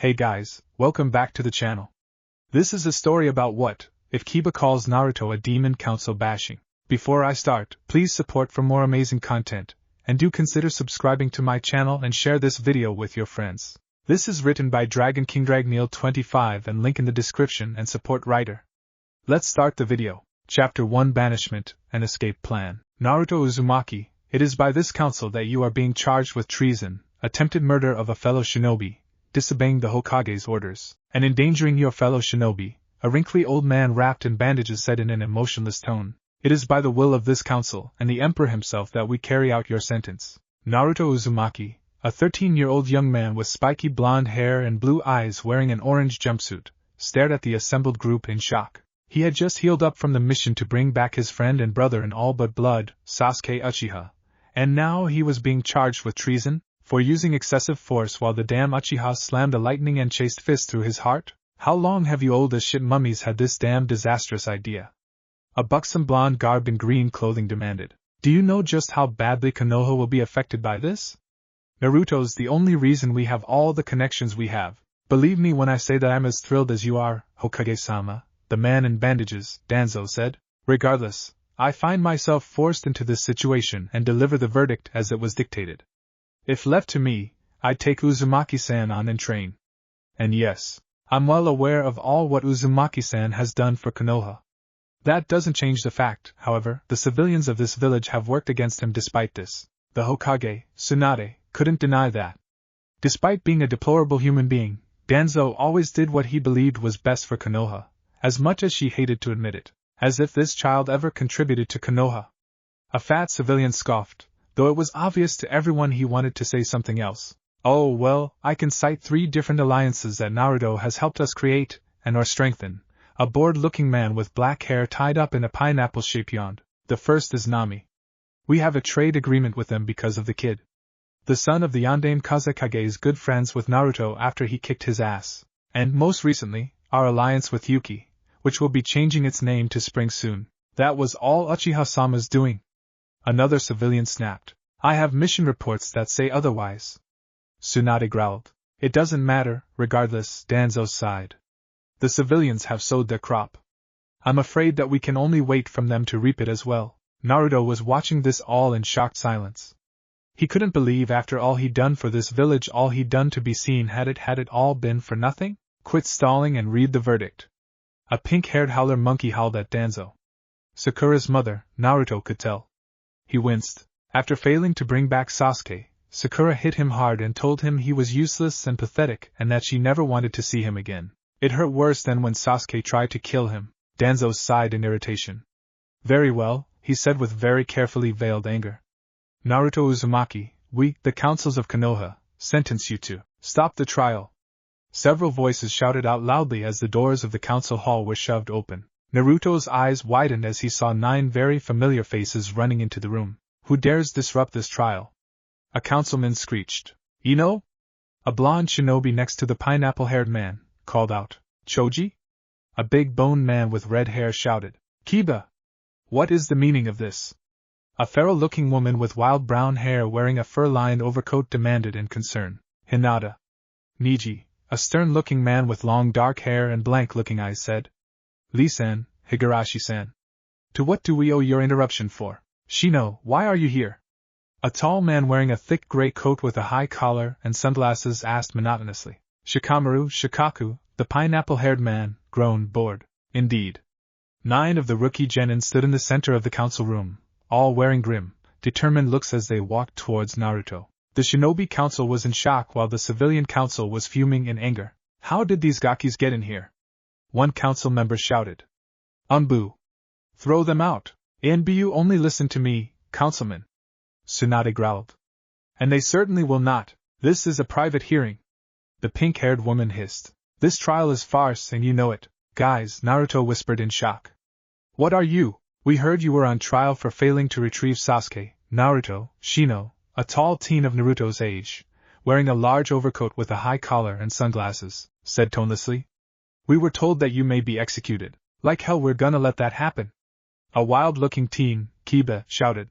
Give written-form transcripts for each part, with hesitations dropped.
Hey guys, welcome back to the channel. This is a story about what if Kiba calls Naruto a demon council bashing. Before I start, please support for more amazing content, and do consider subscribing to my channel and share this video with your friends. This is written by Dragon King Dragneil25 and link in the description and support writer. Let's start the video. Chapter 1 Banishment and Escape Plan. Naruto Uzumaki, it is by this council that you are being charged with treason, attempted murder of a fellow shinobi, disobeying the Hokage's orders, and endangering your fellow shinobi, a wrinkly old man wrapped in bandages said in an emotionless tone. It is by the will of this council and the emperor himself that we carry out your sentence. Naruto Uzumaki, a 13-year-old young man with spiky blonde hair and blue eyes wearing an orange jumpsuit, stared at the assembled group in shock. He had just healed up from the mission to bring back his friend and brother in all but blood, Sasuke Uchiha, and now he was being charged with treason for using excessive force while the damn Uchiha slammed a lightning and chased fist through his heart. How long have you old as shit mummies had this damn disastrous idea? A buxom blonde garbed in green clothing demanded. Do you know just how badly Konoha will be affected by this? Naruto's the only reason we have all the connections we have. Believe me when I say that I'm as thrilled as you are, Hokage-sama, the man in bandages, Danzo said. Regardless, I find myself forced into this situation and deliver the verdict as it was dictated. If left to me, I'd take Uzumaki-san on and train. And yes, I'm well aware of all what Uzumaki-san has done for Konoha. That doesn't change the fact, however, the civilians of this village have worked against him despite this. The Hokage, Tsunade, couldn't deny that. Despite being a deplorable human being, Danzo always did what he believed was best for Konoha, as much as she hated to admit it. As if this child ever contributed to Konoha. A fat civilian scoffed, though it was obvious to everyone he wanted to say something else. Oh well, I can cite 3 different alliances that Naruto has helped us create, and or strengthen. A bored-looking man with black hair tied up in a pineapple shape yawned. The first is Nami. We have a trade agreement with them because of the kid. The son of the Yondaime Kazekage is good friends with Naruto after he kicked his ass. And most recently, our alliance with Yuki, which will be changing its name to Spring soon. That was all Uchiha-sama's doing. Another civilian snapped. I have mission reports that say otherwise. Tsunade growled. It doesn't matter, regardless, Danzo sighed. The civilians have sowed their crop. I'm afraid that we can only wait from them to reap it as well. Naruto was watching this all in shocked silence. He couldn't believe after all he'd done for this village, all he'd done to be seen, had it all been for nothing? Quit stalling and read the verdict. A pink-haired howler monkey howled at Danzo. Sakura's mother, Naruto could tell. He winced. After failing to bring back Sasuke, Sakura hit him hard and told him he was useless and pathetic and that she never wanted to see him again. It hurt worse than when Sasuke tried to kill him. Danzo sighed in irritation. Very well, he said with very carefully veiled anger. Naruto Uzumaki, we, the councils of Konoha, sentence you to stop the trial. Several voices shouted out loudly as the doors of the council hall were shoved open. Naruto's eyes widened as he saw 9 very familiar faces running into the room. Who dares disrupt this trial? A councilman screeched. Ino? A blonde shinobi next to the pineapple-haired man called out. Choji? A big-boned man with red hair shouted. Kiba! What is the meaning of this? A feral-looking woman with wild brown hair wearing a fur-lined overcoat demanded in concern. Hinata. Niji, a stern-looking man with long dark hair and blank-looking eyes said. Lee-san, Higurashi-san. To what do we owe your interruption for? Shino, why are you here? A tall man wearing a thick gray coat with a high collar and sunglasses asked monotonously. Shikamaru, Shikaku, the pineapple-haired man, groaned bored. Indeed. 9 of the rookie genin stood in the center of the council room, all wearing grim, determined looks as they walked towards Naruto. The shinobi council was in shock while the civilian council was fuming in anger. How did these gakis get in here? One council member shouted. Unbu. Throw them out. Anbu only listen to me, councilman. Tsunade growled. And they certainly will not. This is a private hearing. The pink-haired woman hissed. This trial is farce and you know it. Guys, Naruto whispered in shock. What are you? We heard you were on trial for failing to retrieve Sasuke. Naruto, Shino, a tall teen of Naruto's age, wearing a large overcoat with a high collar and sunglasses, said tonelessly. We were told that you may be executed. Like hell we're gonna let that happen. A wild-looking teen, Kiba, shouted.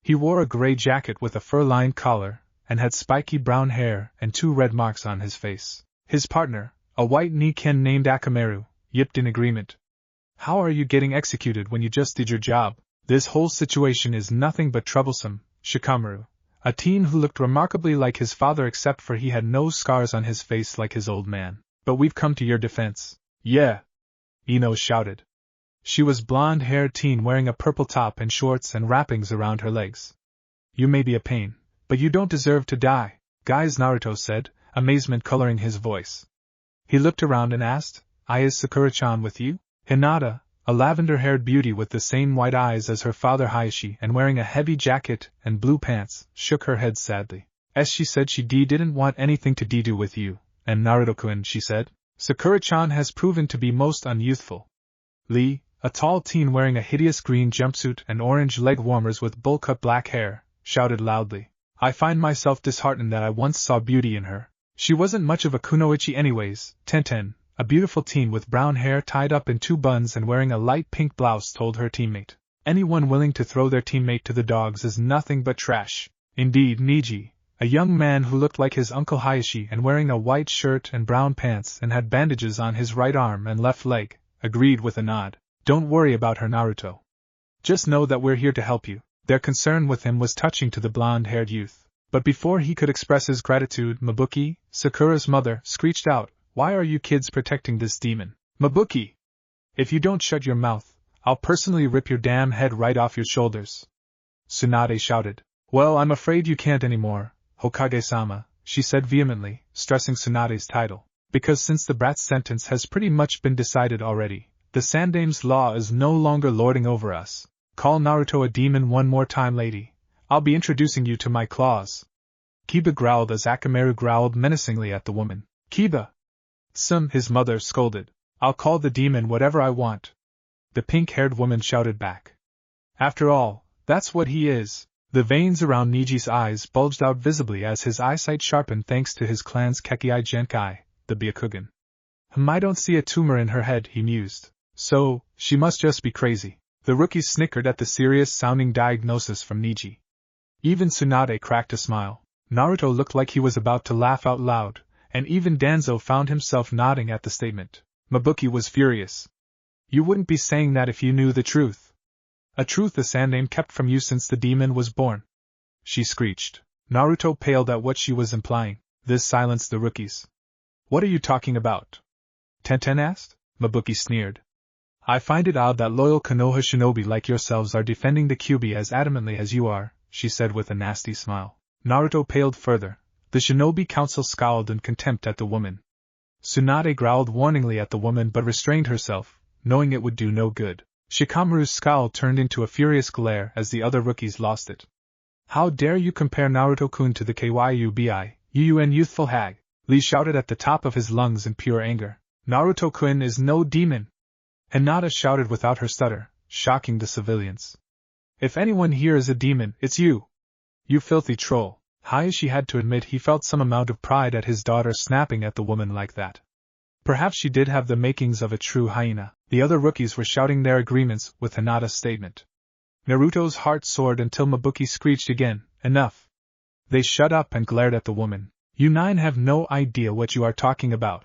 He wore a gray jacket with a fur-lined collar, and had spiky brown hair and 2 red marks on his face. His partner, a white Niken named Akamaru, yipped in agreement. How are you getting executed when you just did your job? This whole situation is nothing but troublesome, Shikamaru, a teen who looked remarkably like his father except for he had no scars on his face like his old man. But we've come to your defense. Yeah, Ino shouted. She was blonde-haired teen wearing a purple top and shorts and wrappings around her legs. You may be a pain, but you don't deserve to die, guys, Naruto said, amazement coloring his voice. He looked around and asked, Is Sakura-chan with you? Hinata, a lavender-haired beauty with the same white eyes as her father Hayashi and wearing a heavy jacket and blue pants, shook her head sadly. As she said she didn't want anything to do with you, and Naruto-kun, she said. Sakura-chan has proven to be most unyouthful. Lee, a tall teen wearing a hideous green jumpsuit and orange leg warmers with bowl-cut black hair, shouted loudly. I find myself disheartened that I once saw beauty in her. She wasn't much of a kunoichi anyways. Tenten, a beautiful teen with brown hair tied up in 2 buns and wearing a light pink blouse, told her teammate. Anyone willing to throw their teammate to the dogs is nothing but trash. Indeed, Niji, a young man who looked like his uncle Hayashi and wearing a white shirt and brown pants and had bandages on his right arm and left leg, agreed with a nod. Don't worry about her, Naruto. Just know that we're here to help you. Their concern with him was touching to the blonde-haired youth. But before he could express his gratitude, Mabuki, Sakura's mother, screeched out, Why are you kids protecting this demon? Mabuki! If you don't shut your mouth, I'll personally rip your damn head right off your shoulders. Tsunade shouted. Well, I'm afraid you can't anymore, Hokage-sama, she said vehemently, stressing Tsunade's title. Because since the brat's sentence has pretty much been decided already, the Sandame's law is no longer lording over us. Call Naruto a demon one more time, lady. I'll be introducing you to my claws. Kiba growled as Akamaru growled menacingly at the woman. Kiba! His mother scolded. I'll call the demon whatever I want. The pink-haired woman shouted back. After all, that's what he is. The veins around Niji's eyes bulged out visibly as his eyesight sharpened thanks to his clan's Kekkei Genkai, the Byakugan. I don't see a tumor in her head, he mused. So, she must just be crazy. The rookies snickered at the serious-sounding diagnosis from Niji. Even Tsunade cracked a smile. Naruto looked like he was about to laugh out loud, and even Danzo found himself nodding at the statement. Mabuki was furious. You wouldn't be saying that if you knew the truth. A truth the Sandame kept from you since the demon was born. She screeched. Naruto paled at what she was implying. This silenced the rookies. What are you talking about? Tenten asked. Mabuki sneered. I find it odd that loyal Konoha shinobi like yourselves are defending the Kyuubi as adamantly as you are, she said with a nasty smile. Naruto paled further. The shinobi council scowled in contempt at the woman. Tsunade growled warningly at the woman but restrained herself, knowing it would do no good. Shikamaru's scowl turned into a furious glare as the other rookies lost it. How dare you compare Naruto-kun to the Kyuubi, you youthful hag! Lee shouted at the top of his lungs in pure anger. Naruto-kun is no demon! Hinata shouted without her stutter, shocking the civilians. If anyone here is a demon, it's you! You filthy troll! Hayashi had to admit he felt some amount of pride at his daughter snapping at the woman like that. Perhaps she did have the makings of a true hyena. The other rookies were shouting their agreements with Hinata's statement. Naruto's heart soared until Mabuki screeched again, Enough! They shut up and glared at the woman. You 9 have no idea what you are talking about.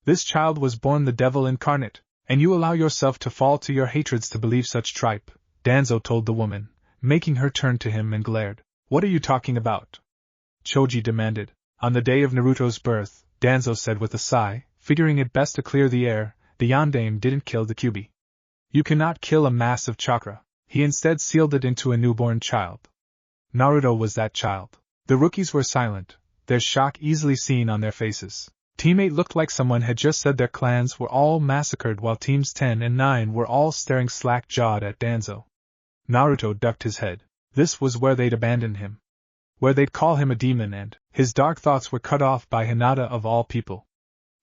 This child was born the devil incarnate, and you allow yourself to fall to your hatreds to believe such tripe, Danzo told the woman, making her turn to him and glared. What are you talking about? Choji demanded. On the day of Naruto's birth, Danzo said with a sigh, figuring it best to clear the air, the Yondaime didn't kill the Kyuubi. You cannot kill a mass of chakra. He instead sealed it into a newborn child. Naruto was that child. The rookies were silent, their shock easily seen on their faces. Teammate looked like someone had just said their clans were all massacred while teams 10 and 9 were all staring slack-jawed at Danzo. Naruto ducked his head. This was where they'd abandon him. Where they'd call him a demon and his dark thoughts were cut off by Hinata of all people.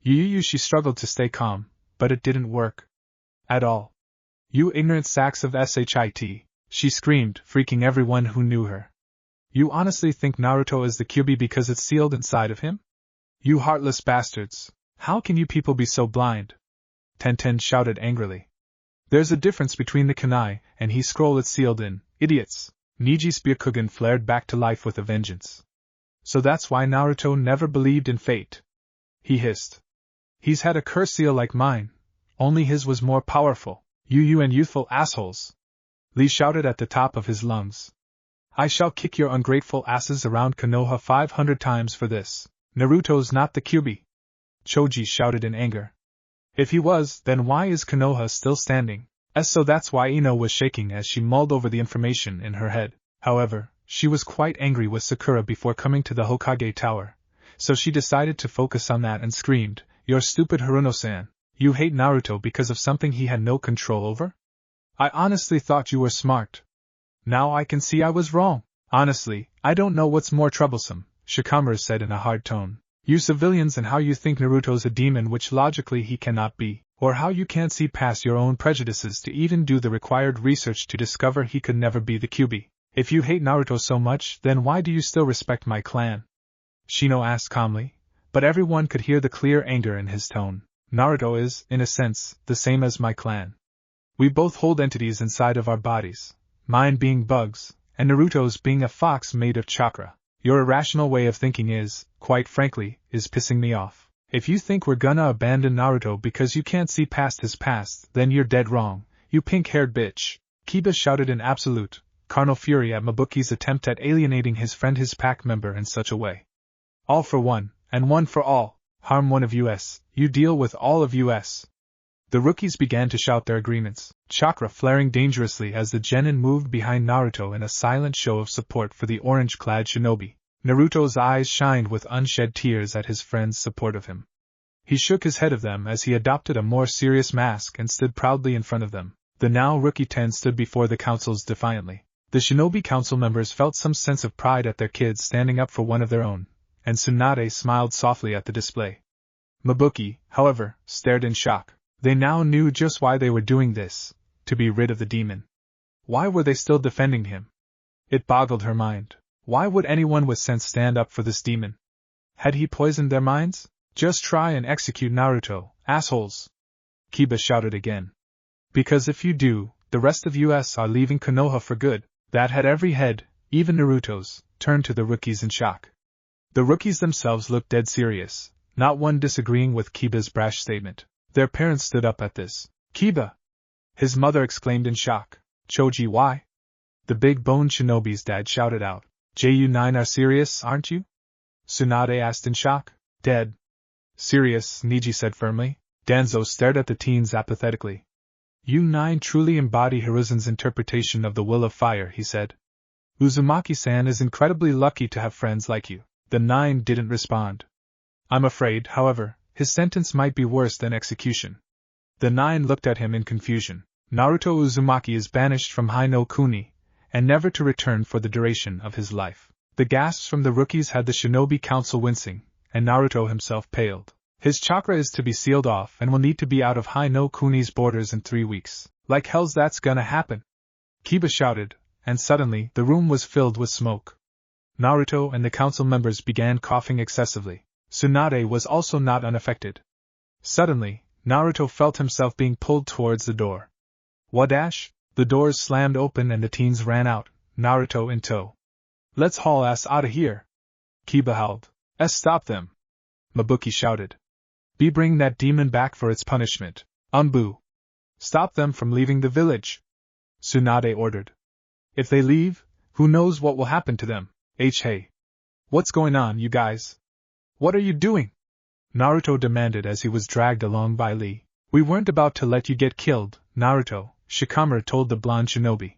She struggled to stay calm, but it didn't work. At all. You ignorant sacks of shit, she screamed, freaking everyone who knew her. You honestly think Naruto is the Kyuubi because it's sealed inside of him? You heartless bastards! How can you people be so blind? Tenten shouted angrily. There's a difference between the kunai and he scroll it's sealed in, idiots! Niji's Byakugan flared back to life with a vengeance. So that's why Naruto never believed in fate. he hissed. He's had a curse seal like mine, only his was more powerful. You and youthful assholes! Lee shouted at the top of his lungs. I shall kick your ungrateful asses around Konoha 500 times for this. Naruto's not the Kyuubi! Choji shouted in anger. If he was, then why is Konoha still standing? So that's why Ino was shaking as she mulled over the information in her head. However, she was quite angry with Sakura before coming to the Hokage Tower, so she decided to focus on that and screamed, You're stupid Haruno-san. You hate Naruto because of something he had no control over? I honestly thought you were smart. Now I can see I was wrong. Honestly, I don't know what's more troublesome, Shikamaru said in a hard tone. You civilians and how you think Naruto's a demon which logically he cannot be, or how you can't see past your own prejudices to even do the required research to discover he could never be the Kyuubi. If you hate Naruto so much, then why do you still respect my clan? Shino asked calmly, but everyone could hear the clear anger in his tone. Naruto is, in a sense, the same as my clan. We both hold entities inside of our bodies, mine being bugs, and Naruto's being a fox made of chakra. Your irrational way of thinking quite frankly, is pissing me off. If you think we're gonna abandon Naruto because you can't see past his past, then you're dead wrong, you pink-haired bitch. Kiba shouted in absolute, carnal fury at Mabuki's attempt at alienating his friend, his pack member, in such a way. All for one, and one for all. Harm one of us, you deal with all of us. The rookies began to shout their agreements, chakra flaring dangerously as the genin moved behind Naruto in a silent show of support for the orange-clad shinobi. Naruto's eyes shined with unshed tears at his friends' support of him. He shook his head at them as he adopted a more serious mask and stood proudly in front of them. The now rookie 10 stood before the councils defiantly. The shinobi council members felt some sense of pride at their kids standing up for one of their own, and Tsunade smiled softly at the display. Mabuki, however, stared in shock. They now knew just why they were doing this, to be rid of the demon. Why were they still defending him? It boggled her mind. Why would anyone with sense stand up for this demon? Had he poisoned their minds? Just try and execute Naruto, assholes! Kiba shouted again. Because if you do, the rest of us are leaving Konoha for good. That had every head, even Naruto's, turned to the rookies in shock. The rookies themselves looked dead serious, not one disagreeing with Kiba's brash statement. Their parents stood up at this. Kiba! His mother exclaimed in shock. Choji, why? The big-boned shinobi's dad shouted out. You9 are serious, aren't you? Tsunade asked in shock. Dead. Serious, Niji said firmly. Danzo stared at the teens apathetically. You 9 truly embody Hiruzen's interpretation of the will of fire, he said. Uzumaki-san is incredibly lucky to have friends like you. The 9 didn't respond. I'm afraid, however, his sentence might be worse than execution. The 9 looked at him in confusion. Naruto Uzumaki is banished from Hai no Kuni, and never to return for the duration of his life. The gasps from the rookies had the shinobi council wincing, and Naruto himself paled. His chakra is to be sealed off and will need to be out of Hai no Kuni's borders in 3 weeks. Like hell's that's gonna happen? Kiba shouted, and suddenly the room was filled with smoke. Naruto and the council members began coughing excessively. Tsunade was also not unaffected. Suddenly, Naruto felt himself being pulled towards the door. Wadash! The doors slammed open and the teens ran out, Naruto in tow. Let's haul ass outta here! Kiba howled. Stop them! Mabuki shouted. Bring that demon back for its punishment. Anbu! Stop them from leaving the village! Tsunade ordered. If they leave, who knows what will happen to them? Hey! What's going on, you guys? What are you doing? Naruto demanded as he was dragged along by Lee. We weren't about to let you get killed, Naruto, Shikamaru told the blonde shinobi.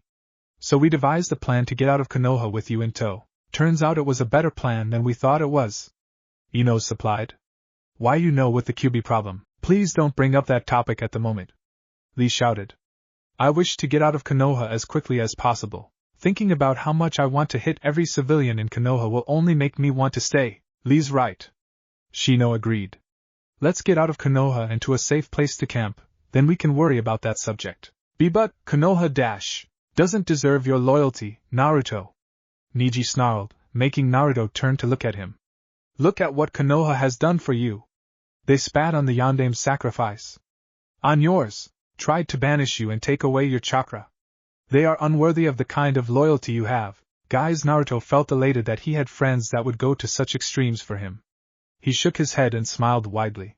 So we devised a plan to get out of Konoha with you in tow. Turns out it was a better plan than we thought it was. Ino supplied. Why with the Kyuubi problem? Please don't bring up that topic at the moment. Lee shouted. I wish to get out of Konoha as quickly as possible. Thinking about how much I want to hit every civilian in Konoha will only make me want to stay. Lee's right. Shino agreed. Let's get out of Konoha and to a safe place to camp, then we can worry about that subject. But Konoha doesn't deserve your loyalty, Naruto. Niji snarled, making Naruto turn to look at him. Look at what Konoha has done for you. They spat on the Yandame's sacrifice. On yours, tried to banish you and take away your chakra. They are unworthy of the kind of loyalty you have. Guys, Naruto felt elated that he had friends that would go to such extremes for him. He shook his head and smiled widely.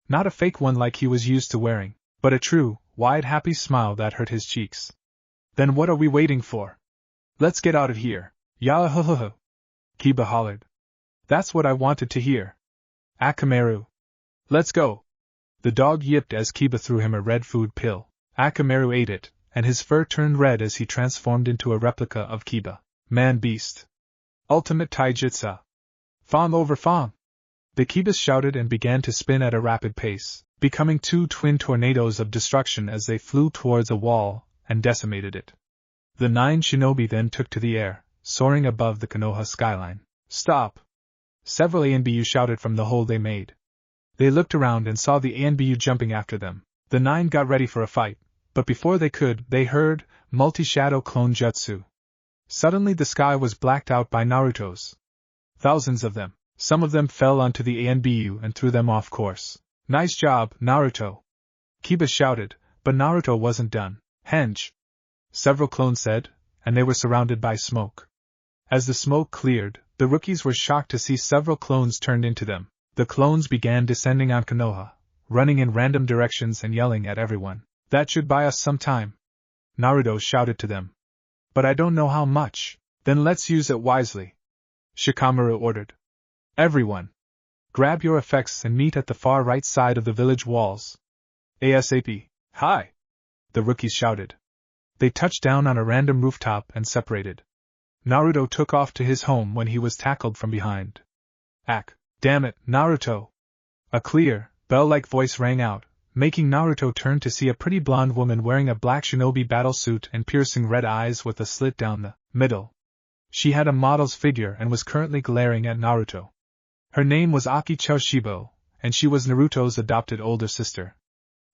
Not a fake one like he was used to wearing, but a true, wide happy smile that hurt his cheeks. Then what are we waiting for? Let's get out of here. Yahohoho! Kiba hollered. That's what I wanted to hear. Akamaru. Let's go. The dog yipped as Kiba threw him a red food pill. Akamaru ate it, and his fur turned red as he transformed into a replica of Kiba. Man-beast. Ultimate Taijutsu. Fawn over fawn. The Kibas shouted and began to spin at a rapid pace, becoming two twin tornadoes of destruction as they flew towards a wall and decimated it. The 9 shinobi then took to the air, soaring above the Konoha skyline. Stop! Several ANBU shouted from the hole they made. They looked around and saw the ANBU jumping after them. The 9 got ready for a fight, but before they could, they heard multi-shadow clone jutsu. Suddenly the sky was blacked out by Narutos. Thousands of them. Some of them fell onto the ANBU and threw them off course. Nice job, Naruto! Kiba shouted, but Naruto wasn't done. Henge! Several clones said, and they were surrounded by smoke. As the smoke cleared, the rookies were shocked to see several clones turned into them. The clones began descending on Konoha, running in random directions and yelling at everyone. That should buy us some time. Naruto shouted to them. But I don't know how much. Then let's use it wisely. Shikamaru ordered. Everyone! Grab your effects and meet at the far right side of the village walls. ASAP. Hi! The rookies shouted. They touched down on a random rooftop and separated. Naruto took off to his home when he was tackled from behind. Ack! Damn it, Naruto! A clear, bell-like voice rang out, making Naruto turn to see a pretty blonde woman wearing a black shinobi battle suit and piercing red eyes with a slit down the middle. She had a model's figure and was currently glaring at Naruto. Her name was Aki Choshibo, and she was Naruto's adopted older sister.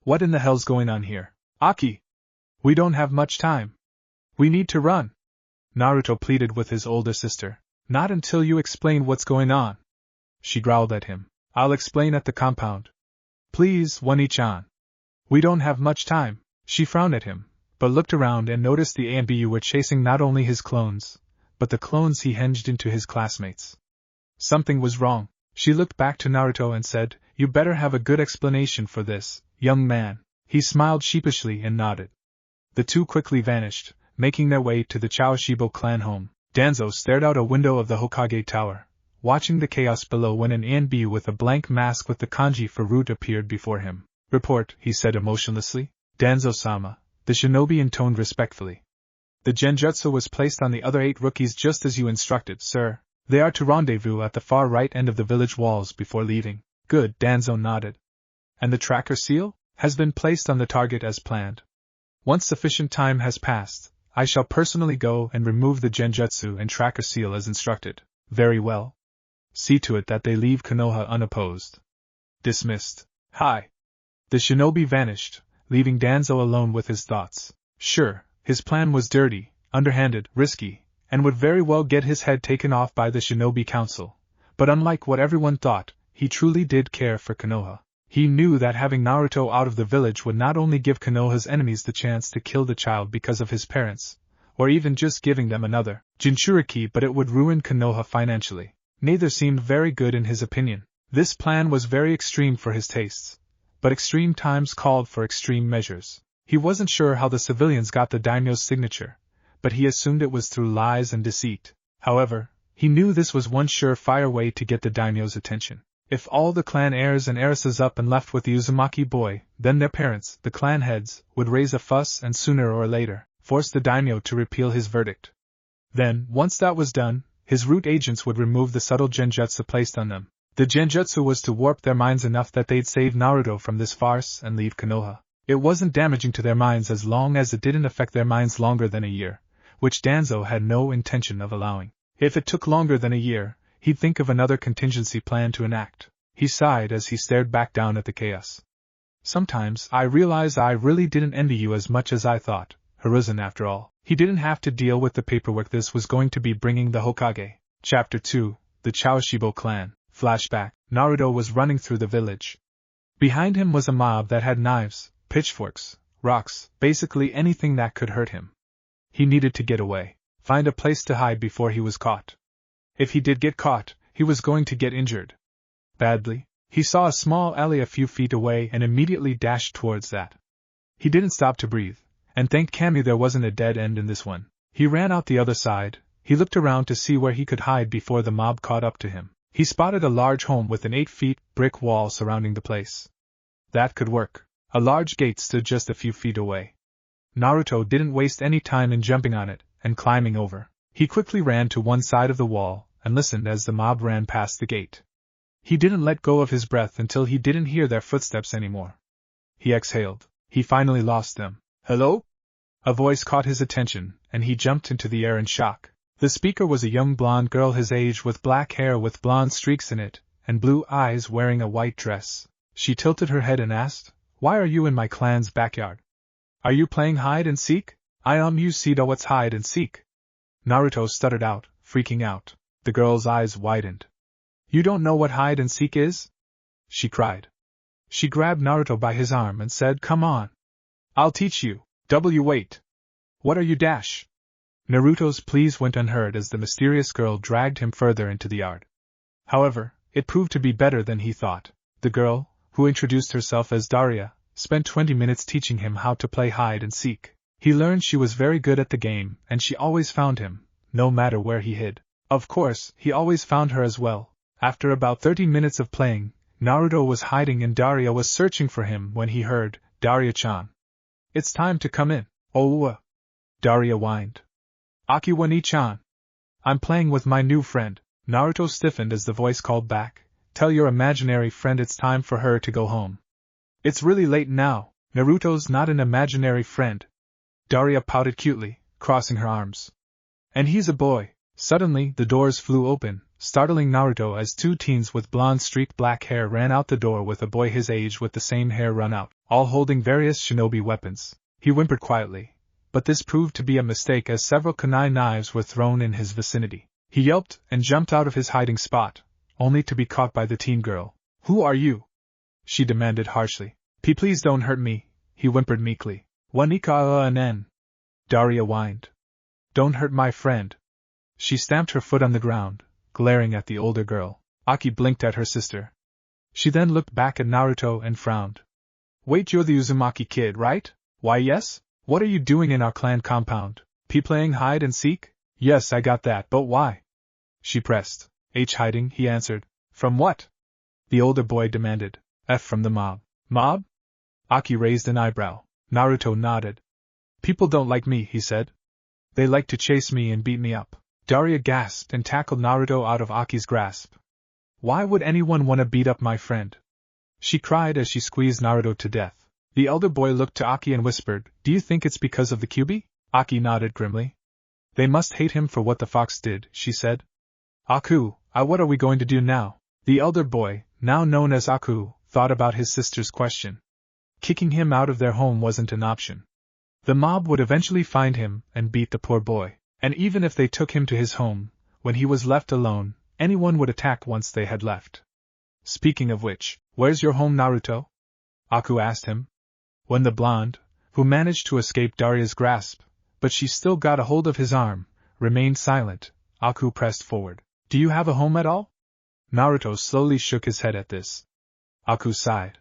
What in the hell's going on here? Aki! We don't have much time. We need to run. Naruto pleaded with his older sister. Not until you explain what's going on. She growled at him. I'll explain at the compound. Please, One-chan. We don't have much time. She frowned at him, but looked around and noticed the ANBU were chasing not only his clones, but the clones he henged into his classmates. Something was wrong. She looked back to Naruto and said, You better have a good explanation for this, young man. He smiled sheepishly and nodded. The two quickly vanished, making their way to the Choshibo clan home. Danzo stared out a window of the Hokage tower, watching the chaos below when an ANBU with a blank mask with the kanji for root appeared before him. Report, he said emotionlessly. Danzo-sama, the shinobi intoned respectfully. The genjutsu was placed on the other 8 rookies just as you instructed, sir. They are to rendezvous at the far right end of the village walls before leaving. Good, Danzo nodded. And the tracker seal? Has been placed on the target as planned. Once sufficient time has passed, I shall personally go and remove the genjutsu and tracker seal as instructed. Very well. See to it that they leave Konoha unopposed. Dismissed. Hi. The shinobi vanished, leaving Danzo alone with his thoughts. Sure, his plan was dirty, underhanded, risky, and would very well get his head taken off by the Shinobi Council, but unlike what everyone thought, he truly did care for Konoha. He knew that having Naruto out of the village would not only give Konoha's enemies the chance to kill the child because of his parents, or even just giving them another Jinchuriki, but it would ruin Konoha financially. Neither seemed very good in his opinion. This plan was very extreme for his tastes, but extreme times called for extreme measures. He wasn't sure how the civilians got the daimyo's signature, but he assumed it was through lies and deceit. However, he knew this was one sure-fire way to get the daimyo's attention. If all the clan heirs and heiresses up and left with the Uzumaki boy, then their parents, the clan heads, would raise a fuss and sooner or later, force the daimyo to repeal his verdict. Then, once that was done, his root agents would remove the subtle genjutsu placed on them. The genjutsu was to warp their minds enough that they'd save Naruto from this farce and leave Konoha. It wasn't damaging to their minds as long as it didn't affect their minds longer than a year, which Danzo had no intention of allowing. If it took longer than a year, he'd think of another contingency plan to enact. He sighed as he stared back down at the chaos. Sometimes I realize I really didn't envy you as much as I thought, Hiruzen. After all, he didn't have to deal with the paperwork this was going to be bringing the Hokage. Chapter 2, The Choshibo Clan. Flashback. Naruto was running through the village. Behind him was a mob that had knives, pitchforks, rocks, basically anything that could hurt him. He needed to get away, find a place to hide before he was caught. If he did get caught, he was going to get injured. Badly. He saw a small alley a few feet away and immediately dashed towards that. He didn't stop to breathe, and thanked Cammy there wasn't a dead end in this one. He ran out the other side. He looked around to see where he could hide before the mob caught up to him. He spotted a large home with an 8-foot brick wall surrounding the place. That could work. A large gate stood just a few feet away. Naruto didn't waste any time in jumping on it and climbing over. He quickly ran to one side of the wall and listened as the mob ran past the gate. He didn't let go of his breath until he didn't hear their footsteps anymore. He exhaled. He finally lost them. "Hello?" A voice caught his attention, and he jumped into the air in shock. The speaker was a young blonde girl his age with black hair with blonde streaks in it, and blue eyes wearing a white dress. She tilted her head and asked, "Why are you in my clan's backyard? Are you playing hide and seek?" You see what's hide and seek?" Naruto stuttered out, freaking out. The girl's eyes widened. "You don't know what hide and seek is?" she cried. She grabbed Naruto by his arm and said, "Come on. I'll teach you. Wait. What are you dash?" Naruto's pleas went unheard as the mysterious girl dragged him further into the yard. However, it proved to be better than he thought. The girl, who introduced herself as Daria, spent 20 minutes teaching him how to play hide and seek. He learned she was very good at the game, and she always found him, no matter where he hid. Of course, he always found her as well. After about 30 minutes of playing, Naruto was hiding and Daria was searching for him when he heard, "Daria-chan. It's time to come in." "Oh, Daria whined. "Akiwani-chan. I'm playing with my new friend." Naruto stiffened as the voice called back, "Tell your imaginary friend it's time for her to go home." "It's really late now. Naruto's not an imaginary friend." Daria pouted cutely, crossing her arms. "And he's a boy." Suddenly, the doors flew open, startling Naruto as two teens with blonde streaked black hair ran out the door with a boy his age with the same hair run out, all holding various shinobi weapons. He whimpered quietly, but this proved to be a mistake as several kunai knives were thrown in his vicinity. He yelped and jumped out of his hiding spot, only to be caught by the teen girl. "Who are you?" she demanded harshly. Please don't hurt me," he whimpered meekly. "Wanika-n." Daria whined. "Don't hurt my friend." She stamped her foot on the ground, glaring at the older girl. Aki blinked at her sister. She then looked back at Naruto and frowned. "Wait, you're the Uzumaki kid, right?" "Why yes. What are you doing in our clan compound?" "Playing hide and seek?" "Yes, I got that, but why?" She pressed. Hiding," he answered. "From what?" the older boy demanded. From the mob." "Mob?" Aki raised an eyebrow. Naruto nodded. "People don't like me," he said. "They like to chase me and beat me up." Daria gasped and tackled Naruto out of Aki's grasp. "Why would anyone want to beat up my friend?" she cried as she squeezed Naruto to death. The elder boy looked to Aki and whispered, "Do you think it's because of the Kyubi?" Aki nodded grimly. "They must hate him for what the fox did," she said. "Aku, what are we going to do now?" The elder boy, now known as Aku, thought about his sister's question. Kicking him out of their home wasn't an option. The mob would eventually find him and beat the poor boy. And even if they took him to his home, when he was left alone, anyone would attack once they had left. "Speaking of which, where's your home, Naruto?" Aku asked him. When the blonde, who managed to escape Daria's grasp, but she still got a hold of his arm, remained silent, Aku pressed forward. "Do you have a home at all?" Naruto slowly shook his head at this. Aku sighed.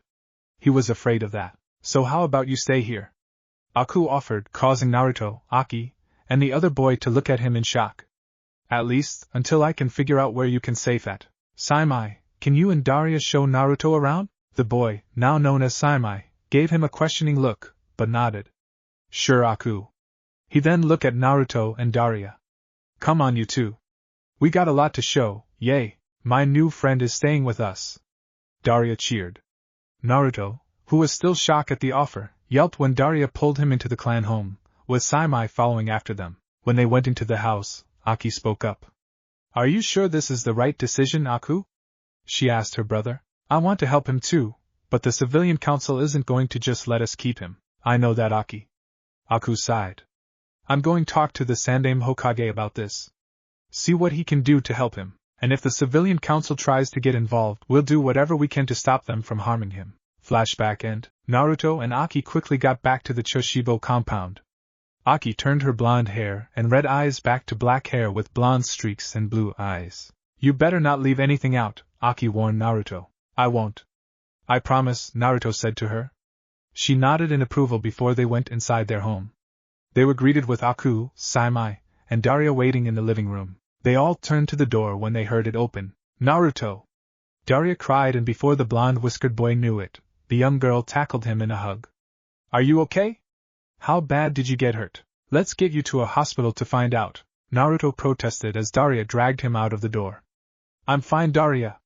He was afraid of that. "So how about you stay here?" Aku offered, causing Naruto, Aki, and the other boy to look at him in shock. "At least, until I can figure out where you can safe at. Saimai, can you and Daria show Naruto around?" The boy, now known as Saimai, gave him a questioning look, but nodded. "Sure, Aku." He then looked at Naruto and Daria. "Come on, you two. We got a lot to show, yay, my new friend is staying with us." Daria cheered. Naruto, who was still shocked at the offer, yelped when Daria pulled him into the clan home, with Saimai following after them. When they went into the house, Aki spoke up. "Are you sure this is the right decision, Aku?" she asked her brother. "I want to help him too, but the civilian council isn't going to just let us keep him." "I know that, Aki." Aku sighed. "I'm going to talk to the Sandaime Hokage about this. See what he can do to help him, and if the civilian council tries to get involved, we'll do whatever we can to stop them from harming him." Flashback end. Naruto and Aki quickly got back to the Choshibo compound. Aki turned her blonde hair and red eyes back to black hair with blonde streaks and blue eyes. "You better not leave anything out, Aki warned Naruto. I won't. I promise, Naruto said to her. She nodded in approval before they went inside their home. They were greeted with Aku, Saimai, and Daria waiting in the living room. They all turned to the door when they heard it open. Naruto! Daria cried, and before the blonde whiskered boy knew it, the young girl tackled him in a hug. Are you okay? How bad did you get hurt? Let's get you to a hospital to find out, Naruto protested as Daria dragged him out of the door. I'm fine, Daria.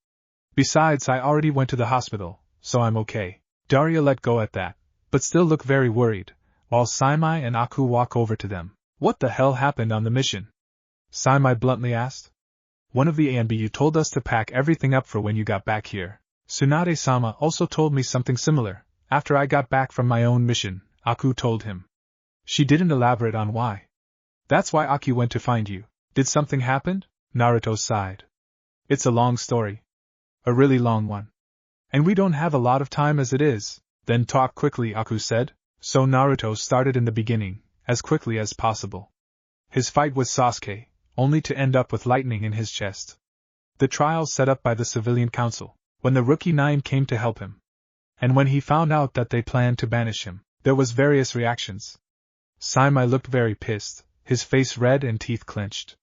Besides, I already went to the hospital, so I'm okay. Daria let go at that, but still looked very worried, while Saimai and Aku walk over to them. What the hell happened on the mission? Saimai bluntly asked. One of the ANBU told us to pack everything up for when you got back here. Tsunade-sama also told me something similar, after I got back from my own mission, Aku told him. She didn't elaborate on why. That's why Aki went to find you. Did something happen? Naruto sighed. It's a long story. A really long one. And we don't have a lot of time as it is. Then talk quickly, Aku said. So Naruto started in the beginning, as quickly as possible. His fight with Sasuke, only to end up with lightning in his chest. The trials set up by the civilian council, when the rookie 9 came to help him. And when he found out that they planned to banish him, there was various reactions. Saimai looked very pissed, his face red and teeth clenched.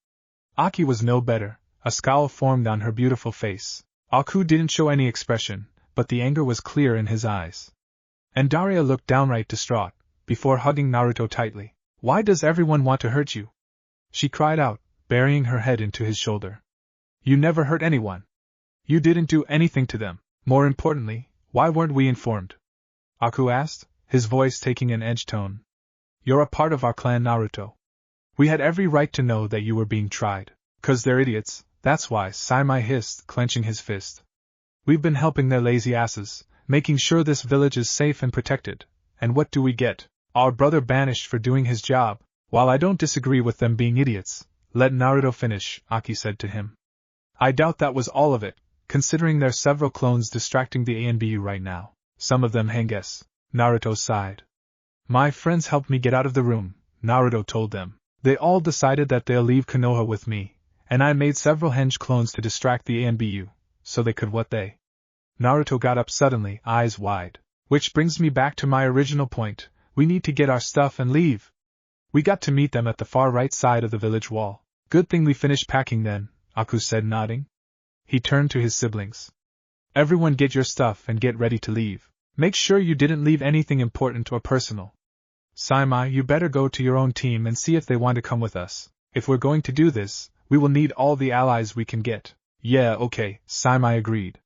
Aki was no better, a scowl formed on her beautiful face. Aku didn't show any expression, but the anger was clear in his eyes. And Daria looked downright distraught, before hugging Naruto tightly. Why does everyone want to hurt you? She cried out, burying her head into his shoulder. You never hurt anyone. You didn't do anything to them. More importantly, why weren't we informed? Aku asked, his voice taking an edge tone. You're a part of our clan, Naruto. We had every right to know that you were being tried. 'Cause they're idiots, that's why, Saimai hissed, clenching his fist. We've been helping their lazy asses, making sure this village is safe and protected, and what do we get? Our brother banished for doing his job. While I don't disagree with them being idiots, let Naruto finish, Aki said to him. I doubt that was all of it, considering there's several clones distracting the ANBU right now. Some of them Henges. Naruto sighed. My friends helped me get out of the room, Naruto told them. They all decided that they'll leave Konoha with me, and I made several henge clones to distract the ANBU, so they could what they. Naruto got up suddenly, eyes wide. Which brings me back to my original point, we need to get our stuff and leave. We got to meet them at the far right side of the village wall. Good thing we finished packing then, Aku said, nodding. He turned to his siblings. Everyone get your stuff and get ready to leave. Make sure you didn't leave anything important or personal. Saimai, you better go to your own team and see if they want to come with us. If we're going to do this, we will need all the allies we can get. Yeah, okay, Saimai agreed.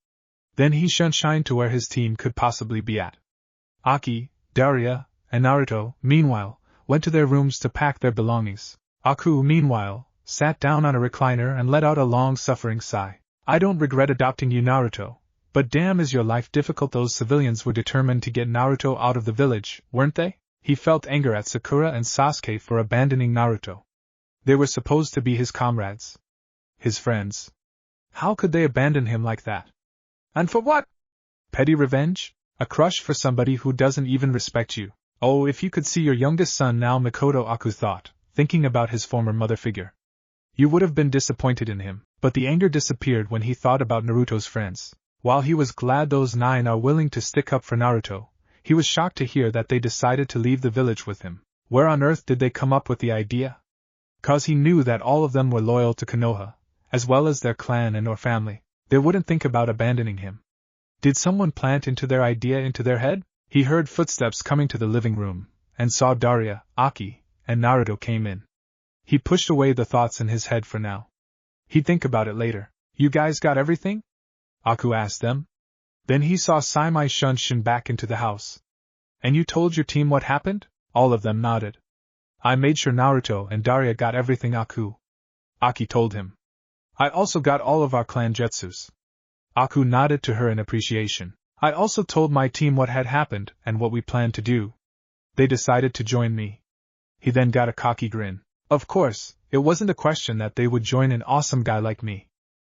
Then he shuned to where his team could possibly be at. Aki, Daria, and Naruto, meanwhile, went to their rooms to pack their belongings. Aku, meanwhile, sat down on a recliner and let out a long-suffering sigh. I don't regret adopting you, Naruto, but damn is your life difficult. Those civilians were determined to get Naruto out of the village, weren't they? He felt anger at Sakura and Sasuke for abandoning Naruto. They were supposed to be his comrades. His friends. How could they abandon him like that? And for what? Petty revenge? A crush for somebody who doesn't even respect you. Oh, if you could see your youngest son now, Makoto Aku thought, thinking about his former mother figure. You would have been disappointed in him, but the anger disappeared when he thought about Naruto's friends. While he was glad those 9 are willing to stick up for Naruto, he was shocked to hear that they decided to leave the village with him. Where on earth did they come up with the idea? 'Cause he knew that all of them were loyal to Konoha, as well as their clan and or family. They wouldn't think about abandoning him. Did someone plant into their idea into their head? He heard footsteps coming to the living room, and saw Daria, Aki, and Naruto came in. He pushed away the thoughts in his head for now. He'd think about it later. You guys got everything? Aku asked them. Then he saw Saimai shun back into the house. And you told your team what happened? All of them nodded. I made sure Naruto and Daria got everything, Aki told him. I also got all of our clan jutsus. Aku nodded to her in appreciation. I also told my team what had happened and what we planned to do. They decided to join me. He then got a cocky grin. Of course, it wasn't a question that they would join an awesome guy like me.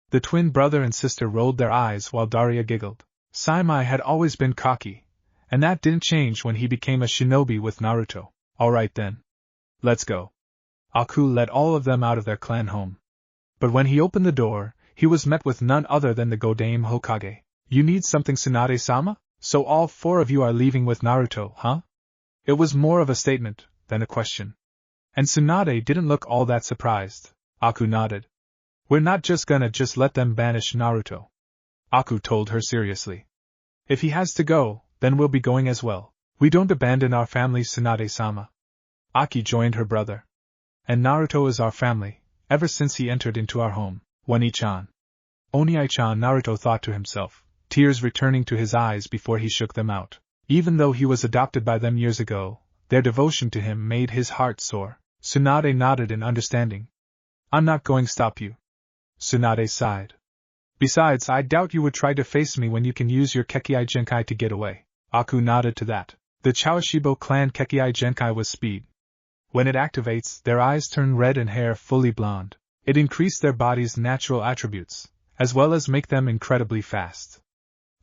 The twin brother and sister rolled their eyes while Daria giggled. Saimai had always been cocky, and that didn't change when he became a shinobi with Naruto. Alright then. Let's go. Aku let all of them out of their clan home. But when he opened the door, he was met with none other than the Godame Hokage. You need something, Tsunade-sama? So all 4 of you are leaving with Naruto, huh? It was more of a statement than a question. And Tsunade didn't look all that surprised. Aku nodded. We're not just gonna let them banish Naruto, Aku told her seriously. If he has to go, then we'll be going as well. We don't abandon our family, Tsunade-sama. Aki joined her brother. And Naruto is our family, ever since he entered into our home. Oni-chan. Oni-chan, Naruto thought to himself, tears returning to his eyes before he shook them out. Even though he was adopted by them years ago, their devotion to him made his heart soar. Tsunade nodded in understanding. I'm not going to stop you. Tsunade sighed. Besides, I doubt you would try to face me when you can use your Kekkei Genkai to get away. Aku nodded to that. The Chawashibo clan Kekkei Genkai was speed. When it activates, their eyes turn red and hair fully blonde. It increased their body's natural attributes, as well as make them incredibly fast.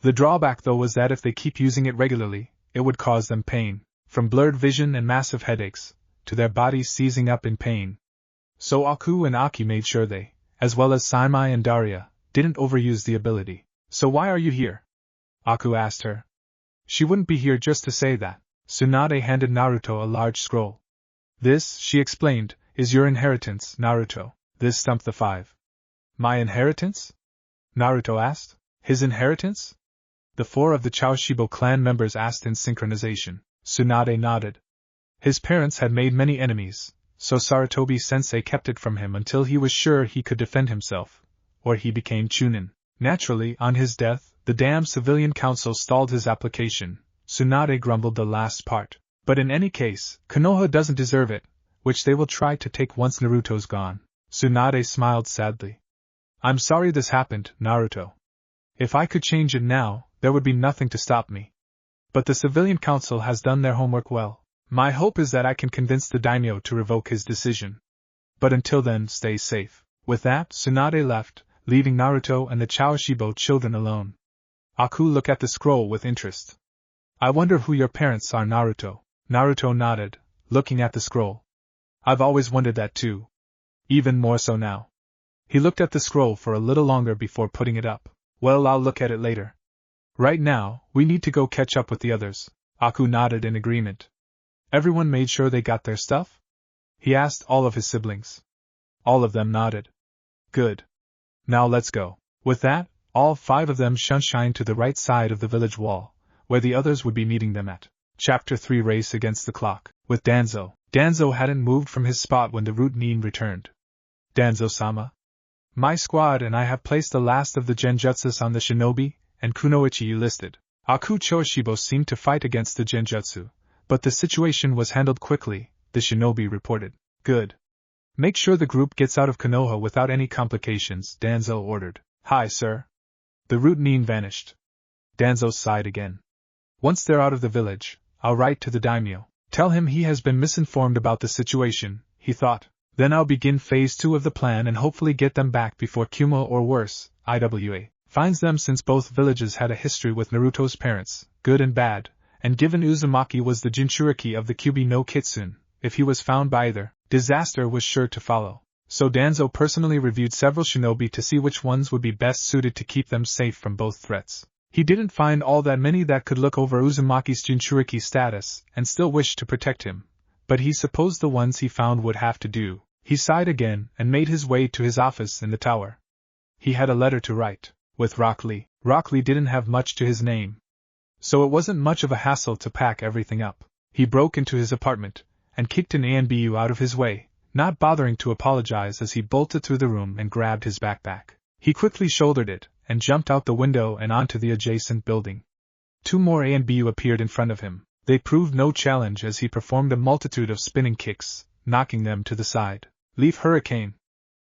The drawback though was that if they keep using it regularly, it would cause them pain, from blurred vision and massive headaches, to their bodies seizing up in pain. So Aku and Aki made sure they, as well as Saimai and Daria, didn't overuse the ability. So why are you here? Aku asked her. She wouldn't be here just to say that. Tsunade handed Naruto a large scroll. This, she explained, is your inheritance, Naruto. This stumped the 5. My inheritance? Naruto asked. His inheritance? The 4 of the Chawashibo clan members asked in synchronization. Tsunade nodded. His parents had made many enemies, so Sarutobi-sensei kept it from him until he was sure he could defend himself, or he became Chunin. Naturally, on his death, the damn civilian council stalled his application. Tsunade grumbled the last part. But in any case, Konoha doesn't deserve it, which they will try to take once Naruto's gone. Tsunade smiled sadly. I'm sorry this happened, Naruto. If I could change it now, there would be nothing to stop me. But the civilian council has done their homework well. My hope is that I can convince the daimyo to revoke his decision. But until then, stay safe. With that, Tsunade left, leaving Naruto and the Chawashibo children alone. Aku looked at the scroll with interest. I wonder who your parents are, Naruto. Naruto nodded, looking at the scroll. I've always wondered that too. Even more so now. He looked at the scroll for a little longer before putting it up. Well, I'll look at it later. Right now, we need to go catch up with the others. Aku nodded in agreement. Everyone made sure they got their stuff? He asked all of his siblings. All of them nodded. Good. Now let's go. With that, all 5 of them shined to the right side of the village wall, where the others would be meeting them at. Chapter 3 Race Against the Clock. With Danzo. Danzo hadn't moved from his spot when the root Nin returned. Danzo-sama. My squad and I have placed the last of the genjutsus on the shinobi and kunoichi you listed. Aku Chawashibo seemed to fight against the genjutsu, but the situation was handled quickly, the shinobi reported. Good. Make sure the group gets out of Konoha without any complications, Danzo ordered. Hi, sir. The root Nin vanished. Danzo sighed again. Once they're out of the village, I'll write to the daimyo. Tell him he has been misinformed about the situation, he thought. Then I'll begin phase 2 of the plan and hopefully get them back before Kuma or worse, IWA, finds them, since both villages had a history with Naruto's parents, good and bad, and given Uzumaki was the Jinchuriki of the Kyubi no Kitsune, if he was found by either, disaster was sure to follow. So Danzo personally reviewed several shinobi to see which ones would be best suited to keep them safe from both threats. He didn't find all that many that could look over Uzumaki's Jinchuriki status and still wish to protect him, but he supposed the ones he found would have to do. He sighed again and made his way to his office in the tower. He had a letter to write, with Rock Lee. Rock Lee didn't have much to his name, so it wasn't much of a hassle to pack everything up. He broke into his apartment and kicked an ANBU out of his way, not bothering to apologize as he bolted through the room and grabbed his backpack. He quickly shouldered it and jumped out the window and onto the adjacent building. 2 more ANBU appeared in front of him. They proved no challenge as he performed a multitude of spinning kicks, knocking them to the side. Leaf Hurricane!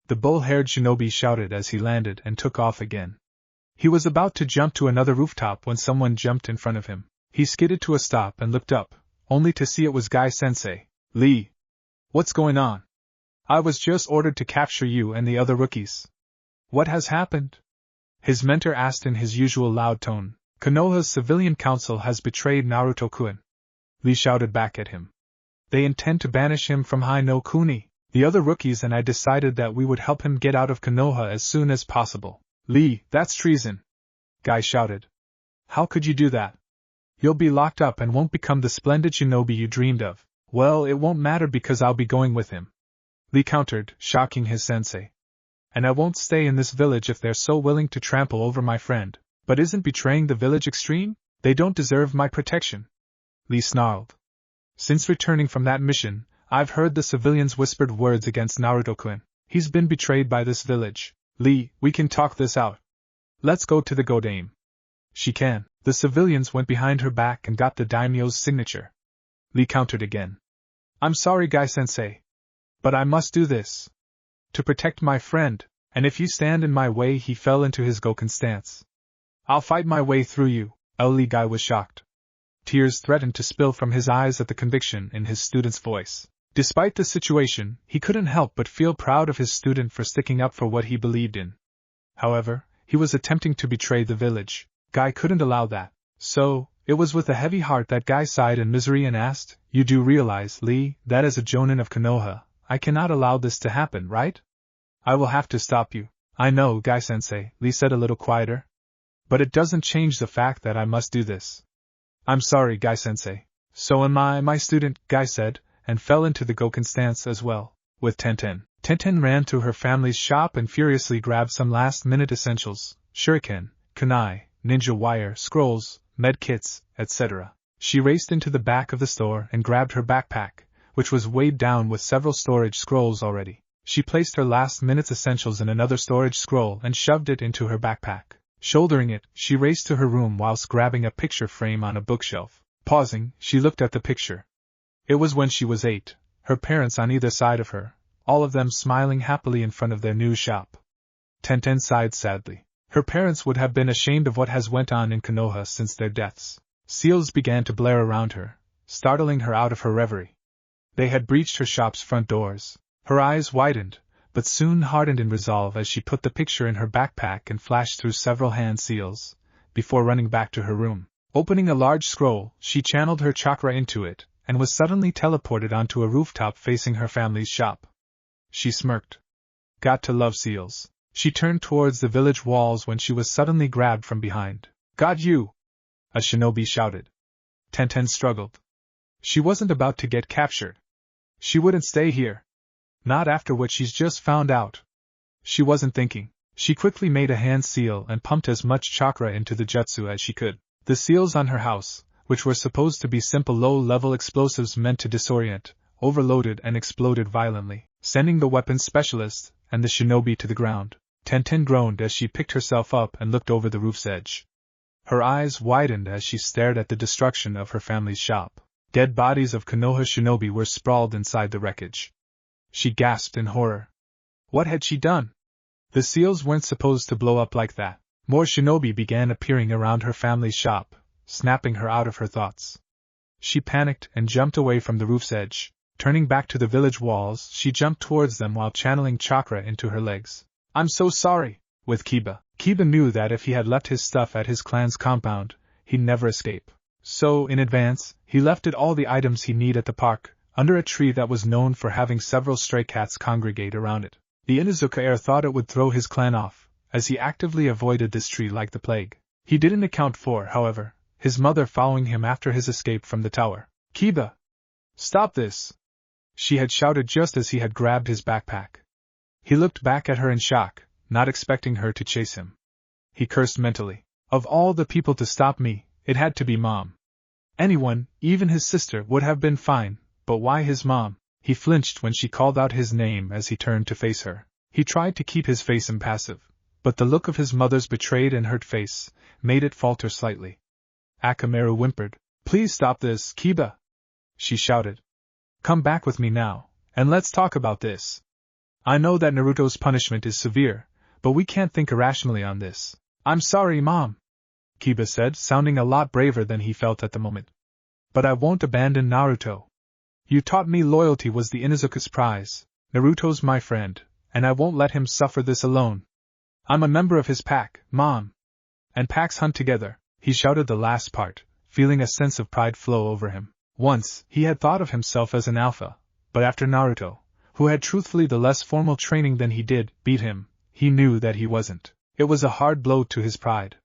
The bull-haired shinobi shouted as he landed and took off again. He was about to jump to another rooftop when someone jumped in front of him. He skidded to a stop and looked up, only to see it was Guy-sensei. Lee! What's going on? I was just ordered to capture you and the other rookies. What has happened? His mentor asked in his usual loud tone. Konoha's civilian council has betrayed Naruto-kun. Lee shouted back at him. They intend to banish him from Hai no Kuni. The other rookies and I decided that we would help him get out of Konoha as soon as possible. Lee, that's treason! Guy shouted. How could you do that? You'll be locked up and won't become the splendid shinobi you dreamed of. Well, it won't matter because I'll be going with him. Lee countered, shocking his sensei. And I won't stay in this village if they're so willing to trample over my friend. But isn't betraying the village extreme? They don't deserve my protection. Lee snarled. Since returning from that mission, I've heard the civilians' whispered words against Naruto-kun. He's been betrayed by this village. Lee, we can talk this out. Let's go to the Godame. She can. The civilians went behind her back and got the daimyo's signature. Lee countered again. I'm sorry, Guy-sensei. But I must do this. To protect my friend, and if you stand in my way, he fell into his Goken stance. I'll fight my way through you. Lee Guy was shocked. Tears threatened to spill from his eyes at the conviction in his student's voice. Despite the situation, he couldn't help but feel proud of his student for sticking up for what he believed in. However, he was attempting to betray the village. Guy couldn't allow that. So, it was with a heavy heart that Guy sighed in misery and asked, You do realize, Lee, that as a jonin of Konoha, I cannot allow this to happen, right? I will have to stop you. I know, Guy-sensei, Lee said a little quieter. But it doesn't change the fact that I must do this. I'm sorry, Guy-sensei. So am I, my student, Guy said, and fell into the Goken stance as well, with Tenten. Tenten ran to her family's shop and furiously grabbed some last-minute essentials, shuriken, kunai, ninja wire, scrolls, medkits, etc. She raced into the back of the store and grabbed her backpack, which was weighed down with several storage scrolls already. She placed her last-minute essentials in another storage scroll and shoved it into her backpack. Shouldering it, she raced to her room whilst grabbing a picture frame on a bookshelf. Pausing, she looked at the picture. It was when she was 8, her parents on either side of her, all of them smiling happily in front of their new shop. Tenten sighed sadly. Her parents would have been ashamed of what has went on in Konoha since their deaths. Seals began to blare around her, startling her out of her reverie. They had breached her shop's front doors. Her eyes widened, but soon hardened in resolve as she put the picture in her backpack and flashed through several hand seals, before running back to her room. Opening a large scroll, she channeled her chakra into it, and was suddenly teleported onto a rooftop facing her family's shop. She smirked. Got to love seals. She turned towards the village walls when she was suddenly grabbed from behind. Got you! A shinobi shouted. Tenten struggled. She wasn't about to get captured. She wouldn't stay here. Not after what she's just found out. She wasn't thinking. She quickly made a hand seal and pumped as much chakra into the jutsu as she could. The seals on her house, which were supposed to be simple low-level explosives meant to disorient, overloaded and exploded violently, sending the weapons specialist and the shinobi to the ground. Tenten groaned as she picked herself up and looked over the roof's edge. Her eyes widened as she stared at the destruction of her family's shop. Dead bodies of Konoha shinobi were sprawled inside the wreckage. She gasped in horror. What had she done? The seals weren't supposed to blow up like that. More shinobi began appearing around her family's shop, snapping her out of her thoughts. She panicked and jumped away from the roof's edge. Turning back to the village walls, she jumped towards them while channeling chakra into her legs. I'm so sorry, with Kiba. Kiba knew that if he had left his stuff at his clan's compound, he'd never escape. So, in advance, he left all the items he needed at the park, under a tree that was known for having several stray cats congregate around it. The Inuzuka heir thought it would throw his clan off, as he actively avoided this tree like the plague. He didn't account for, however, his mother following him after his escape from the tower. Kiba! Stop this! She had shouted just as he had grabbed his backpack. He looked back at her in shock, not expecting her to chase him. He cursed mentally. Of all the people to stop me, it had to be Mom. Anyone, even his sister, would have been fine, but why his mom? He flinched when she called out his name as he turned to face her. He tried to keep his face impassive, but the look of his mother's betrayed and hurt face made it falter slightly. Akamaru whimpered. Please stop this, Kiba! She shouted. Come back with me now, and let's talk about this. I know that Naruto's punishment is severe, but we can't think irrationally on this. I'm sorry, Mom, Kiba said, sounding a lot braver than he felt at the moment. But I won't abandon Naruto. You taught me loyalty was the Inuzuka's prize. Naruto's my friend, and I won't let him suffer this alone. I'm a member of his pack, Mom. And packs hunt together. He shouted the last part, feeling a sense of pride flow over him. Once, he had thought of himself as an alpha, but after Naruto, who had truthfully the less formal training than he did, beat him, he knew that he wasn't. It was a hard blow to his pride.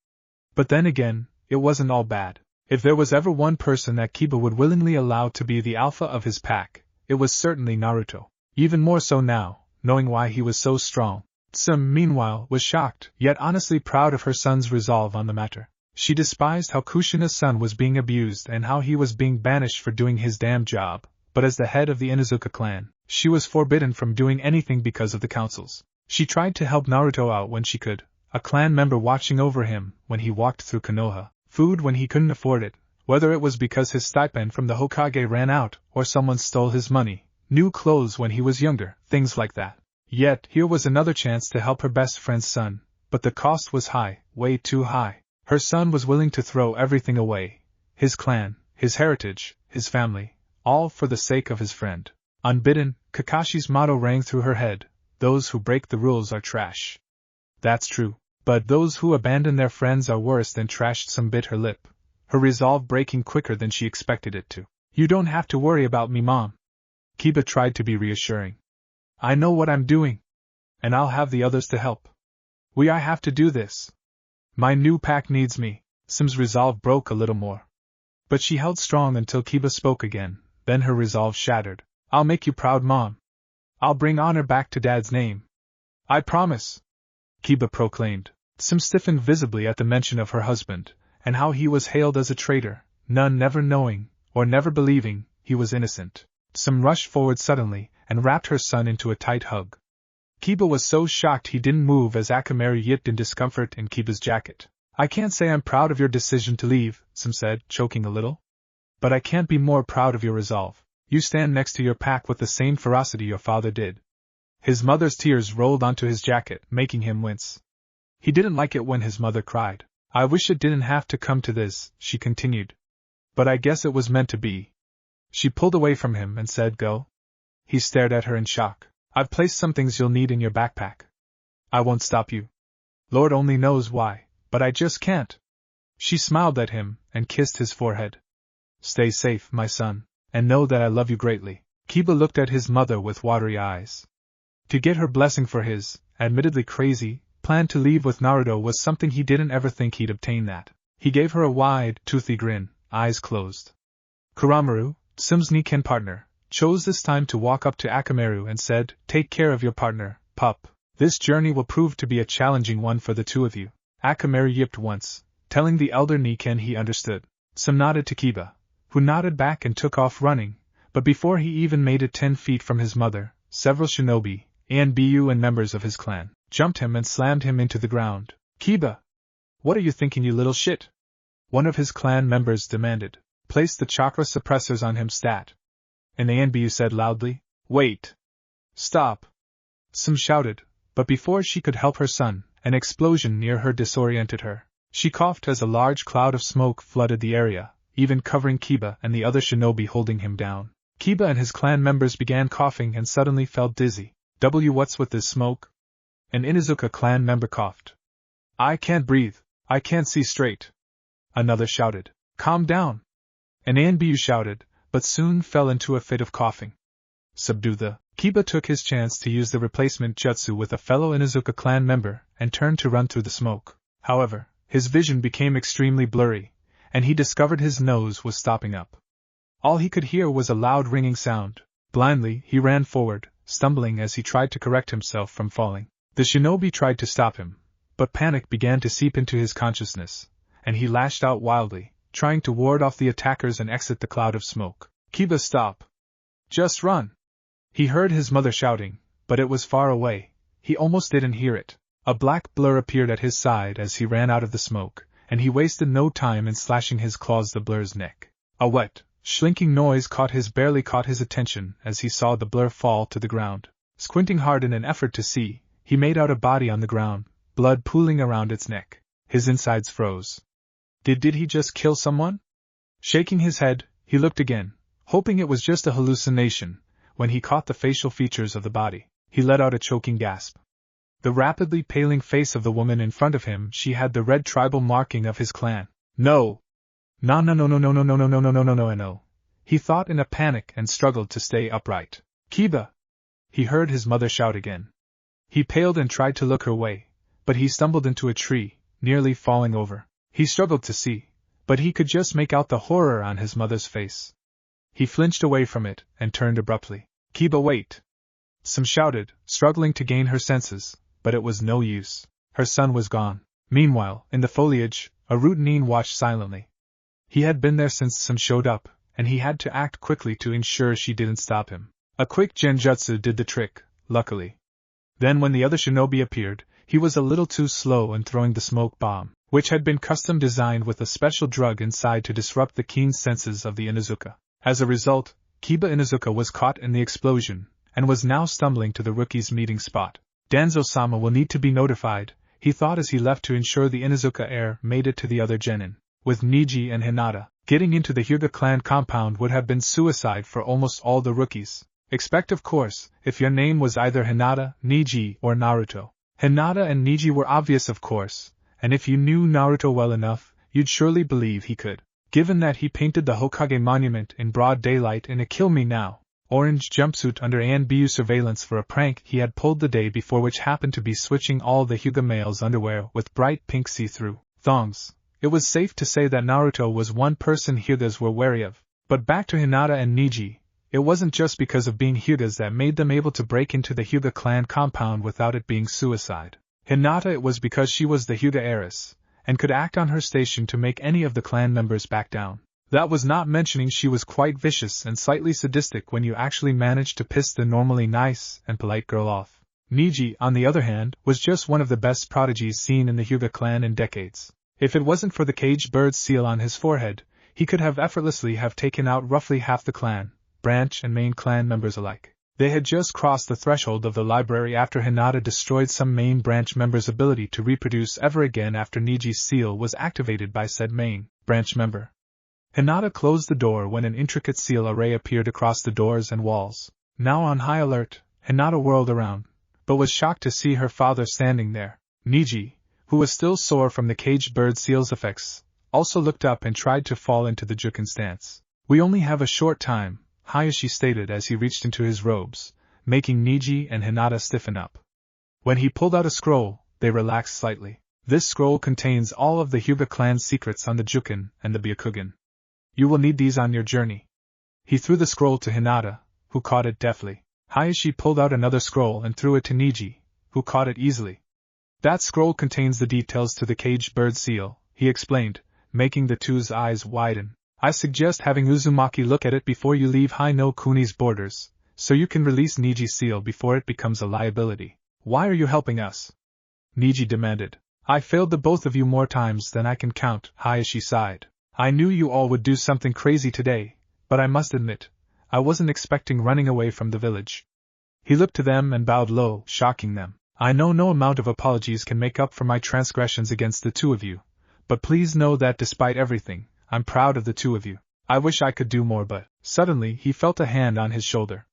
But then again, it wasn't all bad. If there was ever one person that Kiba would willingly allow to be the alpha of his pack, it was certainly Naruto. Even more so now, knowing why he was so strong. Tsum, meanwhile, was shocked, yet honestly proud of her son's resolve on the matter. She despised how Kushina's son was being abused and how he was being banished for doing his damn job, but as the head of the Inuzuka clan, she was forbidden from doing anything because of the councils. She tried to help Naruto out when she could, a clan member watching over him when he walked through Konoha, food when he couldn't afford it, whether it was because his stipend from the Hokage ran out or someone stole his money, new clothes when he was younger, things like that. Yet, here was another chance to help her best friend's son, but the cost was high, way too high. Her son was willing to throw everything away, his clan, his heritage, his family, all for the sake of his friend. Unbidden, Kakashi's motto rang through her head, those who break the rules are trash. That's true, but those who abandon their friends are worse than trash. Some bit her lip, her resolve breaking quicker than she expected it to. You don't have to worry about me, Mom. Kiba tried to be reassuring. I know what I'm doing. And I'll have the others to help. I have to do this. My new pack needs me. Sim's resolve broke a little more. But she held strong until Kiba spoke again, then her resolve shattered. I'll make you proud, Mom. I'll bring honor back to Dad's name. I promise. Kiba proclaimed. Sim stiffened visibly at the mention of her husband, and how he was hailed as a traitor, none never knowing, or never believing, he was innocent. Sim rushed forward suddenly, and wrapped her son into a tight hug. Kiba was so shocked he didn't move as Akamaru yipped in discomfort in Kiba's jacket. I can't say I'm proud of your decision to leave, Sim said, choking a little. But I can't be more proud of your resolve. You stand next to your pack with the same ferocity your father did. His mother's tears rolled onto his jacket, making him wince. He didn't like it when his mother cried. I wish it didn't have to come to this, she continued. But I guess it was meant to be. She pulled away from him and said, Go. He stared at her in shock. I've placed some things you'll need in your backpack. I won't stop you. Lord only knows why, but I just can't. She smiled at him and kissed his forehead. Stay safe, my son, and know that I love you greatly. Kiba looked at his mother with watery eyes. To get her blessing for his, admittedly crazy, plan to leave with Naruto was something he didn't ever think he'd obtain that. He gave her a wide, toothy grin, eyes closed. Kuramaru, Sim's Niken partner, chose this time to walk up to Akamaru and said, Take care of your partner, pup. This journey will prove to be a challenging one for the two of you. Akamaru yipped once, telling the elder Niken he understood. Sim nodded to Kiba, who nodded back and took off running, but before he even made it 10 feet from his mother, several shinobi, Anbu and members of his clan, jumped him and slammed him into the ground. Kiba! What are you thinking, you little shit? One of his clan members demanded. Place the chakra suppressors on him, stat. And Anbu said loudly, Wait! Stop! Sim shouted, but before she could help her son, an explosion near her disoriented her. She coughed as a large cloud of smoke flooded the area, even covering Kiba and the other shinobi holding him down. Kiba and his clan members began coughing and suddenly felt dizzy. What's with this smoke? An Inuzuka clan member coughed. I can't breathe, I can't see straight. Another shouted, Calm down. An Anbu shouted, but soon fell into a fit of coughing. Subdue the. Kiba took his chance to use the replacement jutsu with a fellow Inuzuka clan member and turned to run through the smoke. However, his vision became extremely blurry, and he discovered his nose was stopping up. All he could hear was a loud ringing sound. Blindly, he ran forward, stumbling as he tried to correct himself from falling. The shinobi tried to stop him, but panic began to seep into his consciousness, and he lashed out wildly, trying to ward off the attackers and exit the cloud of smoke. Kiba, stop! Just run! He heard his mother shouting, but it was far away. He almost didn't hear it. A black blur appeared at his side as he ran out of the smoke, and he wasted no time in slashing his claws the blur's neck. A wet, shlinking noise barely caught his attention as he saw the blur fall to the ground. Squinting hard in an effort to see, he made out a body on the ground, blood pooling around its neck. His insides froze. Did he just kill someone? Shaking his head, he looked again, hoping it was just a hallucination. When he caught the facial features of the body, he let out a choking gasp. The rapidly paling face of the woman in front of him, she had the red tribal marking of his clan. No! No, he thought in a panic and struggled to stay upright. Kiba! he heard his mother shout again. He paled and tried to look her way, but he stumbled into a tree, nearly falling over. He struggled to see, but he could just make out the horror on his mother's face. He flinched away from it and turned abruptly. "Kiba, wait!" Some shouted, struggling to gain her senses, but it was no use. Her son was gone. Meanwhile, in the foliage, a Routine watched silently. He had been there since Some showed up, and he had to act quickly to ensure she didn't stop him. A quick genjutsu did the trick, luckily. Then when the other shinobi appeared, he was a little too slow in throwing the smoke bomb, which had been custom designed with a special drug inside to disrupt the keen senses of the Inuzuka. As a result, Kiba Inuzuka was caught in the explosion, and was now stumbling to the rookie's meeting spot. Danzo-sama will need to be notified, he thought as he left to ensure the Inuzuka heir made it to the other genin. With Niji and Hinata, getting into the Hyuga clan compound would have been suicide for almost all the rookies. Expect, of course, if your name was either Hinata, Niji, or Naruto. Hinata and Niji were obvious, of course, and if you knew Naruto well enough, you'd surely believe he could. Given that he painted the Hokage monument in broad daylight in a Kill Me Now orange jumpsuit under ANBU surveillance for a prank he had pulled the day before, which happened to be switching all the Hyuga males' underwear with bright pink see-through thongs, it was safe to say that Naruto was one person Hyugas were wary of. But back to Hinata and Niji, it wasn't just because of being Hyugas that made them able to break into the Hyuga clan compound without it being suicide. Hinata, it was because she was the Hyuga heiress, and could act on her station to make any of the clan members back down. That was not mentioning she was quite vicious and slightly sadistic when you actually managed to piss the normally nice and polite girl off. Niji, on the other hand, was just one of the best prodigies seen in the Hyuga clan in decades. If it wasn't for the caged bird seal on his forehead, he could have effortlessly taken out roughly half the clan, branch and main clan members alike. They had just crossed the threshold of the library after Hinata destroyed some main branch member's ability to reproduce ever again after Niji's seal was activated by said main branch member. Hinata closed the door when an intricate seal array appeared across the doors and walls. Now on high alert, Hinata whirled around, but was shocked to see her father standing there. Niji, who was still sore from the caged bird seal's effects, also looked up and tried to fall into the Jukin stance. "We only have a short time," Hayashi stated as he reached into his robes, making Niji and Hinata stiffen up. When he pulled out a scroll, they relaxed slightly. This scroll contains all of the Hyuga clan's secrets on the Jukin and the Byakugan. You will need these on your journey. He threw the scroll to Hinata, who caught it deftly. Hayashi pulled out another scroll and threw it to Niji, who caught it easily. That scroll contains the details to the caged bird seal, he explained, making the two's eyes widen. I suggest having Uzumaki look at it before you leave Hai no Kuni's borders, so you can release Niji's seal before it becomes a liability. Why are you helping us? Niji demanded. I failed the both of you more times than I can count, Hayashi sighed. I knew you all would do something crazy today, but I must admit, I wasn't expecting running away from the village. He looked to them and bowed low, shocking them. I know no amount of apologies can make up for my transgressions against the two of you, but please know that despite everything, I'm proud of the two of you. I wish I could do more, but... Suddenly he felt a hand on his shoulder.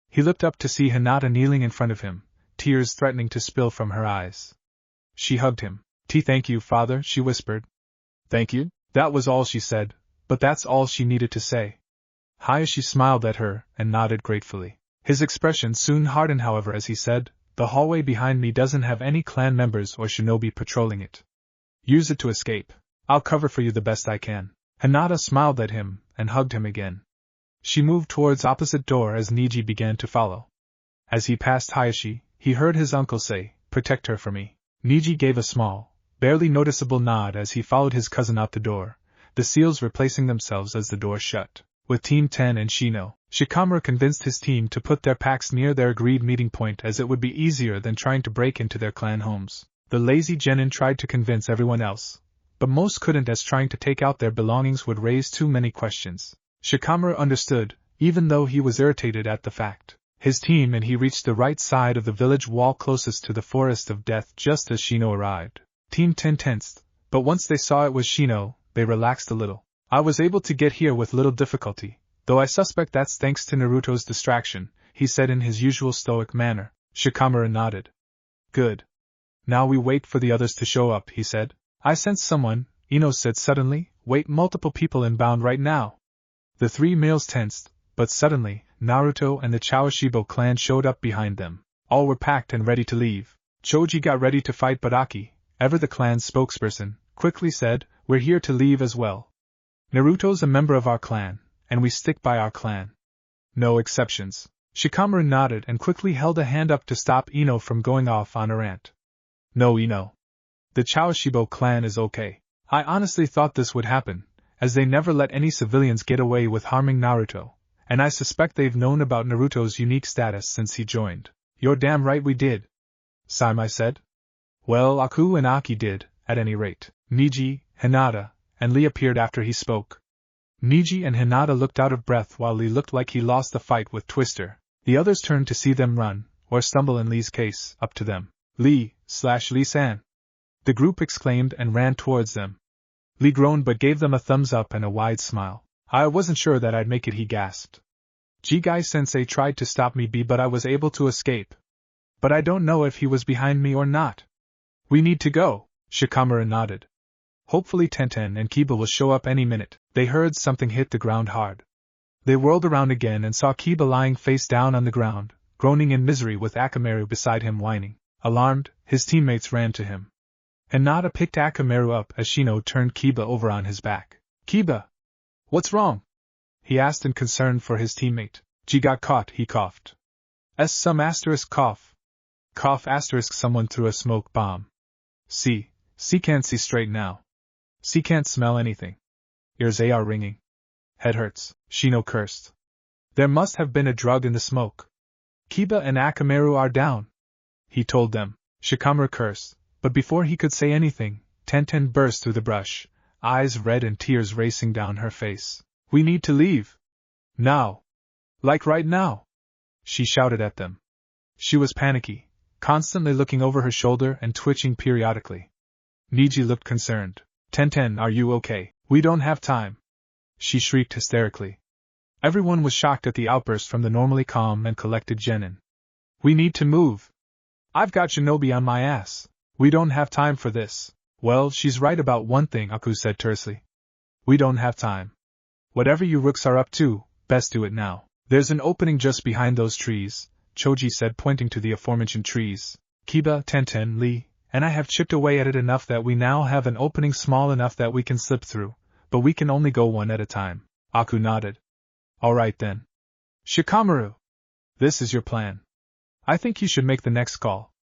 He looked up to see Hinata kneeling in front of him, tears threatening to spill from her eyes. She hugged him. Thank you, father, she whispered. Thank you? That was all she said, but that's all she needed to say. Hayashi smiled at her and nodded gratefully. His expression soon hardened, however, as he said, The hallway behind me doesn't have any clan members or shinobi patrolling it. Use it to escape. I'll cover for you the best I can. Hinata smiled at him and hugged him again. She moved towards opposite door as Niji began to follow. As he passed Hayashi, he heard his uncle say, Protect her for me. Niji gave a small, barely noticeable nod as he followed his cousin out the door, the seals replacing themselves as the door shut. With Team 10 and Shino, Shikamaru convinced his team to put their packs near their agreed meeting point as it would be easier than trying to break into their clan homes. The lazy genin tried to convince everyone else, but most couldn't, as trying to take out their belongings would raise too many questions. Shikamaru understood, even though he was irritated at the fact. His team and he reached the right side of the village wall closest to the Forest of Death just as Shino arrived. Team 10 tensed, but once they saw it was Shino, they relaxed a little. I was able to get here with little difficulty, though I suspect that's thanks to Naruto's distraction, he said in his usual stoic manner. Shikamaru nodded. Good. Now we wait for the others to show up, he said. I sense someone, Ino said suddenly. Wait, multiple people inbound right now. The three males tensed, But suddenly, Naruto and the Chawashibo clan showed up behind them. All were packed and ready to leave. Choji got ready to fight, but Aki, ever the clan's spokesperson, quickly said, "We're here to leave as well. Naruto's a member of our clan, and we stick by our clan. No exceptions." Shikamaru nodded and quickly held a hand up to stop Ino from going off on a rant. "No, Ino. The Chawashibo clan is okay. I honestly thought this would happen, as they never let any civilians get away with harming Naruto, and I suspect they've known about Naruto's unique status since he joined." "You're damn right we did," Saimai said. "Well, Aku and Aki did, at any rate." Niji, Hinata, and Lee appeared after he spoke. Niji and Hinata looked out of breath while Lee looked like he lost the fight with Twister. The others turned to see them run, or stumble in Lee's case, up to them. Lee-Lee-san! The group exclaimed and ran towards them. Lee groaned but gave them a thumbs up and a wide smile. "I wasn't sure that I'd make it," he gasped. Jigai-sensei tried to stop me, but I was able to escape. But I don't know if he was behind me or not. "We need to go," Shikamaru nodded. "Hopefully Tenten and Kiba will show up any minute." They heard something hit the ground hard. They whirled around again and saw Kiba lying face down on the ground, groaning in misery with Akamaru beside him whining. Alarmed, his teammates ran to him. Hinata picked Akamaru up as Shino turned Kiba over on his back. "Kiba! What's wrong?" he asked in concern for his teammate. "G got caught," he coughed. Some asterisk cough. Cough asterisk someone threw a smoke bomb. C can't see straight now. C can't smell anything. Ears are ringing. Head hurts, Shino cursed. There must have been a drug in the smoke. "Kiba and Akamaru are down," he told them. Shikamaru cursed, but before he could say anything, Tenten burst through the brush, eyes red and tears racing down her face. "We need to leave. Now. Like right now," she shouted at them. She was panicky, constantly looking over her shoulder and twitching periodically. Niji looked concerned. "Tenten, are you okay? We don't have time," she shrieked hysterically. Everyone was shocked at the outburst from the normally calm and collected Genin. "We need to move. I've got Shinobi on my ass. We don't have time for this." "Well, she's right about one thing," Aku said tersely. "We don't have time. Whatever you rooks are up to, best do it now." "There's an opening just behind those trees," Choji said, pointing to the aforementioned trees. "Kiba, Tenten, Lee, and I have chipped away at it enough that we now have an opening small enough that we can slip through, but we can only go one at a time." Aku nodded. "All right then. Shikamaru! This is your plan. I think you should make the next call."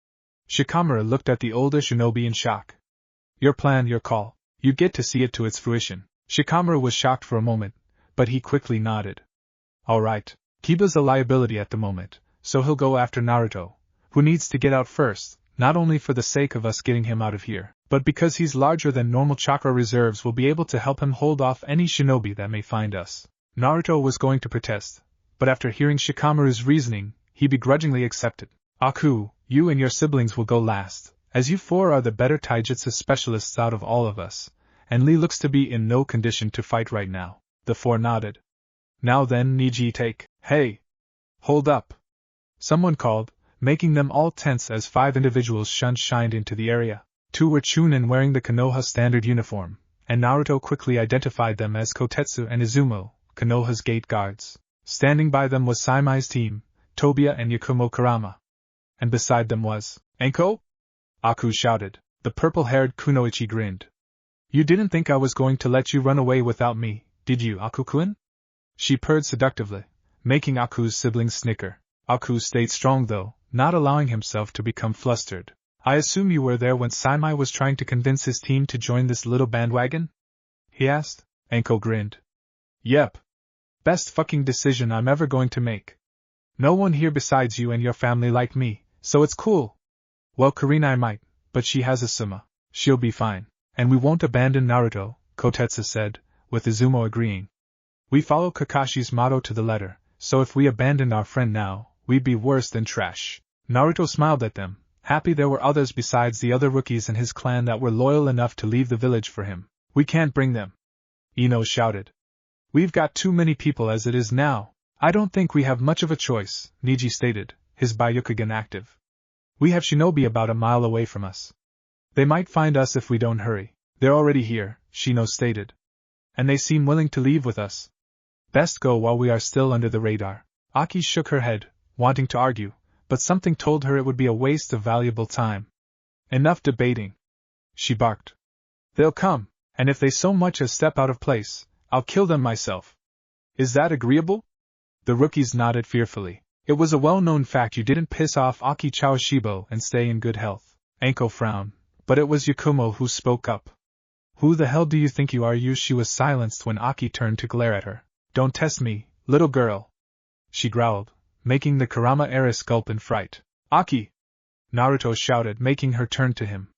Shikamaru looked at the older shinobi in shock. "Your plan, your call. You get to see it to its fruition." Shikamaru was shocked for a moment, but he quickly nodded. "All right. Kiba's a liability at the moment, so he'll go after Naruto, who needs to get out first, not only for the sake of us getting him out of here, but because he's larger than normal chakra reserves will be able to help him hold off any shinobi that may find us." Naruto was going to protest, but after hearing Shikamaru's reasoning, he begrudgingly accepted. "Aku, you and your siblings will go last, as you four are the better taijutsu specialists out of all of us, and Lee looks to be in no condition to fight right now." The four nodded. "Now then, Niji, take." "Hey! Hold up!" someone called, making them all tense as 5 individuals shined into the area. 2 were Chunin wearing the Konoha standard uniform, and Naruto quickly identified them as Kotetsu and Izumo, Konoha's gate guards. Standing by them was Saimai's team, Tobiya and Yakumo Kurama. And beside them was Enko? Aku shouted. The purple-haired Kunoichi grinned. "You didn't think I was going to let you run away without me, did you, Aku-kun?" She purred seductively, making Aku's siblings snicker. Aku stayed strong though, not allowing himself to become flustered. "I assume you were there when Saimai was trying to convince his team to join this little bandwagon?" he asked. Enko grinned. "Yep. Best fucking decision I'm ever going to make. No one here besides you and your family like me, so it's cool." "Well, Kurenai might, but she has Asuma. She'll be fine. And we won't abandon Naruto," Kotetsu said, with Izumo agreeing. "We follow Kakashi's motto to the letter, so if we abandoned our friend now, we'd be worse than trash." Naruto smiled at them, happy there were others besides the other rookies in his clan that were loyal enough to leave the village for him. "We can't bring them," Ino shouted. "We've got too many people as it is now." "I don't think we have much of a choice," Niji stated, his Byakugan active. "We have shinobi about a mile away from us. They might find us if we don't hurry." "They're already here," Shino stated. "And they seem willing to leave with us." Best go while we are still under the radar. Aki shook her head, wanting to argue, but something told her it would be a waste of valuable time. Enough debating, she barked. They'll come, and if they so much as step out of place, I'll kill them myself. Is that agreeable? The rookies nodded fearfully. It was a well-known fact you didn't piss off Aki Chawashibo and stay in good health. Anko frowned, but it was Yakumo who spoke up. Who the hell do you think you are? She was silenced when Aki turned to glare at her. Don't test me, little girl, she growled, making the Kurama heiress gulp in fright. Aki! Naruto shouted, making her turn to him.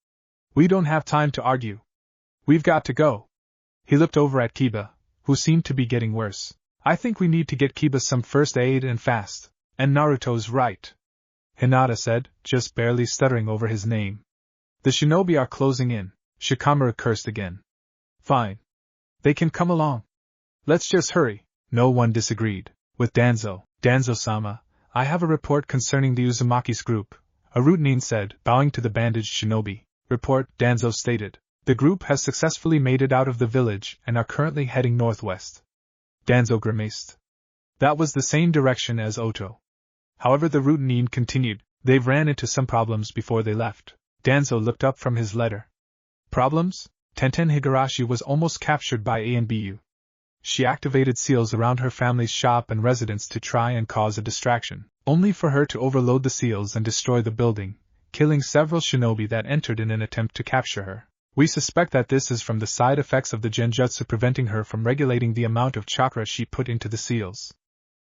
We don't have time to argue. We've got to go. He looked over at Kiba, who seemed to be getting worse. I think we need to get Kiba some first aid and fast. And Naruto's right, Hinata said, just barely stuttering over his name. The shinobi are closing in, Shikamaru cursed again. Fine. They can come along. Let's just hurry. No one disagreed. With Danzo. Danzo-sama, I have a report concerning the Uzumaki's group, a routine said, bowing to the bandaged shinobi. Report, Danzo stated. The group has successfully made it out of the village and are currently heading northwest. Danzo grimaced. That was the same direction as Oto. However, the routine continued. They've ran into some problems before they left. Danzo looked up from his letter. Problems? Tenten Higurashi was almost captured by ANBU. She activated seals around her family's shop and residence to try and cause a distraction, only for her to overload the seals and destroy the building, killing several shinobi that entered in an attempt to capture her. We suspect that this is from the side effects of the genjutsu preventing her from regulating the amount of chakra she put into the seals.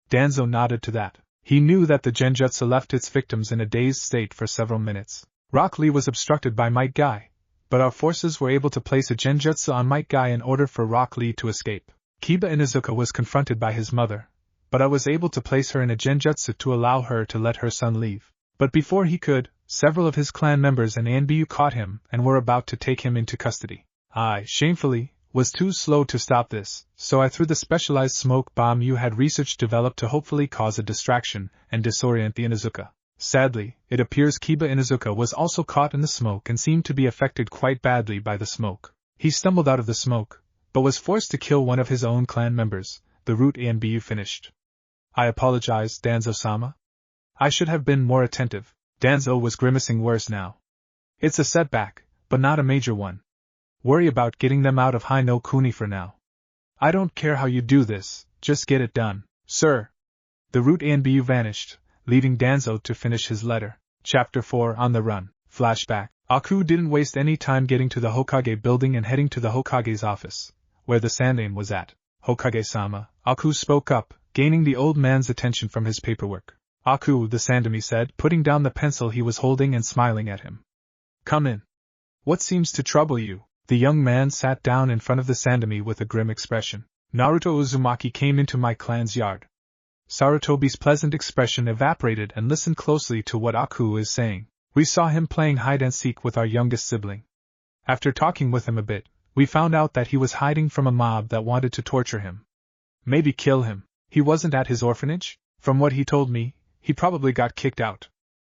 Danzo nodded to that. He knew that the genjutsu left its victims in a dazed state for several minutes. Rock Lee was obstructed by Might Guy, but our forces were able to place a genjutsu on Might Guy in order for Rock Lee to escape. Kiba Inuzuka was confronted by his mother, but I was able to place her in a genjutsu to allow her to let her son leave. But before he could, several of his clan members and ANBU caught him and were about to take him into custody. I, shamefully, was too slow to stop this, so I threw the specialized smoke bomb you had research developed to hopefully cause a distraction and disorient the Inuzuka. Sadly, it appears Kiba Inuzuka was also caught in the smoke and seemed to be affected quite badly by the smoke. He stumbled out of the smoke, but was forced to kill one of his own clan members. The route ANBU finished. I apologize, Danzo-sama. I should have been more attentive. Danzo was grimacing worse now. It's a setback, but not a major one. Worry about getting them out of Hai no Kuni for now. I don't care how you do this, just get it done, sir. The route ANBU vanished, leaving Danzo to finish his letter. Chapter 4 On the Run. Flashback. Aku didn't waste any time getting to the Hokage building and heading to the Hokage's office, where the Sandaime was at. Hokage-sama, Aku spoke up, gaining the old man's attention from his paperwork. Aku, the Sandaime said, putting down the pencil he was holding and smiling at him. Come in. What seems to trouble you? The young man sat down in front of the Sandaime with a grim expression. Naruto Uzumaki came into my clan's yard. Sarutobi's pleasant expression evaporated and listened closely to what Aku is saying. We saw him playing hide-and-seek with our youngest sibling. After talking with him a bit, we found out that he was hiding from a mob that wanted to torture him. Maybe kill him. He wasn't at his orphanage? From what he told me, he probably got kicked out.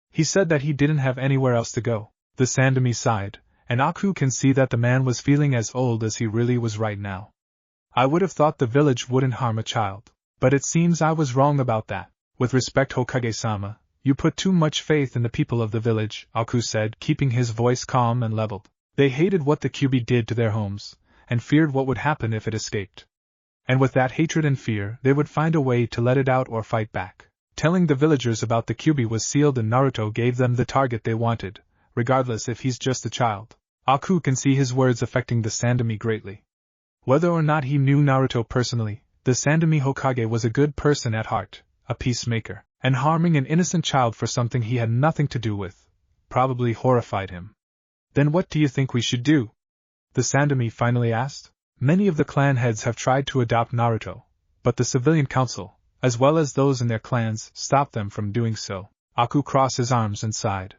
He said that he didn't have anywhere else to go. The Sandaime sighed, and Aku can see that the man was feeling as old as he really was right now. I would have thought the village wouldn't harm a child, but it seems I was wrong about that. With respect, Hokage-sama, you put too much faith in the people of the village, Aku said, keeping his voice calm and leveled. They hated what the Kyuubi did to their homes, and feared what would happen if it escaped. And with that hatred and fear, they would find a way to let it out or fight back. Telling the villagers about the Kyuubi was sealed, and Naruto gave them the target they wanted, regardless if he's just a child. Aku can see his words affecting the Sandaime greatly. Whether or not he knew Naruto personally, the Sandaime Hokage was a good person at heart, a peacemaker, and harming an innocent child for something he had nothing to do with probably horrified him. Then what do you think we should do? The Sandaime finally asked. Many of the clan heads have tried to adopt Naruto, but the civilian council, as well as those in their clans, stopped them from doing so. Aku crossed his arms and sighed.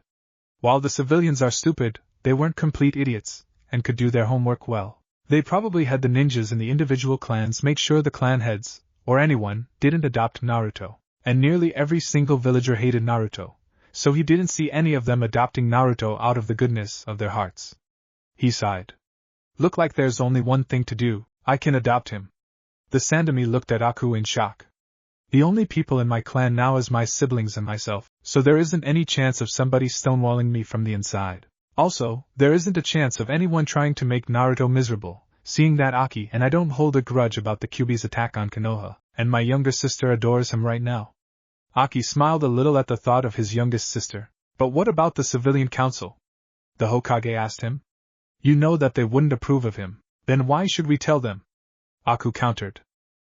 While the civilians are stupid, they weren't complete idiots, and could do their homework well. They probably had the ninjas in the individual clans make sure the clan heads, or anyone, didn't adopt Naruto. And nearly every single villager hated Naruto, so he didn't see any of them adopting Naruto out of the goodness of their hearts. He sighed. Look like there's only one thing to do. I can adopt him. The Sandomi looked at Aku in shock. The only people in my clan now is my siblings and myself, so there isn't any chance of somebody stonewalling me from the inside. Also, there isn't a chance of anyone trying to make Naruto miserable, seeing that Aki and I don't hold a grudge about the Kyuubi's attack on Konoha, and my younger sister adores him right now. Aki smiled a little at the thought of his youngest sister. But what about the civilian council? The Hokage asked him. You know that they wouldn't approve of him, then why should we tell them? Aku countered.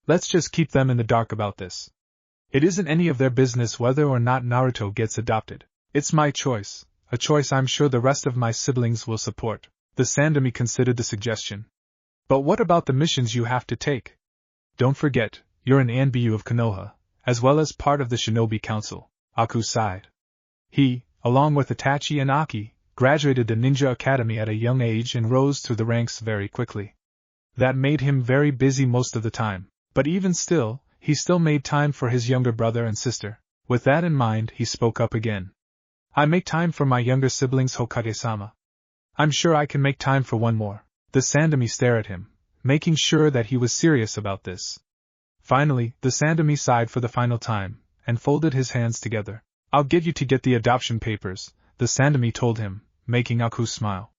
Let's just keep them in the dark about this. It isn't any of their business whether or not Naruto gets adopted. It's my choice, a choice I'm sure the rest of my siblings will support. The Sandomi considered the suggestion. But what about the missions you have to take? Don't forget, you're an Anbu of Konoha, as well as part of the Shinobi Council. Aku sighed. He, along with Itachi and Aki, graduated the Ninja Academy at a young age and rose through the ranks very quickly. That made him very busy most of the time, but even still, he still made time for his younger brother and sister. With that in mind, he spoke up again. I make time for my younger siblings, Hokage-sama. I'm sure I can make time for one more. The Sandomi stared at him, making sure that he was serious about this. Finally, the Sandomi sighed for the final time, and folded his hands together. I'll get you to get the adoption papers, the Sandomi told him, making Aku smile.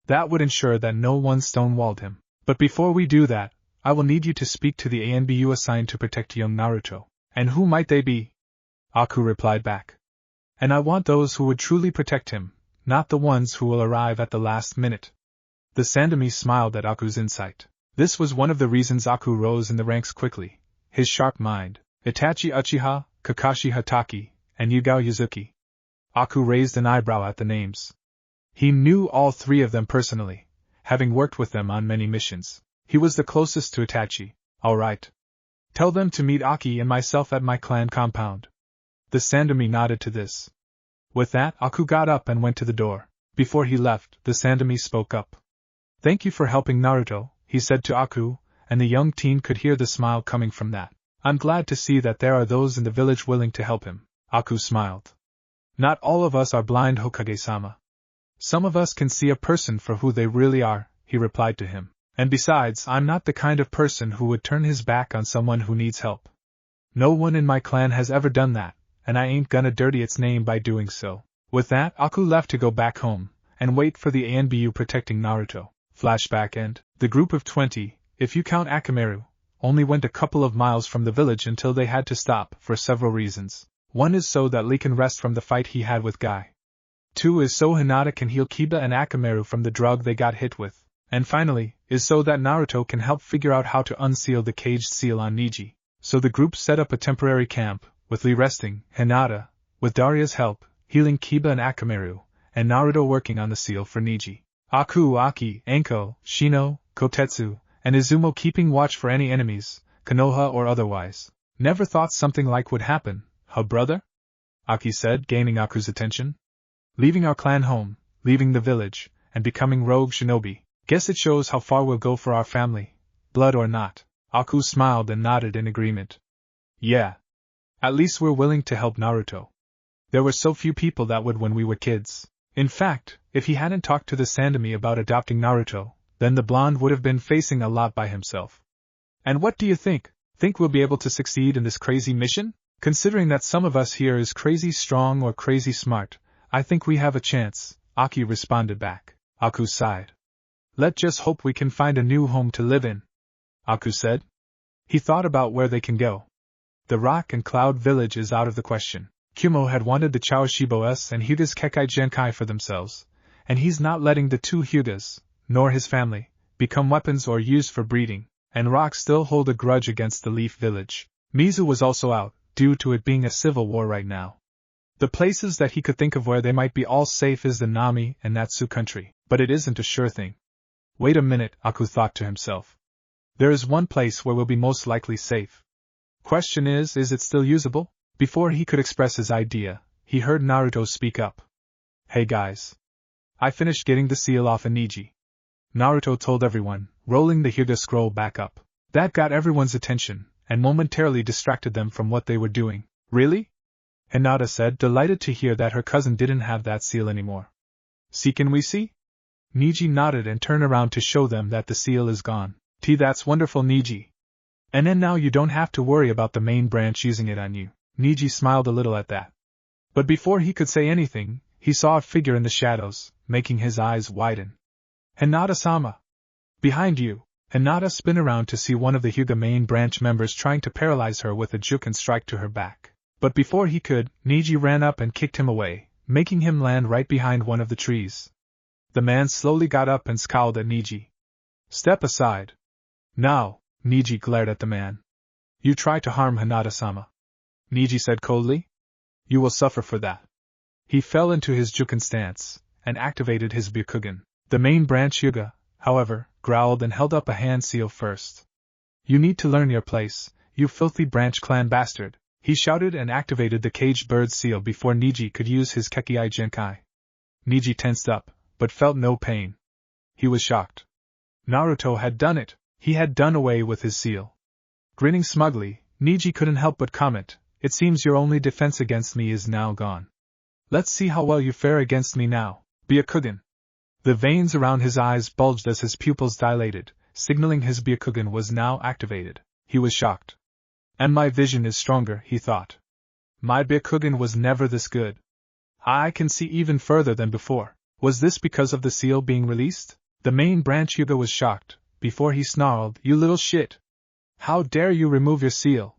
That would ensure that no one stonewalled him. But before we do that, I will need you to speak to the ANBU assigned to protect young Naruto. And who might they be? Aku replied back. And I want those who would truly protect him, not the ones who will arrive at the last minute. The Sandomi smiled at Aku's insight. This was one of the reasons Aku rose in the ranks quickly. His sharp mind, Itachi Uchiha, Kakashi Hatake, and Yugao Yuzuki. Aku raised an eyebrow at the names. He knew all three of them personally, having worked with them on many missions. He was the closest to Itachi. All right. Tell them to meet Aki and myself at my clan compound. The Sandomi nodded to this. With that, Aku got up and went to the door. Before he left, the Sandomi spoke up. Thank you for helping Naruto, he said to Aku, and the young teen could hear the smile coming from that. I'm glad to see that there are those in the village willing to help him. Aku smiled. Not all of us are blind, Hokage-sama. Some of us can see a person for who they really are, he replied to him. And besides, I'm not the kind of person who would turn his back on someone who needs help. No one in my clan has ever done that, and I ain't gonna dirty its name by doing so. With that, Aku left to go back home, and wait for the ANBU protecting Naruto. Flashback end. The group of 20, if you count Akamaru, only went a couple of miles from the village until they had to stop, for several reasons. One is so that Lee can rest from the fight he had with Guy. 2 is so Hinata can heal Kiba and Akamaru from the drug they got hit with. And finally, is so that Naruto can help figure out how to unseal the caged seal on Niji. So the group set up a temporary camp, with Lee resting, Hinata, with Daria's help, healing Kiba and Akamaru, and Naruto working on the seal for Niji. Aku, Aki, Anko, Shino, Kotetsu, and Izumo keeping watch for any enemies, Konoha or otherwise. Never thought something like would happen, huh brother? Aki said, gaining Aku's attention. Leaving our clan home, leaving the village, and becoming rogue shinobi. Guess it shows how far we'll go for our family, blood or not. Aku smiled and nodded in agreement. Yeah. At least we're willing to help Naruto. There were so few people that would when we were kids. In fact, if he hadn't talked to the Sandomi about adopting Naruto, then the blonde would have been facing a lot by himself. And what do you think? Think we'll be able to succeed in this crazy mission? Considering that some of us here is crazy strong or crazy smart, I think we have a chance, Aki responded back. Aku sighed. Let's just hope we can find a new home to live in, Aku said. He thought about where they can go. The Rock and Cloud Village is out of the question. Kumo had wanted the Chaoshibo-s and Hyuga's Kekai Genkai for themselves, and he's not letting the two Hyugas, nor his family, become weapons or used for breeding, and Rock still hold a grudge against the Leaf Village. Mizu was also out, due to it being a civil war right now. The places that he could think of where they might be all safe is the Nami and Natsu country, but it isn't a sure thing. Wait a minute, Aku thought to himself. There is one place where we'll be most likely safe. Question is it still usable? Before he could express his idea, he heard Naruto speak up. Hey guys. I finished getting the seal off Niji. Naruto told everyone, rolling the Hyuga scroll back up. That got everyone's attention, and momentarily distracted them from what they were doing. Really? Hinata said, delighted to hear that her cousin didn't have that seal anymore. See, can we see? Niji nodded and turned around to show them that the seal is gone. That's wonderful, Niji. And then now you don't have to worry about the main branch using it on you. Niji smiled a little at that. But before he could say anything, he saw a figure in the shadows, making his eyes widen. Hinata-sama! Behind you! Hinata spun around to see one of the Hyuga main branch members trying to paralyze her with a juken strike to her back. But before he could, Niji ran up and kicked him away, making him land right behind one of the trees. The man slowly got up and scowled at Niji. Step aside. Now, Niji glared at the man. You try to harm Hinata-sama. Niji said coldly. You will suffer for that. He fell into his juken stance, and activated his Byakugan. The main branch Hyuga, however, growled and held up a hand seal first. You need to learn your place, you filthy branch clan bastard, he shouted and activated the caged bird seal before Niji could use his Kekiai Genkai. Niji tensed up, but felt no pain. He was shocked. Naruto had done it. He had done away with his seal. Grinning smugly, Niji couldn't help but comment, it seems your only defense against me is now gone. Let's see how well you fare against me now, Byakugan. The veins around his eyes bulged as his pupils dilated, signaling his Byakugan was now activated. He was shocked. And my vision is stronger, he thought. My Byakugan was never this good. I can see even further than before. Was this because of the seal being released? The main branch Hyuga was shocked. Before he snarled, you little shit! How dare you remove your seal?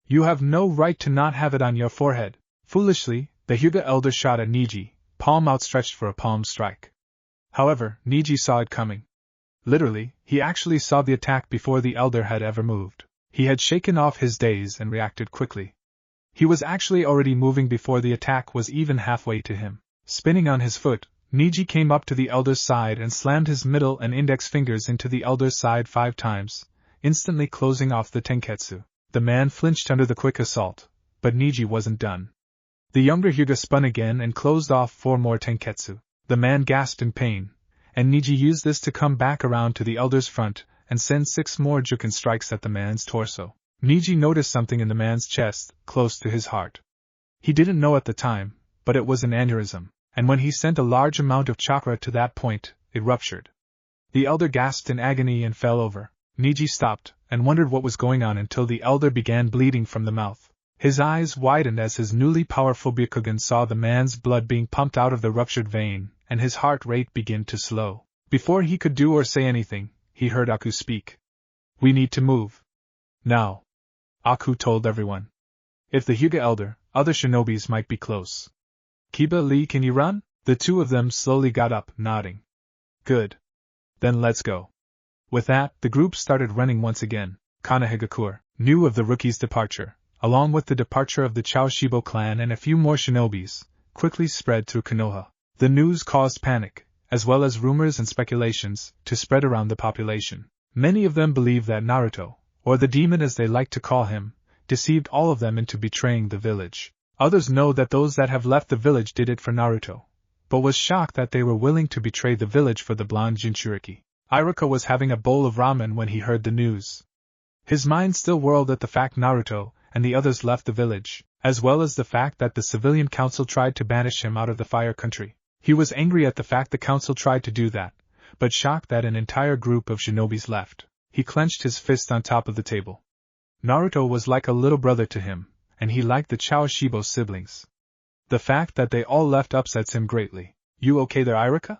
You have no right to not have it on your forehead. Foolishly, the Hyuga elder shot at Niji, palm outstretched for a palm strike. However, Niji saw it coming. Literally, he actually saw the attack before the elder had ever moved. He had shaken off his daze and reacted quickly. He was actually already moving before the attack was even halfway to him. Spinning on his foot, Niji came up to the elder's side and slammed his middle and index fingers into the elder's side 5 times, instantly closing off the tenketsu. The man flinched under the quick assault, but Niji wasn't done. The younger Hyuga spun again and closed off 4 more tenketsu. The man gasped in pain, and Niji used this to come back around to the elder's front and send 6 more juken strikes at the man's torso. Niji noticed something in the man's chest, close to his heart. He didn't know at the time, but it was an aneurysm. And when he sent a large amount of chakra to that point, it ruptured. The elder gasped in agony and fell over. Niji stopped, and wondered what was going on until the elder began bleeding from the mouth. His eyes widened as his newly powerful Byakugan saw the man's blood being pumped out of the ruptured vein, and his heart rate began to slow. Before he could do or say anything, he heard Aku speak. We need to move. Now. Aku told everyone. If the Hyuga elder, other shinobis might be close. Kiba, Lee, can you run? The 2 of them slowly got up, nodding. Good. Then let's go. With that, the group started running once again. Kanehigakure knew of the rookie's departure, along with the departure of the Chaoshibo clan and a few more shinobis, quickly spread through Konoha. The news caused panic, as well as rumors and speculations, to spread around the population. Many of them believed that Naruto, or the demon as they liked to call him, deceived all of them into betraying the village. Others know that those that have left the village did it for Naruto, but was shocked that they were willing to betray the village for the blonde Jinchuriki. Iruka was having a bowl of ramen when he heard the news. His mind still whirled at the fact Naruto and the others left the village, as well as the fact that the civilian council tried to banish him out of the fire country. He was angry at the fact the council tried to do that, but shocked that an entire group of shinobis left. He clenched his fist on top of the table. Naruto was like a little brother to him, and he liked the Chaoshibo siblings. The fact that they all left upsets him greatly. You okay there, Iruka?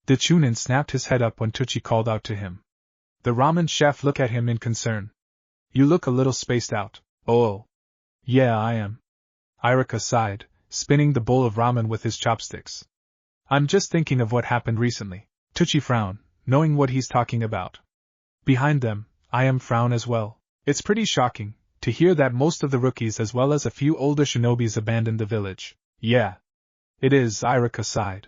The Chunin snapped his head up when Tucci called out to him. The ramen chef looked at him in concern. You look a little spaced out. Oh. Yeah, I am. Iruka sighed, spinning the bowl of ramen with his chopsticks. I'm just thinking of what happened recently. Tucci frowned, knowing what he's talking about. Behind them, I am frown as well. It's pretty shocking to hear that most of the rookies as well as a few older shinobis abandoned the village. Yeah. It is, Iruka sighed.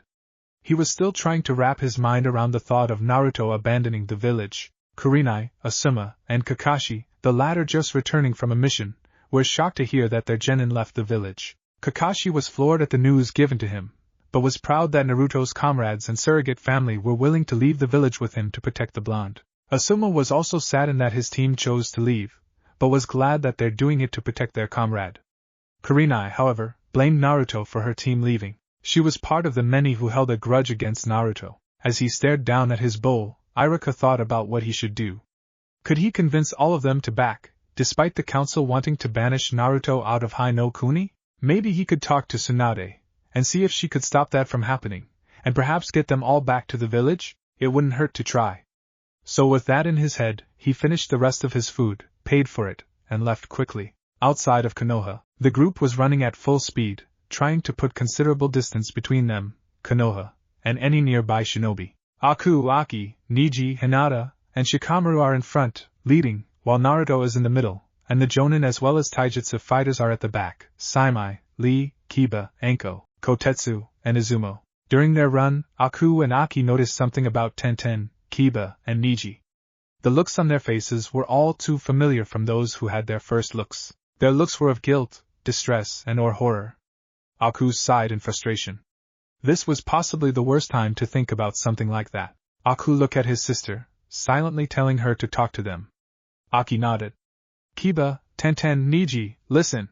He was still trying to wrap his mind around the thought of Naruto abandoning the village. Kurenai, Asuma, and Kakashi, the latter just returning from a mission, were shocked to hear that their genin left the village. Kakashi was floored at the news given to him, but was proud that Naruto's comrades and surrogate family were willing to leave the village with him to protect the blonde. Asuma was also saddened that his team chose to leave, but was glad that they're doing it to protect their comrade. Kurenai, however, blamed Naruto for her team leaving. She was part of the many who held a grudge against Naruto. As he stared down at his bowl, Iruka thought about what he should do. Could he convince all of them to back, despite the council wanting to banish Naruto out of Hai no Kuni? Maybe he could talk to Tsunade, and see if she could stop that from happening, and perhaps get them all back to the village? It wouldn't hurt to try. So with that in his head, he finished the rest of his food, paid for it, and left quickly. Outside of Konoha, the group was running at full speed, trying to put considerable distance between them, Konoha, and any nearby shinobi. Aku, Aki, Niji, Hinata, and Shikamaru are in front, leading, while Naruto is in the middle, and the Jonin as well as taijutsu fighters are at the back, Saimai, Lee, Kiba, Anko, Kotetsu, and Izumo. During their run, Aku and Aki noticed something about Tenten, Kiba, and Niji. The looks on their faces were all too familiar from those who had their first looks. Their looks were of guilt, distress, and/or horror. Aku sighed in frustration. This was possibly the worst time to think about something like that. Aku looked at his sister, silently telling her to talk to them. Aki nodded. Kiba, Tenten, Niji, listen!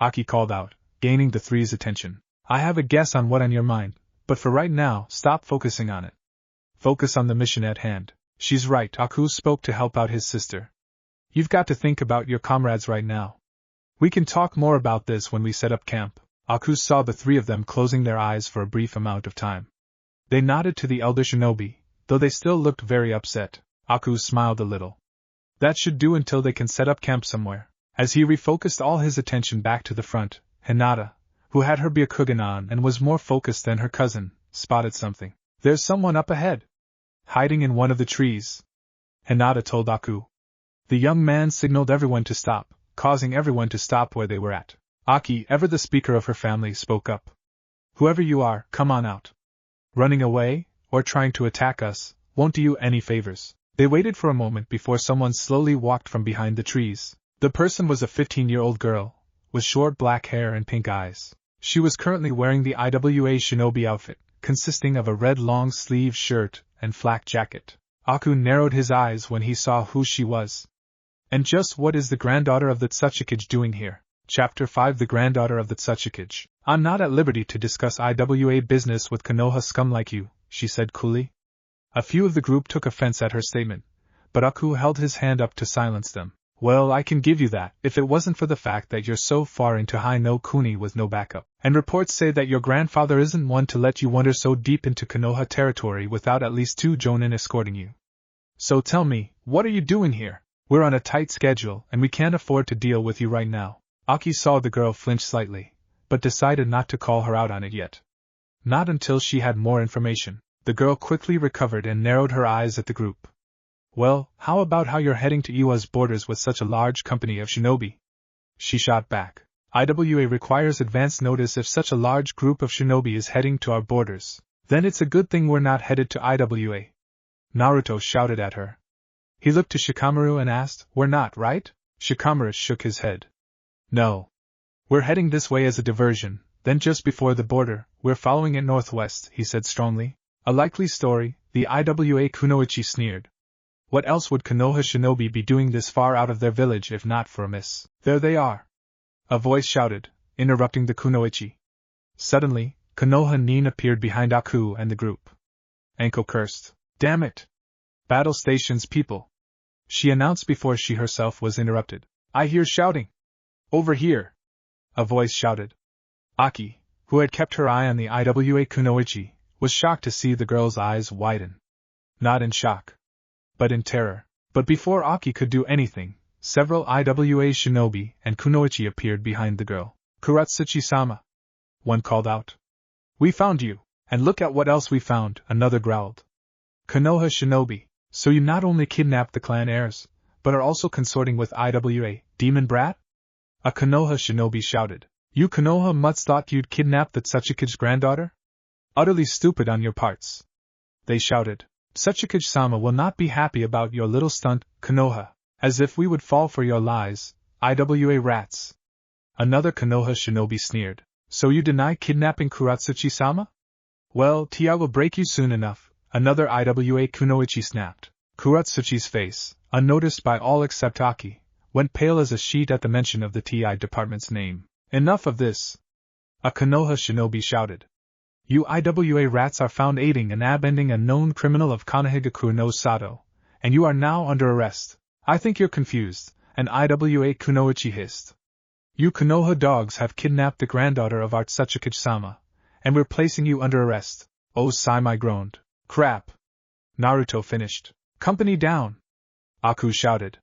Aki called out, gaining the three's attention. I have a guess on what's on your mind, but for right now, stop focusing on it. Focus on the mission at hand. She's right, Aku spoke to help out his sister. You've got to think about your comrades right now. We can talk more about this when we set up camp. Aku saw the three of them closing their eyes for a brief amount of time. They nodded to the elder shinobi, though they still looked very upset. Aku smiled a little. That should do until they can set up camp somewhere. As he refocused all his attention back to the front, Hinata, who had her Byakugan on and was more focused than her cousin, spotted something. There's someone up ahead. Hiding in one of the trees. Hinata told Aku. The young man signaled everyone to stop, causing everyone to stop where they were at. Aki, ever the speaker of her family, spoke up. Whoever you are, come on out. Running away, or trying to attack us, won't do you any favors. They waited for a moment before someone slowly walked from behind the trees. The person was a 15-year-old girl, with short black hair and pink eyes. She was currently wearing the IWA shinobi outfit, consisting of a red long-sleeved shirt and flak jacket. Aku narrowed his eyes when he saw who she was. And just what is the granddaughter of the Tsuchikage doing here? Chapter 5 The granddaughter of the Tsuchikage. I'm not at liberty to discuss IWA business with Konoha scum like you, she said coolly. A few of the group took offense at her statement, but Aku held his hand up to silence them. Well, I can give you that, if it wasn't for the fact that you're so far into Hai no Kuni with no backup. And reports say that your grandfather isn't one to let you wander so deep into Konoha territory without at least 2 jonin escorting you. So tell me, what are you doing here? We're on a tight schedule and we can't afford to deal with you right now. Aki saw the girl flinch slightly, but decided not to call her out on it yet. Not until she had more information. The girl quickly recovered and narrowed her eyes at the group. Well, how about how you're heading to Iwa's borders with such a large company of shinobi? She shot back. IWA requires advance notice if such a large group of shinobi is heading to our borders. Then it's a good thing we're not headed to IWA. Naruto shouted at her. He looked to Shikamaru and asked, We're not, right? Shikamaru shook his head. No. We're heading this way as a diversion, then just before the border, we're following it northwest, he said strongly. A likely story, the IWA kunoichi sneered. What else would Konoha shinobi be doing this far out of their village if not for a miss? There they are! A voice shouted, interrupting the kunoichi. Suddenly, Konoha Nin appeared behind Aku and the group. Anko cursed. Damn it! Battle station's people! She announced before she herself was interrupted. I hear shouting! Over here! A voice shouted. Aki, who had kept her eye on the IWA kunoichi, was shocked to see the girl's eyes widen. Not in shock, but in terror. But before Aki could do anything, several IWA shinobi and kunoichi appeared behind the girl. Kuratsuchi-sama! One called out. We found you, and look at what else we found, another growled. Konoha shinobi, so you not only kidnapped the clan heirs, but are also consorting with IWA, demon brat? A Konoha shinobi shouted. You Konoha mutts thought you'd kidnap the Tsuchikage's granddaughter? Utterly stupid on your parts. They shouted. Tsuchikage-sama will not be happy about your little stunt, Konoha, as if we would fall for your lies, IWA rats. Another Konoha shinobi sneered. So you deny kidnapping Kuratsuchi-sama? Well, I will break you soon enough, another IWA kunoichi snapped. Kuratsuchi's face, unnoticed by all except Aki, went pale as a sheet at the mention of the TI department's name. Enough of this! A Konoha shinobi shouted. You IWA rats are found aiding and abetting a known criminal of Konohagakure no Sato, and you are now under arrest. I think you're confused, an Iwa Kunoichi hissed. You Konoha dogs have kidnapped the granddaughter of Artsutsuki-sama, and we're placing you under arrest. Oh, Saimai groaned. Crap. Naruto finished. Company down! Aku shouted.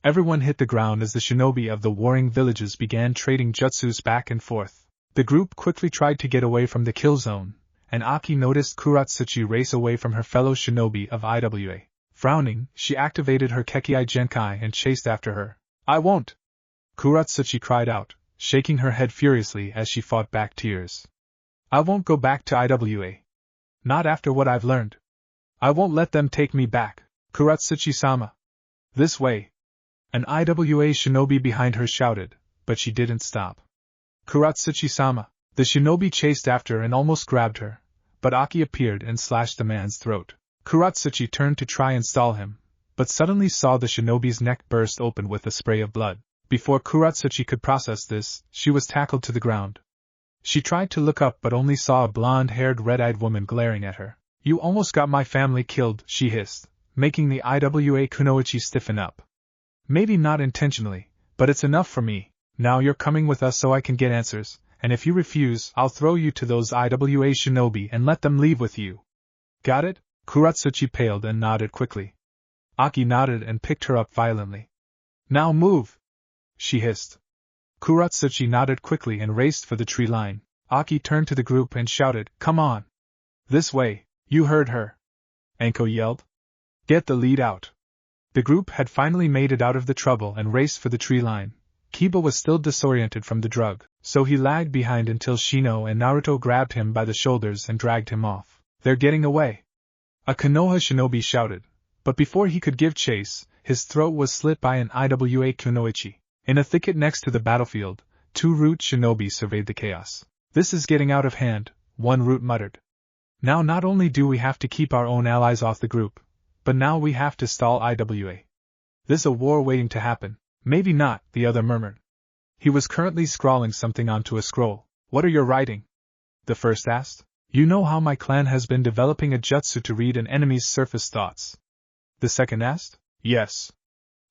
Everyone hit the ground as the shinobi of the warring villages began trading jutsus back and forth. The group quickly tried to get away from the kill zone, and Aki noticed Kuratsuchi race away from her fellow shinobi of Iwa. Frowning, she activated her Kekkai Genkai and chased after her. I won't! Kuratsuchi cried out, shaking her head furiously as she fought back tears. I won't go back to Iwa. Not after what I've learned. I won't let them take me back. Kuratsuchi-sama. This way. An Iwa shinobi behind her shouted, but she didn't stop. Kuratsuchi-sama. The shinobi chased after and almost grabbed her, but Aki appeared and slashed the man's throat. Kuratsuchi turned to try and stall him, but suddenly saw the shinobi's neck burst open with a spray of blood. Before Kuratsuchi could process this, she was tackled to the ground. She tried to look up but only saw a blonde-haired red-eyed woman glaring at her. You almost got my family killed, she hissed, making the Iwa Kunoichi stiffen up. Maybe not intentionally, but it's enough for me. Now you're coming with us so I can get answers, and if you refuse, I'll throw you to those Iwa shinobi and let them leave with you. Got it? Kuratsuchi paled and nodded quickly. Aki nodded and picked her up violently. Now move! She hissed. Kuratsuchi nodded quickly and raced for the tree line. Aki turned to the group and shouted, Come on! This way! You heard her! Anko yelled. Get the lead out! The group had finally made it out of the trouble and raced for the tree line. Kiba was still disoriented from the drug, so he lagged behind until Shino and Naruto grabbed him by the shoulders and dragged him off. They're getting away! A Konoha shinobi shouted, but before he could give chase, his throat was slit by an Iwa Kunoichi. In a thicket next to the battlefield, 2 root shinobi surveyed the chaos. This is getting out of hand, one root muttered. Now not only do we have to keep our own allies off the group, but now we have to stall Iwa. This a war waiting to happen. Maybe not, the other murmured. He was currently scrawling something onto a scroll. What are you writing? The first asked. You know how my clan has been developing a jutsu to read an enemy's surface thoughts. The second asked. Yes.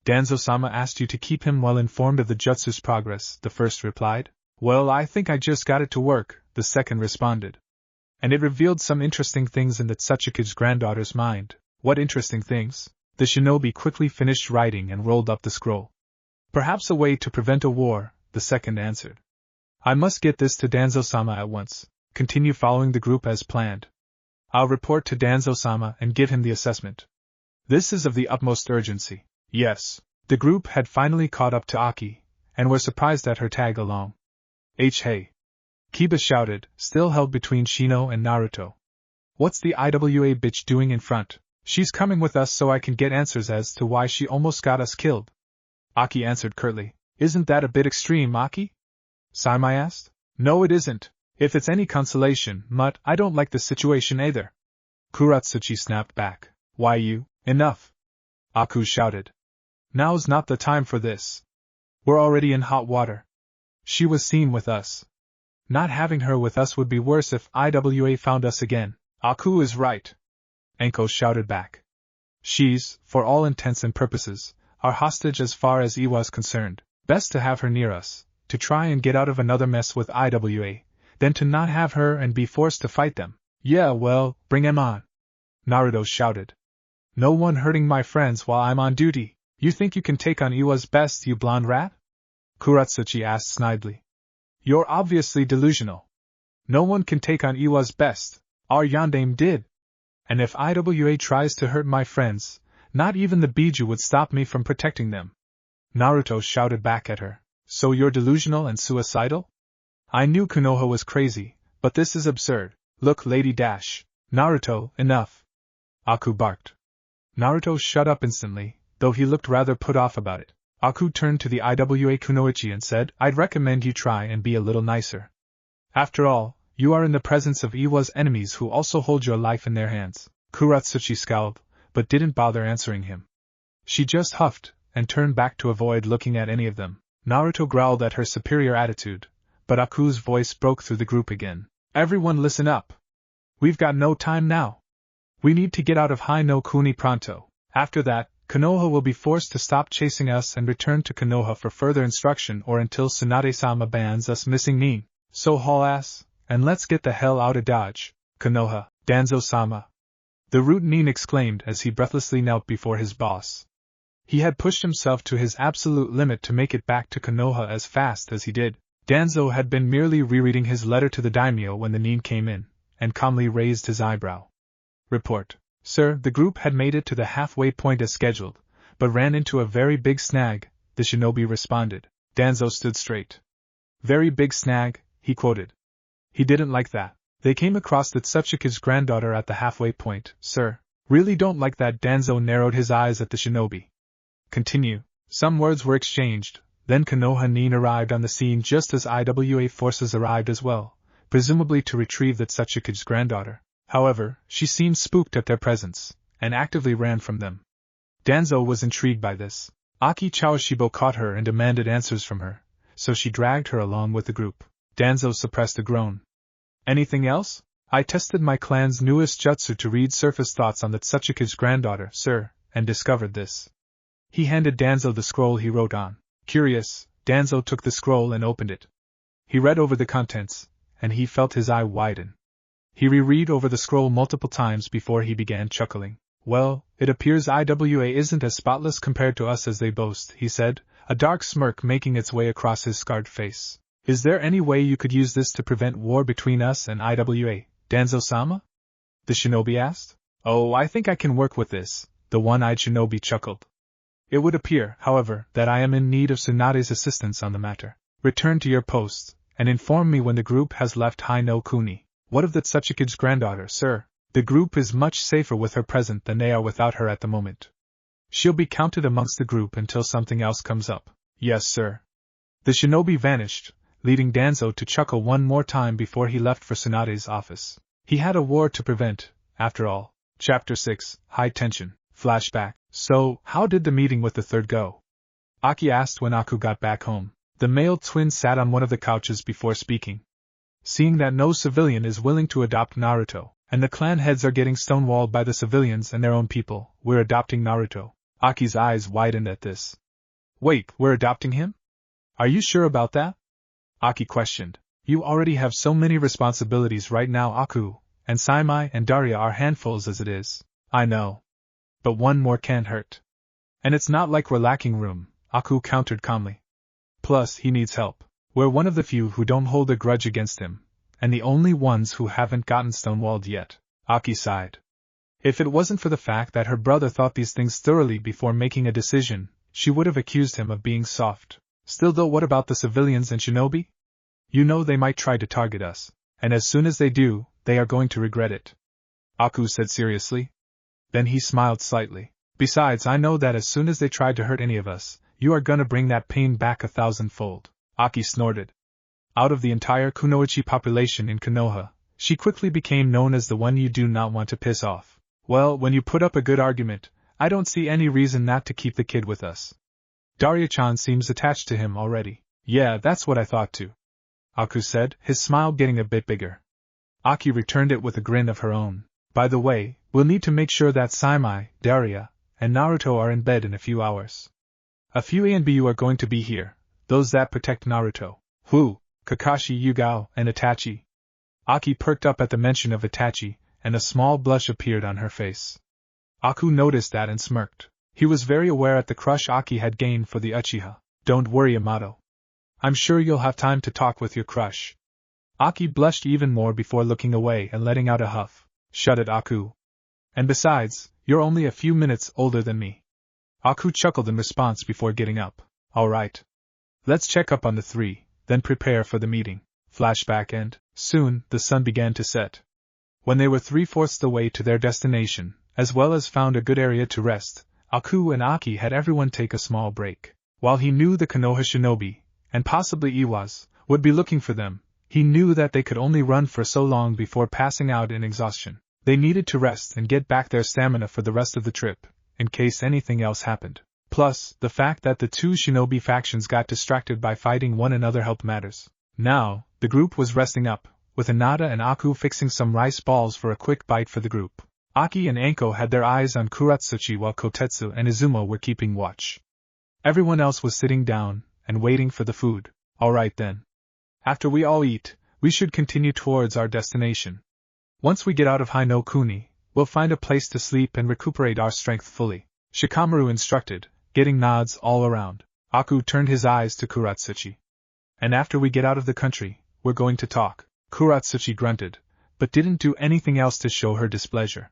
Danzo-sama asked you to keep him well informed of the jutsu's progress, the first replied. Well, I think I just got it to work, the second responded. And it revealed some interesting things in the Tsutsuki's granddaughter's mind. What interesting things? The shinobi quickly finished writing and rolled up the scroll. Perhaps a way to prevent a war, the second answered. I must get this to Danzo-sama at once. Continue following the group as planned. I'll report to Danzo-sama and give him the assessment. This is of the utmost urgency. Yes. The group had finally caught up to Aki, and were surprised at her tag along. Hey! Kiba shouted, still held between Shino and Naruto. What's the Iwa bitch doing in front? She's coming with us so I can get answers as to why she almost got us killed. Aki answered curtly. Isn't that a bit extreme, Aki? Saimai asked. No, it isn't. If it's any consolation, Mutt, I don't like the situation either. Kuratsuchi snapped back. Why you? Enough! Aku shouted. Now's not the time for this. We're already in hot water. She was seen with us. Not having her with us would be worse if Iwa found us again. Aku is right. Anko shouted back. She's, for all intents and purposes, our hostage as far as Iwa's concerned. Best to have her near us, to try and get out of another mess with Iwa, than to not have her and be forced to fight them. Yeah, well, bring 'em on. Naruto shouted. No one hurting my friends while I'm on duty. You think you can take on Iwa's best, you blonde rat? Kuratsuchi asked snidely. You're obviously delusional. No one can take on Iwa's best. Our Yondaime did. And if Iwa tries to hurt my friends, not even the Biju would stop me from protecting them. Naruto shouted back at her. So you're delusional and suicidal? I knew Konoha was crazy, but this is absurd. Look, Lady Dash. Naruto, enough. Aku barked. Naruto shut up instantly, though he looked rather put off about it. Aku turned to the Iwa Kunoichi and said, I'd recommend you try and be a little nicer. After all, you are in the presence of Iwa's enemies who also hold your life in their hands. Kuratsuchi scowled, but didn't bother answering him. She just huffed, and turned back to avoid looking at any of them. Naruto growled at her superior attitude, but Aku's voice broke through the group again. Everyone listen up. We've got no time now. We need to get out of Hai no Kuni pronto. After that, Konoha will be forced to stop chasing us and return to Konoha for further instruction or until Tsunade-sama bans us missing Nin. So haul ass, and let's get the hell out of Dodge, Konoha, Danzo-sama. The Root Nin exclaimed as he breathlessly knelt before his boss. He had pushed himself to his absolute limit to make it back to Konoha as fast as he did. Danzo had been merely rereading his letter to the daimyo when the Nin came in, and calmly raised his eyebrow. Report. Sir, the group had made it to the halfway point as scheduled, but ran into a very big snag, the shinobi responded. Danzo stood straight. Very big snag, he quoted. He didn't like that. They came across the Tsuchika's granddaughter at the halfway point, sir. Really don't like that. Danzo narrowed his eyes at the shinobi. Continue. Some words were exchanged, then Konoha Nin arrived on the scene just as IWA forces arrived as well, presumably to retrieve the Tsuchika's granddaughter. However, she seemed spooked at their presence, and actively ran from them. Danzo was intrigued by this. Aki Chawashibo caught her and demanded answers from her, so she dragged her along with the group. Danzo suppressed a groan. Anything else? I tested my clan's newest jutsu to read surface thoughts on the Tsuchika's granddaughter, sir, and discovered this. He handed Danzo the scroll he wrote on. Curious, Danzo took the scroll and opened it. He read over the contents, and he felt his eye widen. He reread over the scroll multiple times before he began chuckling. Well, it appears IWA isn't as spotless compared to us as they boast, he said, a dark smirk making its way across his scarred face. Is there any way you could use this to prevent war between us and IWA, Danzo-sama? The shinobi asked. Oh, I think I can work with this, the one-eyed shinobi chuckled. It would appear, however, that I am in need of Tsunade's assistance on the matter. Return to your post, and inform me when the group has left Hai no Kuni. What of the Tsuchika's granddaughter, sir? The group is much safer with her present than they are without her at the moment. She'll be counted amongst the group until something else comes up. Yes, sir. The shinobi vanished, leading Danzo to chuckle one more time before he left for Tsunade's office. He had a war to prevent, after all. Chapter 6, High Tension. Flashback. So, how did the meeting with the third go? Aki asked when Aku got back home. The male twin sat on one of the couches before speaking. Seeing that no civilian is willing to adopt Naruto, and the clan heads are getting stonewalled by the civilians and their own people, we're adopting Naruto. Aki's eyes widened at this. Wait, we're adopting him? Are you sure about that? Aki questioned. You already have so many responsibilities right now, Aku, and Saimai and Daria are handfuls as it is. I know. But one more can't hurt. And it's not like we're lacking room, Aku countered calmly. Plus, he needs help. We're one of the few who don't hold a grudge against him, and the only ones who haven't gotten stonewalled yet. Aki sighed. If it wasn't for the fact that her brother thought these things thoroughly before making a decision, she would have accused him of being soft. Still though, what about the civilians and shinobi? You know they might try to target us, and as soon as they do, they are going to regret it. Aku said seriously. Then he smiled slightly. Besides, I know that as soon as they try to hurt any of us, you are gonna bring that pain back 1,000-fold. Aki snorted. Out of the entire kunoichi population in Konoha, she quickly became known as the one you do not want to piss off. Well, when you put up a good argument, I don't see any reason not to keep the kid with us. Daria-chan seems attached to him already. Yeah, that's what I thought too. Aku said, his smile getting a bit bigger. Aki returned it with a grin of her own. By the way, we'll need to make sure that Saimai, Daria, and Naruto are in bed in a few hours. A few A and BU are going to be here, those that protect Naruto. Who? Kakashi, Yugao, and Itachi. Aki perked up at the mention of Itachi, and a small blush appeared on her face. Aku noticed that and smirked. He was very aware at the crush Aki had gained for the Uchiha. Don't worry, Amato. I'm sure you'll have time to talk with your crush. Aki blushed even more before looking away and letting out a huff. Shut it, Aku. And besides, you're only a few minutes older than me. Aku chuckled in response before getting up. All right. Let's check up on the three, then prepare for the meeting. Flashback end. Soon, the sun began to set. When they were 3/4 the way to their destination, as well as found a good area to rest, Aku and Aki had everyone take a small break. While he knew the Konoha shinobi, and possibly Iwaz, would be looking for them, he knew that they could only run for so long before passing out in exhaustion. They needed to rest and get back their stamina for the rest of the trip, in case anything else happened. Plus, the fact that the two shinobi factions got distracted by fighting one another helped matters. Now, the group was resting up, with Hinata and Aku fixing some rice balls for a quick bite for the group. Aki and Anko had their eyes on Kuratsuchi while Kotetsu and Izumo were keeping watch. Everyone else was sitting down and waiting for the food. Alright then. After we all eat, we should continue towards our destination. Once we get out of Hinokuni, we'll find a place to sleep and recuperate our strength fully, Shikamaru instructed, getting nods all around. Aku turned his eyes to Kuratsuchi. And after we get out of the country, we're going to talk. Kuratsuchi grunted, but didn't do anything else to show her displeasure.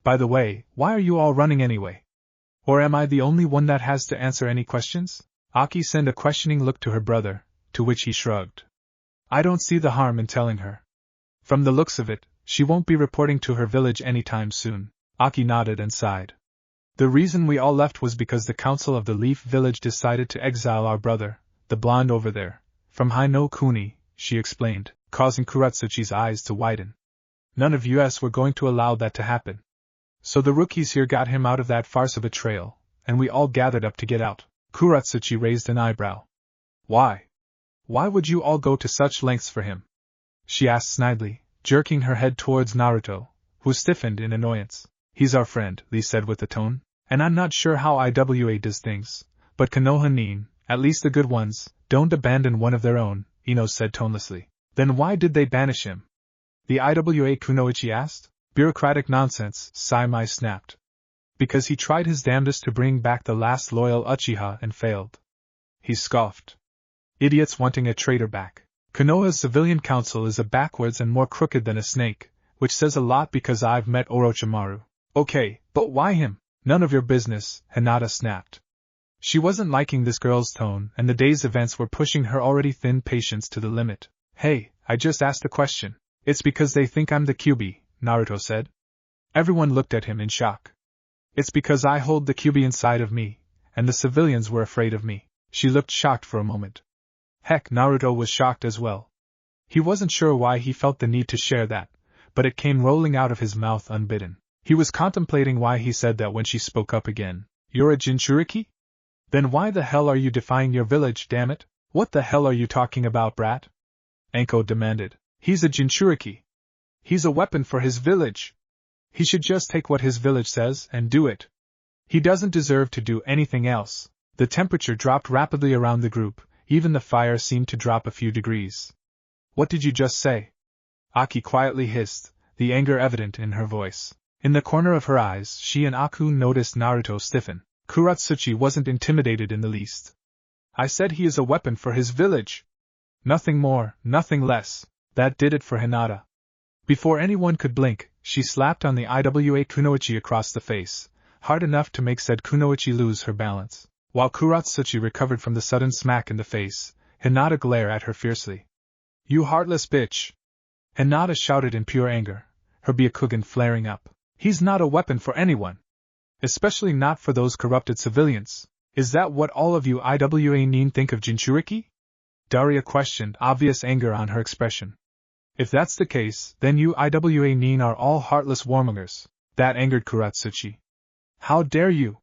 By the way, why are you all running anyway? Or am I the only one that has to answer any questions? Aki sent a questioning look to her brother, to which he shrugged. I don't see the harm in telling her. From the looks of it, she won't be reporting to her village anytime soon. Aki nodded and sighed. The reason we all left was because the council of the Leaf Village decided to exile our brother, the blonde over there, from Hinokuni, she explained, causing Kuratsuchi's eyes to widen. None of us were going to allow that to happen. So the rookies here got him out of that farce of a trail, and we all gathered up to get out. Kuratsuchi raised an eyebrow. Why? Why would you all go to such lengths for him? She asked snidely, jerking her head towards Naruto, who stiffened in annoyance. He's our friend, Lee said with a tone, and I'm not sure how IWA does things, but Konoha Nin, at least the good ones, don't abandon one of their own, Ino said tonelessly. Then why did they banish him? The IWA, Kunoichi asked. Bureaucratic nonsense, Saimai snapped. Because he tried his damnedest to bring back the last loyal Uchiha and failed. He scoffed. Idiots wanting a traitor back. Konoha's civilian council is a backwards and more crooked than a snake, which says a lot because I've met Orochimaru. Okay, but why him? None of your business, Hinata snapped. She wasn't liking this girl's tone, and the day's events were pushing her already thin patience to the limit. Hey, I just asked a question. It's because they think I'm the QB, Naruto said. Everyone looked at him in shock. It's because I hold the QB inside of me, and the civilians were afraid of me. She looked shocked for a moment. Heck, Naruto was shocked as well. He wasn't sure why he felt the need to share that, but it came rolling out of his mouth unbidden. He was contemplating why he said that when she spoke up again. You're a Jinchuriki? Then why the hell are you defying your village, damn it? What the hell are you talking about, brat? Anko demanded. He's a Jinchuriki. He's a weapon for his village. He should just take what his village says and do it. He doesn't deserve to do anything else. The temperature dropped rapidly around the group, even the fire seemed to drop a few degrees. What did you just say? Aki quietly hissed, the anger evident in her voice. In the corner of her eyes, she and Aku noticed Naruto stiffen. Kuratsuchi wasn't intimidated in the least. I said he is a weapon for his village. Nothing more, nothing less. That did it for Hinata. Before anyone could blink, she slapped on the IWA Kunoichi across the face, hard enough to make said Kunoichi lose her balance. While Kuratsuchi recovered from the sudden smack in the face, Hinata glared at her fiercely. You heartless bitch! Hinata shouted in pure anger, her Byakugan flaring up. He's not a weapon for anyone. Especially not for those corrupted civilians. Is that what all of you IWA Nin think of Jinchuriki? Daria questioned, obvious anger on her expression. If that's the case, then you IWA Nin are all heartless warmongers. That angered Kuratsuchi. How dare you?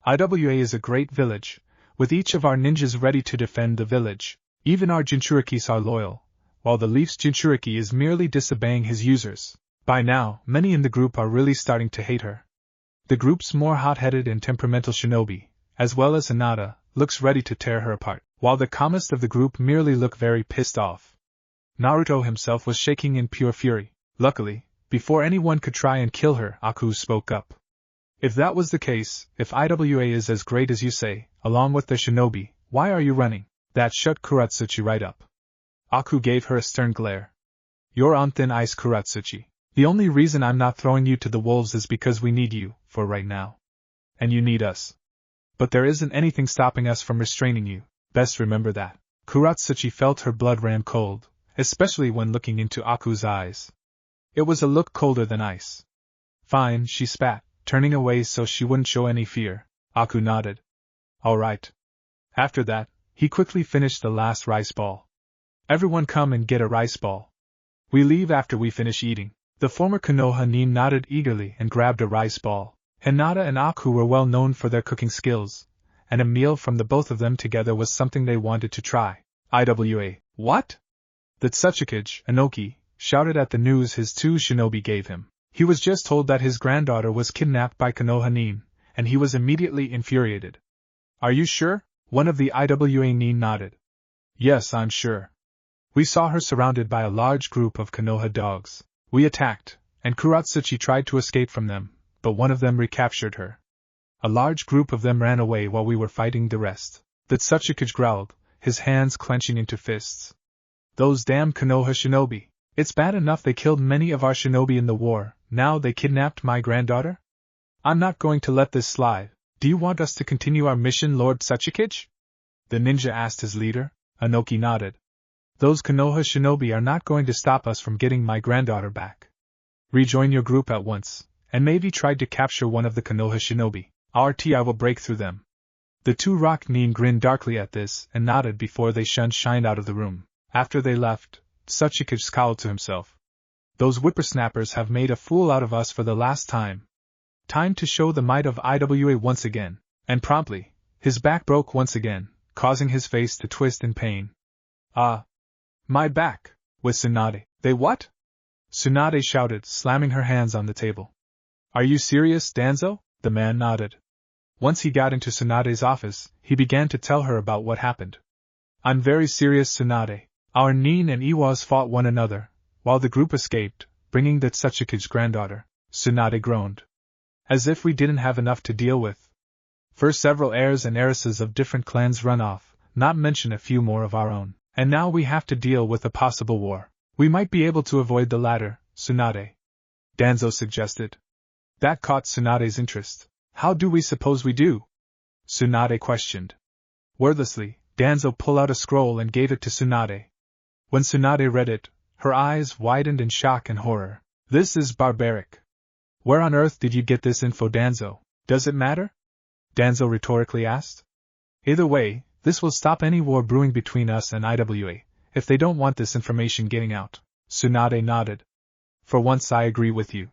IWA is a great village, with each of our ninjas ready to defend the village. Even our Jinchurikis are loyal, while the Leaf's Jinchuriki is merely disobeying his users. By now, many in the group are really starting to hate her. The group's more hot-headed and temperamental shinobi, as well as Hinata, looks ready to tear her apart, while the calmest of the group merely look very pissed off. Naruto himself was shaking in pure fury. Luckily, before anyone could try and kill her, Aku spoke up. If that was the case, if IWA is as great as you say, along with the shinobi, why are you running? That shut Kuratsuchi right up. Aku gave her a stern glare. You're on thin ice, Kuratsuchi. The only reason I'm not throwing you to the wolves is because we need you, for right now. And you need us. But there isn't anything stopping us from restraining you. Best remember that. Kuratsuchi felt her blood ran cold, especially when looking into Aku's eyes. It was a look colder than ice. Fine, she spat, turning away so she wouldn't show any fear. Aku nodded. All right. After that, he quickly finished the last rice ball. Everyone come and get a rice ball. We leave after we finish eating. The former Konoha Nin nodded eagerly and grabbed a rice ball. Hinata and Aku were well known for their cooking skills, and a meal from the both of them together was something they wanted to try. IWA, what? The Tsuchikage, Inoki, shouted at the news his two shinobi gave him. He was just told that his granddaughter was kidnapped by Konoha Nin, and he was immediately infuriated. Are you sure? One of the IWA Nin nodded. Yes, I'm sure. We saw her surrounded by a large group of Konoha dogs. We attacked, and Kuratsuchi tried to escape from them, but one of them recaptured her. A large group of them ran away while we were fighting the rest. The Tsuchikage growled, his hands clenching into fists. Those damn Konoha shinobi. It's bad enough they killed many of our shinobi in the war, now they kidnapped my granddaughter? I'm not going to let this slide. Do you want us to continue our mission, Lord Tsuchikage? The ninja asked his leader. Anoki nodded. Those Konoha shinobi are not going to stop us from getting my granddaughter back. Rejoin your group at once, and maybe try to capture one of the Konoha shinobi. I will break through them. The two rock Nin grinned darkly at this and nodded before they shined out of the room. After they left, Tsuchikage scowled to himself. Those whippersnappers have made a fool out of us for the last time. Time to show the might of IWA once again. And promptly, his back broke once again, causing his face to twist in pain. Ah! My back! With Tsunade. They what? Tsunade shouted, slamming her hands on the table. Are you serious, Danzo? The man nodded. Once he got into Tsunade's office, he began to tell her about what happened. I'm very serious, Tsunade. Our Nin and Iwas fought one another, while the group escaped, bringing the Tsuchikage's granddaughter. Tsunade groaned. As if we didn't have enough to deal with. First several heirs and heiresses of different clans run off, not mention a few more of our own, and now we have to deal with a possible war. We might be able to avoid the latter, Tsunade. Danzo suggested. That caught Tsunade's interest. How do we suppose we do? Tsunade questioned. Wordlessly, Danzo pulled out a scroll and gave it to Tsunade. When Tsunade read it, her eyes widened in shock and horror. This is barbaric. Where on earth did you get this info, Danzo? Does it matter? Danzo rhetorically asked. Either way, this will stop any war brewing between us and IWA, if they don't want this information getting out. Tsunade nodded. For once I agree with you.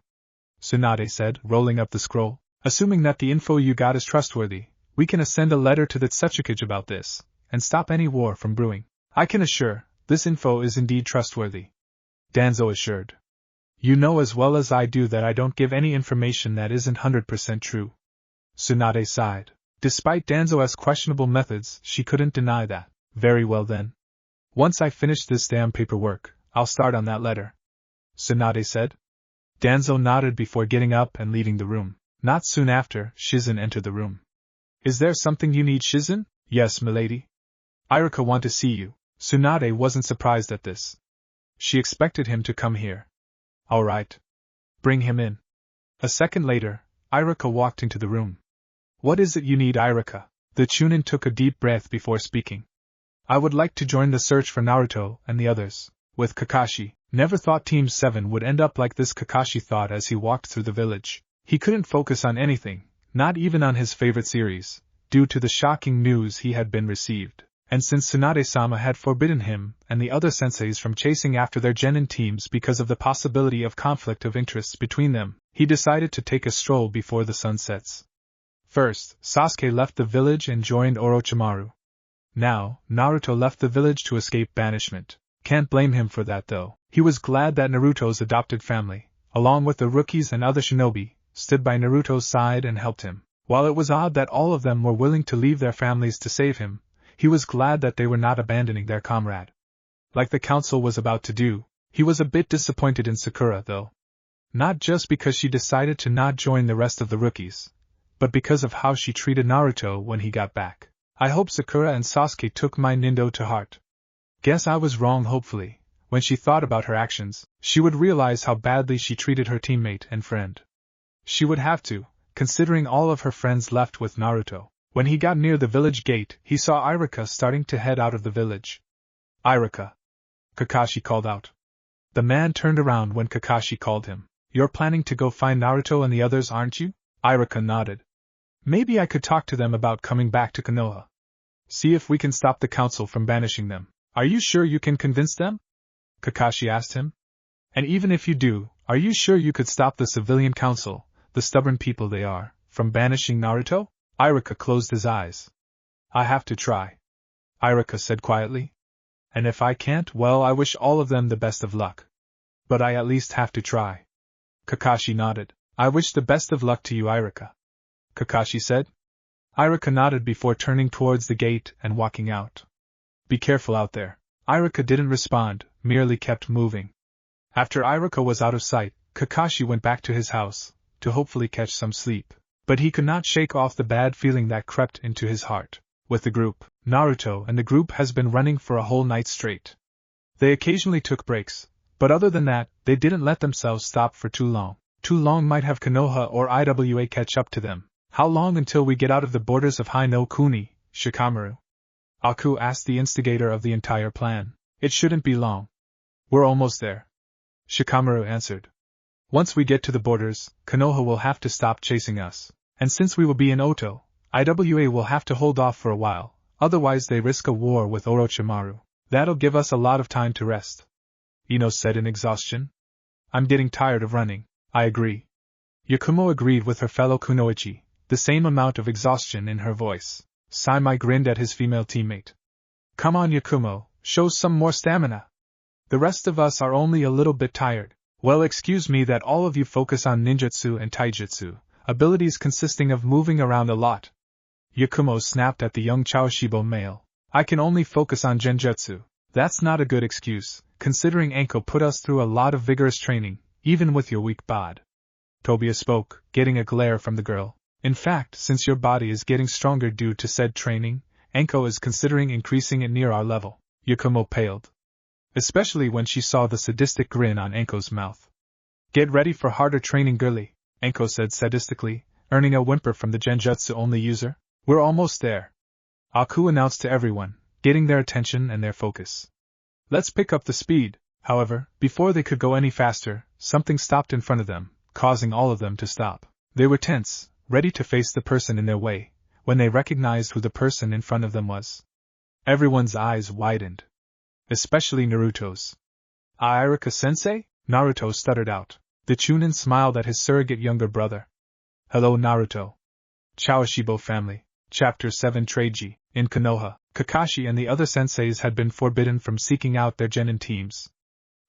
Tsunade said, rolling up the scroll. Assuming that the info you got is trustworthy, we can send a letter to the Tsuchikage about this, and stop any war from brewing. I can assure, this info is indeed trustworthy. Danzo assured. You know as well as I do that I don't give any information that isn't 100% true. Tsunade sighed. Despite Danzo's questionable methods, she couldn't deny that. Very well then. Once I finish this damn paperwork, I'll start on that letter. Tsunade said. Danzo nodded before getting up and leaving the room. Not soon after, Shizen entered the room. Is there something you need, Shizen? Yes, milady. Irika want to see you. Tsunade wasn't surprised at this. She expected him to come here. All right. Bring him in. A second later, Irika walked into the room. What is it you need, Irika? The Chunin took a deep breath before speaking. I would like to join the search for Naruto and the others, with Kakashi. Never thought Team 7 would end up like this, Kakashi thought as he walked through the village. He couldn't focus on anything, not even on his favorite series, due to the shocking news he had been received. And since Tsunade-sama had forbidden him and the other senseis from chasing after their genin teams because of the possibility of conflict of interests between them, he decided to take a stroll before the sun sets. First, Sasuke left the village and joined Orochimaru. Now, Naruto left the village to escape banishment. Can't blame him for that though. He was glad that Naruto's adopted family, along with the rookies and other shinobi, stood by Naruto's side and helped him. While it was odd that all of them were willing to leave their families to save him, he was glad that they were not abandoning their comrade. Like the council was about to do, he was a bit disappointed in Sakura though. Not just because she decided to not join the rest of the rookies, but because of how she treated Naruto when he got back. I hope Sakura and Sasuke took my Nindo to heart. Guess I was wrong. Hopefully, when she thought about her actions, she would realize how badly she treated her teammate and friend. She would have to, considering all of her friends left with Naruto. When he got near the village gate, he saw Irika starting to head out of the village. Irika! Kakashi called out. The man turned around when Kakashi called him. You're planning to go find Naruto and the others, aren't you? Irika nodded. Maybe I could talk to them about coming back to Konoha. See if we can stop the council from banishing them. Are you sure you can convince them? Kakashi asked him. And even if you do, are you sure you could stop the civilian council, the stubborn people they are, from banishing Naruto? Irika closed his eyes. I have to try. Irika said quietly. And if I can't, well, I wish all of them the best of luck. But I at least have to try. Kakashi nodded. I wish the best of luck to you, Irika, Kakashi said. Irika nodded before turning towards the gate and walking out. Be careful out there. Irika didn't respond, merely kept moving. After Irika was out of sight, Kakashi went back to his house, to hopefully catch some sleep. But he could not shake off the bad feeling that crept into his heart. With the group, Naruto and the group has been running for a whole night straight. They occasionally took breaks, but other than that, they didn't let themselves stop for too long. Too long might have Konoha or Iwa catch up to them. How long until we get out of the borders of Hai no Kuni, Shikamaru? Aku asked the instigator of the entire plan. It shouldn't be long. We're almost there, Shikamaru answered. Once we get to the borders, Konoha will have to stop chasing us. And since we will be in Oto, Iwa will have to hold off for a while, otherwise they risk a war with Orochimaru. That'll give us a lot of time to rest, Ino said in exhaustion. I'm getting tired of running. I agree. Yakumo agreed with her fellow kunoichi, the same amount of exhaustion in her voice. Saimai grinned at his female teammate. Come on, Yakumo, show some more stamina. The rest of us are only a little bit tired. Well, excuse me that all of you focus on ninjutsu and taijutsu, abilities consisting of moving around a lot. Yakumo snapped at the young Chaoshibo male. I can only focus on genjutsu. That's not a good excuse, considering Anko put us through a lot of vigorous training, even with your weak bod. Tobia spoke, getting a glare from the girl. In fact, since your body is getting stronger due to said training, Anko is considering increasing it near our level. Yakumo paled, especially when she saw the sadistic grin on Anko's mouth. Get ready for harder training, girlie, Anko said sadistically, earning a whimper from the genjutsu-only user. We're almost there, Aku announced to everyone, getting their attention and their focus. Let's pick up the speed. However, before they could go any faster, something stopped in front of them, causing all of them to stop. They were tense, ready to face the person in their way, when they recognized who the person in front of them was. Everyone's eyes widened. Especially Naruto's. Irika-sensei? Naruto stuttered out. The Chunin smiled at his surrogate younger brother. Hello, Naruto. Chaoshibo family. Chapter 7 Treiji. In Konoha, Kakashi and the other senseis had been forbidden from seeking out their genin teams.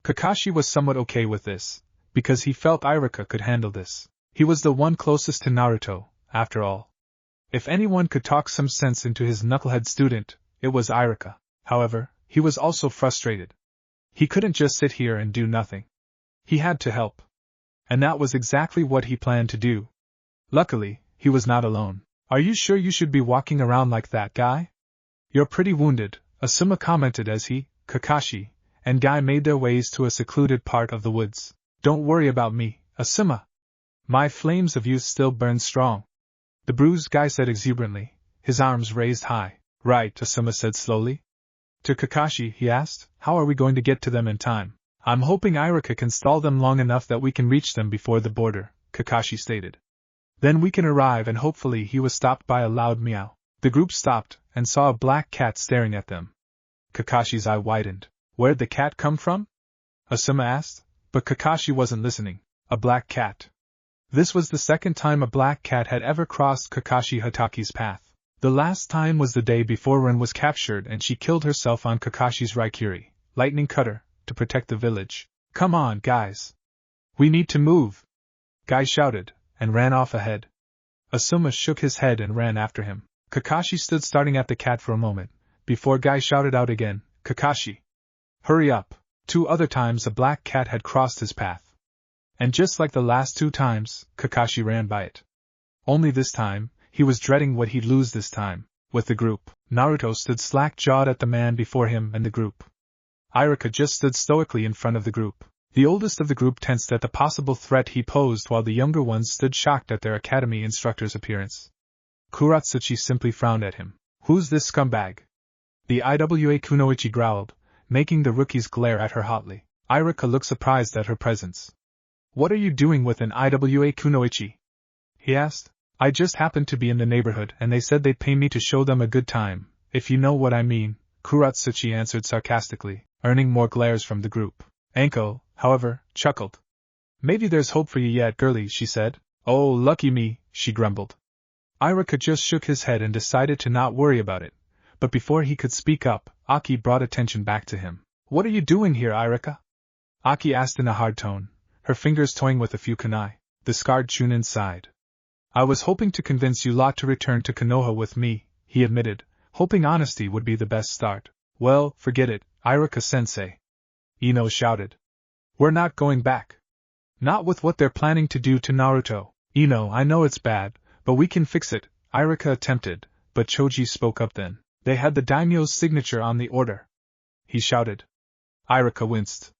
Kakashi was somewhat okay with this, because he felt Irika could handle this. He was the one closest to Naruto, after all. If anyone could talk some sense into his knucklehead student, it was Irika. However, he was also frustrated. He couldn't just sit here and do nothing. He had to help. And that was exactly what he planned to do. Luckily, he was not alone. Are you sure you should be walking around like that, Guy? You're pretty wounded, Asuma commented as he, Kakashi, and Guy made their ways to a secluded part of the woods. Don't worry about me, Asuma. My flames of youth still burn strong. The bruised Guy said exuberantly, his arms raised high. Right, Asuma said slowly. To Kakashi, he asked, how are we going to get to them in time? I'm hoping Irika can stall them long enough that we can reach them before the border, Kakashi stated. Then we can arrive, and hopefully. He was stopped by a loud meow. The group stopped, and saw a black cat staring at them. Kakashi's eye widened. Where'd the cat come from? Asuma asked, but Kakashi wasn't listening. A black cat. This was the second time a black cat had ever crossed Kakashi Hataki's path. The last time was the day before Rin was captured and she killed herself on Kakashi's Raikiri, lightning cutter, to protect the village. Come on, guys. We need to move. Guy shouted, and ran off ahead. Asuma shook his head and ran after him. Kakashi stood staring at the cat for a moment, before Guy shouted out again, Kakashi! Hurry up! 2 other times a black cat had crossed his path. And just like the last 2 times, Kakashi ran by it. Only this time, he was dreading what he'd lose this time. With the group, Naruto stood slack-jawed at the man before him and the group. Irika just stood stoically in front of the group. The oldest of the group tensed at the possible threat he posed while the younger ones stood shocked at their academy instructor's appearance. Kuratsuchi simply frowned at him. Who's this scumbag? The Iwa Kunoichi growled, making the rookies glare at her hotly. Irika looked surprised at her presence. What are you doing with an Iwa Kunoichi? He asked. I just happened to be in the neighborhood and they said they'd pay me to show them a good time, if you know what I mean, Kuratsuchi answered sarcastically, earning more glares from the group. Anko, however, chuckled. Maybe there's hope for you yet, girlie, she said. Oh, lucky me, she grumbled. Irika just shook his head and decided to not worry about it, but before he could speak up, Aki brought attention back to him. What are you doing here, Irika? Aki asked in a hard tone, her fingers toying with a few kunai. The scarred Chunin sighed. I was hoping to convince you lot to return to Konoha with me, he admitted, hoping honesty would be the best start. Well, forget it, Iruka-sensei. Ino shouted. We're not going back. Not with what they're planning to do to Naruto. Ino, I know it's bad, but we can fix it, Iruka attempted, but Choji spoke up then. They had the daimyo's signature on the order. He shouted. Iruka winced.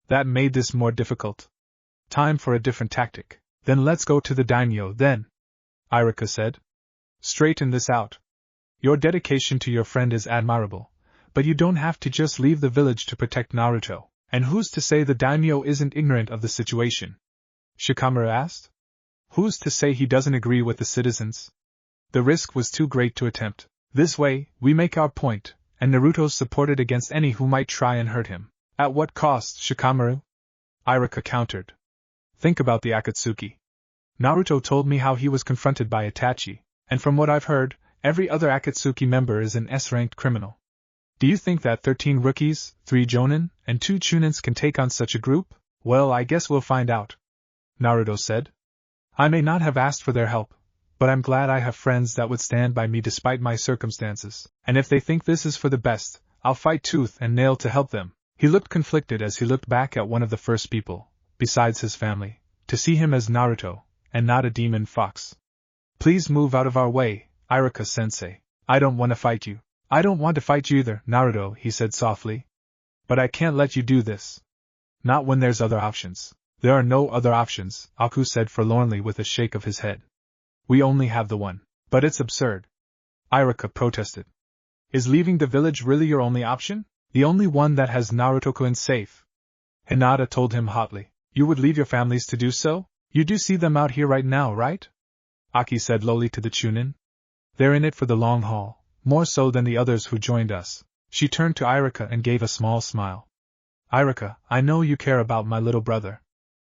That made this more difficult. Time for a different tactic. Then let's go to the daimyo, then, Iruka said. Straighten this out. Your dedication to your friend is admirable, but you don't have to just leave the village to protect Naruto. And who's to say the daimyo isn't ignorant of the situation? Shikamaru asked. Who's to say he doesn't agree with the citizens? The risk was too great to attempt. This way, we make our point, and Naruto's supported against any who might try and hurt him. At what cost, Shikamaru? Iruka countered. Think about the Akatsuki. Naruto told me how he was confronted by Itachi, and from what I've heard, every other Akatsuki member is an S-ranked criminal. Do you think that 13 rookies, 3 jonin, and 2 chunins can take on such a group? Well, I guess we'll find out, Naruto said. I may not have asked for their help, but I'm glad I have friends that would stand by me despite my circumstances, and if they think this is for the best, I'll fight tooth and nail to help them. He looked conflicted as he looked back at one of the first people, besides his family, to see him as Naruto, and not a demon fox. Please move out of our way, Iruka-sensei. I don't want to fight you. I don't want to fight you either, Naruto, he said softly. But I can't let you do this. Not when there's other options. There are no other options, Aku said forlornly with a shake of his head. We only have the one. But it's absurd. Iruka protested. Is leaving the village really your only option? The only one that has Naruto-kun safe? Hinata told him hotly. You would leave your families to do so? You do see them out here right now, right? Aki said lowly to the Chunin. They're in it for the long haul, more so than the others who joined us. She turned to Iruka and gave a small smile. Iruka, I know you care about my little brother.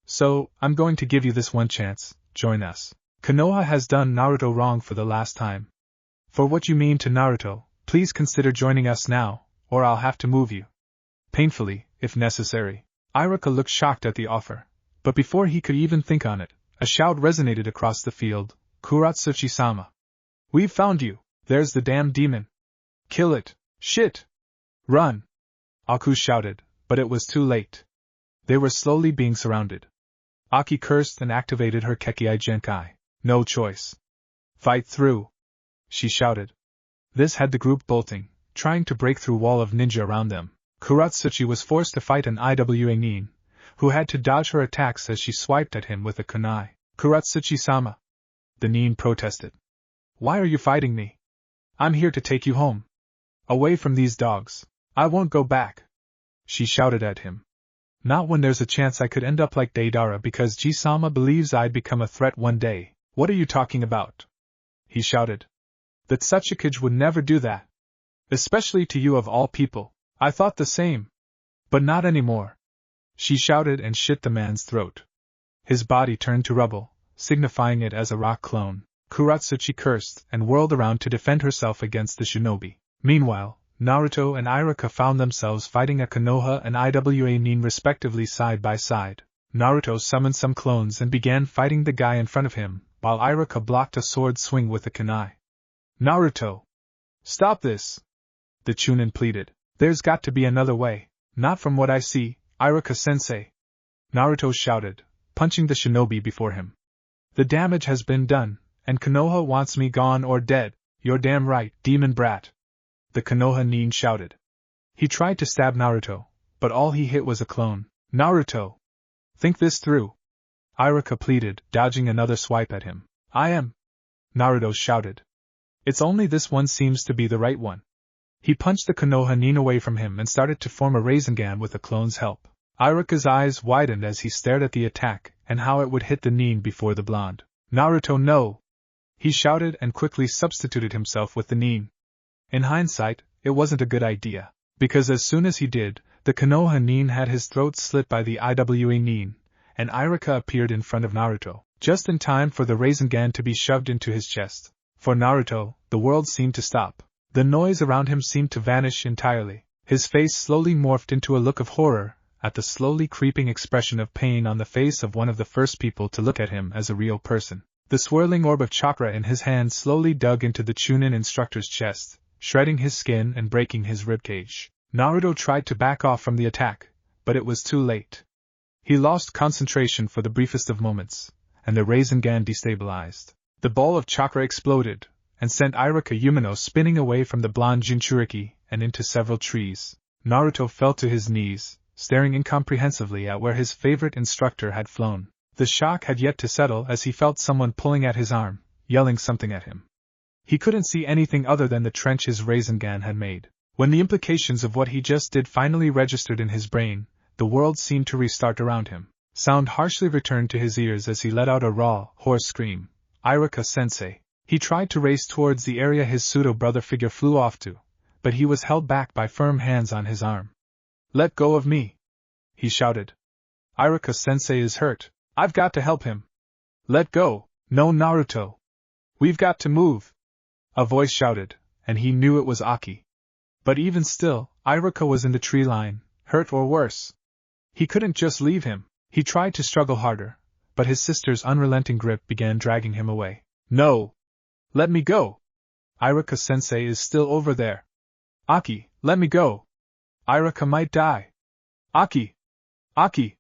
So, I'm going to give you this one chance, join us. Konoha has done Naruto wrong for the last time. For what you mean to Naruto, please consider joining us now, or I'll have to move you. Painfully, if necessary. Iruka looked shocked at the offer, but before he could even think on it, a shout resonated across the field. Kuratsuchi-sama. We've found you. There's the damn demon. Kill it. Shit. Run. Aku shouted, but it was too late. They were slowly being surrounded. Aki cursed and activated her Kekkei Genkai. No choice. Fight through. She shouted. This had the group bolting, trying to break through wall of ninja around them. Kuratsuchi was forced to fight an IWA Nin, who had to dodge her attacks as she swiped at him with a kunai. Kuratsuchi-sama. The Nin protested. Why are you fighting me? I'm here to take you home. Away from these dogs. I won't go back. She shouted at him. Not when there's a chance I could end up like Deidara because Ji-sama believes I'd become a threat one day. What are you talking about? He shouted. That Sachikage would never do that. Especially to you of all people. I thought the same. But not anymore. She shouted and shit the man's throat. His body turned to rubble, signifying it as a rock clone. Kuratsuchi cursed and whirled around to defend herself against the shinobi. Meanwhile, Naruto and Iruka found themselves fighting a Konoha and IWA Nin respectively side by side. Naruto summoned some clones and began fighting the guy in front of him, while Iruka blocked a sword swing with a kunai. Naruto! Stop this! The Chunin pleaded. There's got to be another way. Not from what I see, Iruka-sensei. Naruto shouted, punching the shinobi before him. The damage has been done, and Konoha wants me gone or dead. You're damn right, demon brat. The Konoha Nin shouted. He tried to stab Naruto, but all he hit was a clone. Naruto! Think this through. Iruka pleaded, dodging another swipe at him. I am. Naruto shouted. It's only this one seems to be the right one. He punched the Konoha Nin away from him and started to form a Rasengan with the clone's help. Iruka's eyes widened as he stared at the attack and how it would hit the Nin before the blonde. Naruto, no! He shouted and quickly substituted himself with the Nin. In hindsight, it wasn't a good idea, because as soon as he did, the Konoha Nin had his throat slit by the IWA Nin, and Iruka appeared in front of Naruto, just in time for the Rasengan to be shoved into his chest. For Naruto, the world seemed to stop. The noise around him seemed to vanish entirely. His face slowly morphed into a look of horror, at the slowly creeping expression of pain on the face of one of the first people to look at him as a real person. The swirling orb of chakra in his hand slowly dug into the Chunin instructor's chest, shredding his skin and breaking his ribcage. Naruto tried to back off from the attack, but it was too late. He lost concentration for the briefest of moments, and the Rasengan destabilized. The ball of chakra exploded, and sent Iruka Umino spinning away from the blonde Jinchuriki and into several trees. Naruto fell to his knees, staring incomprehensively at where his favorite instructor had flown. The shock had yet to settle as he felt someone pulling at his arm, yelling something at him. He couldn't see anything other than the trench his Rasengan had made. When the implications of what he just did finally registered in his brain, the world seemed to restart around him. Sound harshly returned to his ears as he let out a raw, hoarse scream. Iruka-sensei. He tried to race towards the area his pseudo-brother figure flew off to, but he was held back by firm hands on his arm. "Let go of me!" he shouted. "Iruka-sensei is hurt. I've got to help him." "Let go! No, Naruto! We've got to move!" a voice shouted, and he knew it was Aki. But even still, Iruka was in the tree line, hurt or worse. He couldn't just leave him. He tried to struggle harder, but his sister's unrelenting grip began dragging him away. "No! Let me go! Iruka-sensei is still over there. Aki, let me go! Iruka might die! Aki! Aki!